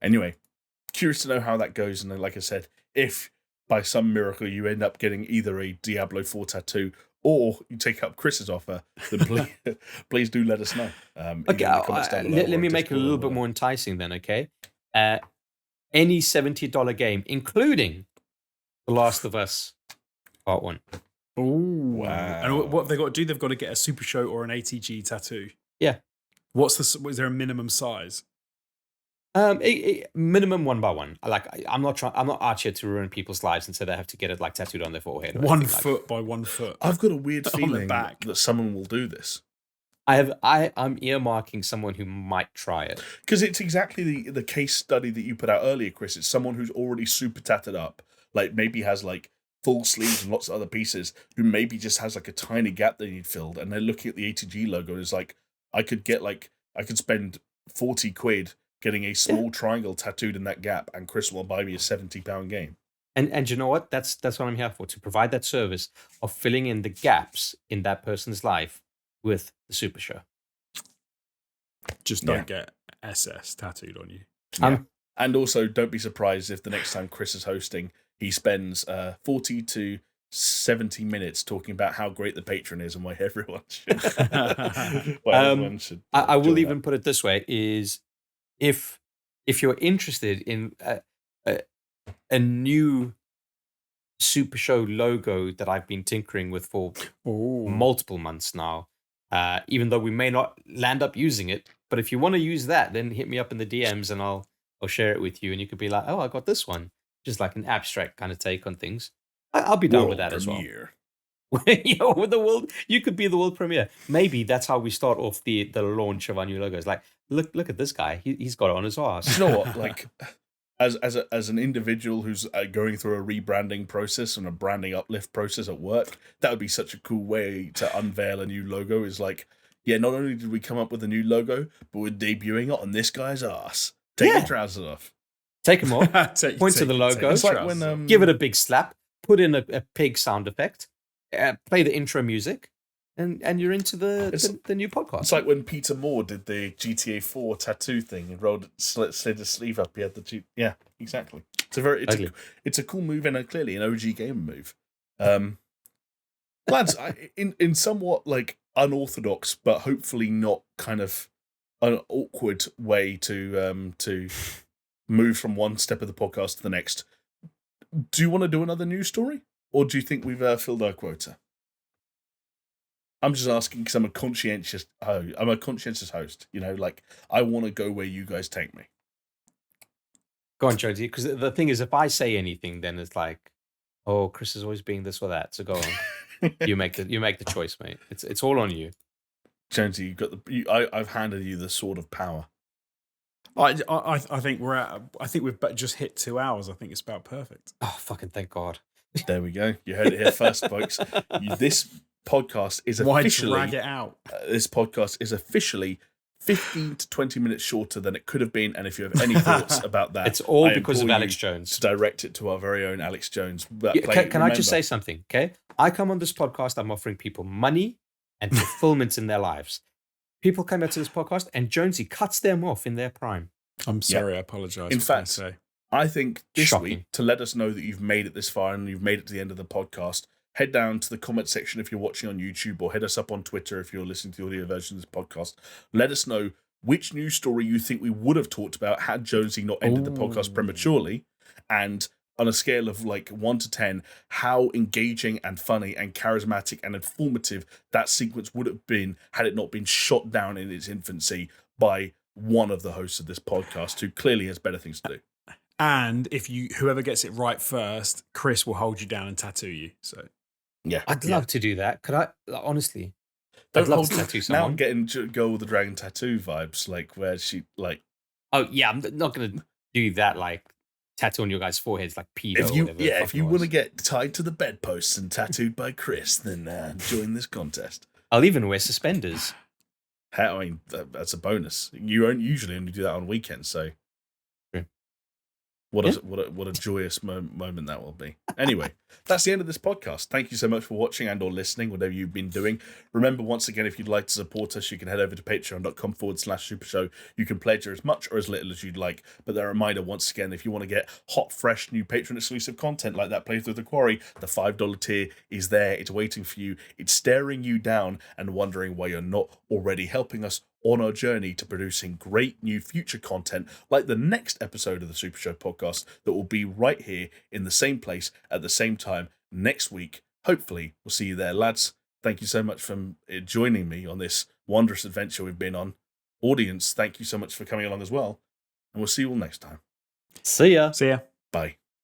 Anyway, curious to know how that goes, and then, like I said, if by some miracle you end up getting either a Diablo 4 tattoo or you take up Chris's offer, then please do let us know. Okay, let me make it a little bit more enticing then, okay? Any $70 game, including The Last of Us Part 1. Oh, wow. And what have they got to do? They've got to get a SuperShow or an ATG tattoo. Yeah. Is there a minimum size? Minimum 1 by 1. I'm not out here to ruin people's lives and so they have to get it like tattooed on their forehead. 1 foot by 1 foot. I've got a weird feeling that someone will do this. I'm earmarking someone who might try it. Because it's exactly the case study that you put out earlier, Chris. It's someone who's already super tatted up, like maybe has like full sleeves and lots of other pieces, who maybe just has like a tiny gap they need filled, and they're looking at the ATG logo and is like, I could spend 40 quid getting a small triangle tattooed in that gap, and Chris will buy me a £70 game. And you know what? That's what I'm here for, to provide that service of filling in the gaps in that person's life with the SuperShow. Just don't get SS tattooed on you. And also, don't be surprised if the next time Chris is hosting, he spends 40 to 70 minutes talking about how great the patron is and why everyone should. I will even put it this way: is if you're interested in a new SuperShow logo that I've been tinkering with for multiple months now, even though we may not land up using it, but if you want to use that, then hit me up in the DMs and I'll share it with you, and you could be like, oh, I got this one, just like an abstract kind of take on things. I'll be down with that as well. With the world, you could be the world premiere. Maybe that's how we start off the launch of our new logos. Like, look at this guy. He's got it on his ass. You know what? Like, as an individual who's going through a rebranding process and a branding uplift process at work, that would be such a cool way to unveil a new logo. Is like, yeah, not only did we come up with a new logo, but we're debuting it on this guy's ass. Take your trousers off. Take them off. Point to the logo. It's like when give it a big slap. Put in a pig sound effect. Play the intro music, and you're into the new podcast. It's like when Peter Moore did the GTA 4 tattoo thing and slid his sleeve up. He had the yeah, exactly. It's a cool move and clearly an OG gamer move. Lads, in somewhat like unorthodox, but hopefully not kind of an awkward way to move from one step of the podcast to the next. Do you want to do another news story? Or do you think we've filled our quota? I'm just asking because I'm a conscientious host. You know, like, I want to go where you guys take me. Go on, Jonesy. Because the thing is, if I say anything, then it's like, oh, Chris is always being this or that. So go on. you make the choice, mate. It's all on you. Jonesy, you've got I've handed you the sword of power. I think we've just hit 2 hours. I think it's about perfect. Oh, fucking thank God. There we go. You heard it here first, folks. This podcast is officially... Why drag it out? This podcast is officially 15 to 20 minutes shorter than it could have been, and if you have any thoughts about that... It's all because of Alex Jones. To direct it to our very own Alex Jones. Can I just say something, okay? I come on this podcast, I'm offering people money and fulfillment in their lives. People come out to this podcast, and Jonesy cuts them off in their prime. I'm sorry, I apologise. In fact, I think this week, to let us know that you've made it this far and you've made it to the end of the podcast, head down to the comment section if you're watching on YouTube, or hit us up on Twitter if you're listening to the audio version of this podcast. Let us know which news story you think we would have talked about had Jonesy not ended the podcast prematurely, and on a scale of like 1 to 10, how engaging and funny and charismatic and informative that sequence would have been had it not been shot down in its infancy by one of the hosts of this podcast, who clearly has better things to do. And if whoever gets it right first, Chris will hold you down and tattoo you. So, yeah, I'd love to do that. Could I? Honestly, I'd love to tattoo someone. Now I'm getting Girl with the Dragon tattoo vibes, like where she like. Oh yeah, I'm not gonna do that. Like tattoo on your guys' foreheads, like pedo. If you want to get tied to the bedposts and tattooed by Chris, then join this contest. I'll even wear suspenders. I mean, that's a bonus. You usually only do that on weekends, so. What a joyous moment that will be. Anyway, that's the end of this podcast. Thank you so much for watching and or listening, whatever you've been doing. Remember, once again, if you'd like to support us, you can head over to patreon.com/SuperShow. You can pledge as much or as little as you'd like. But a reminder, once again, if you want to get hot, fresh, new Patreon-exclusive content like that playthrough of the Quarry, the $5 tier is there. It's waiting for you. It's staring you down and wondering why you're not already helping us on our journey to producing great new future content like the next episode of the Super Show podcast that will be right here in the same place at the same time next week. Hopefully, we'll see you there, lads. Thank you so much for joining me on this wondrous adventure we've been on. Audience, thank you so much for coming along as well. And we'll see you all next time. See ya. See ya. Bye.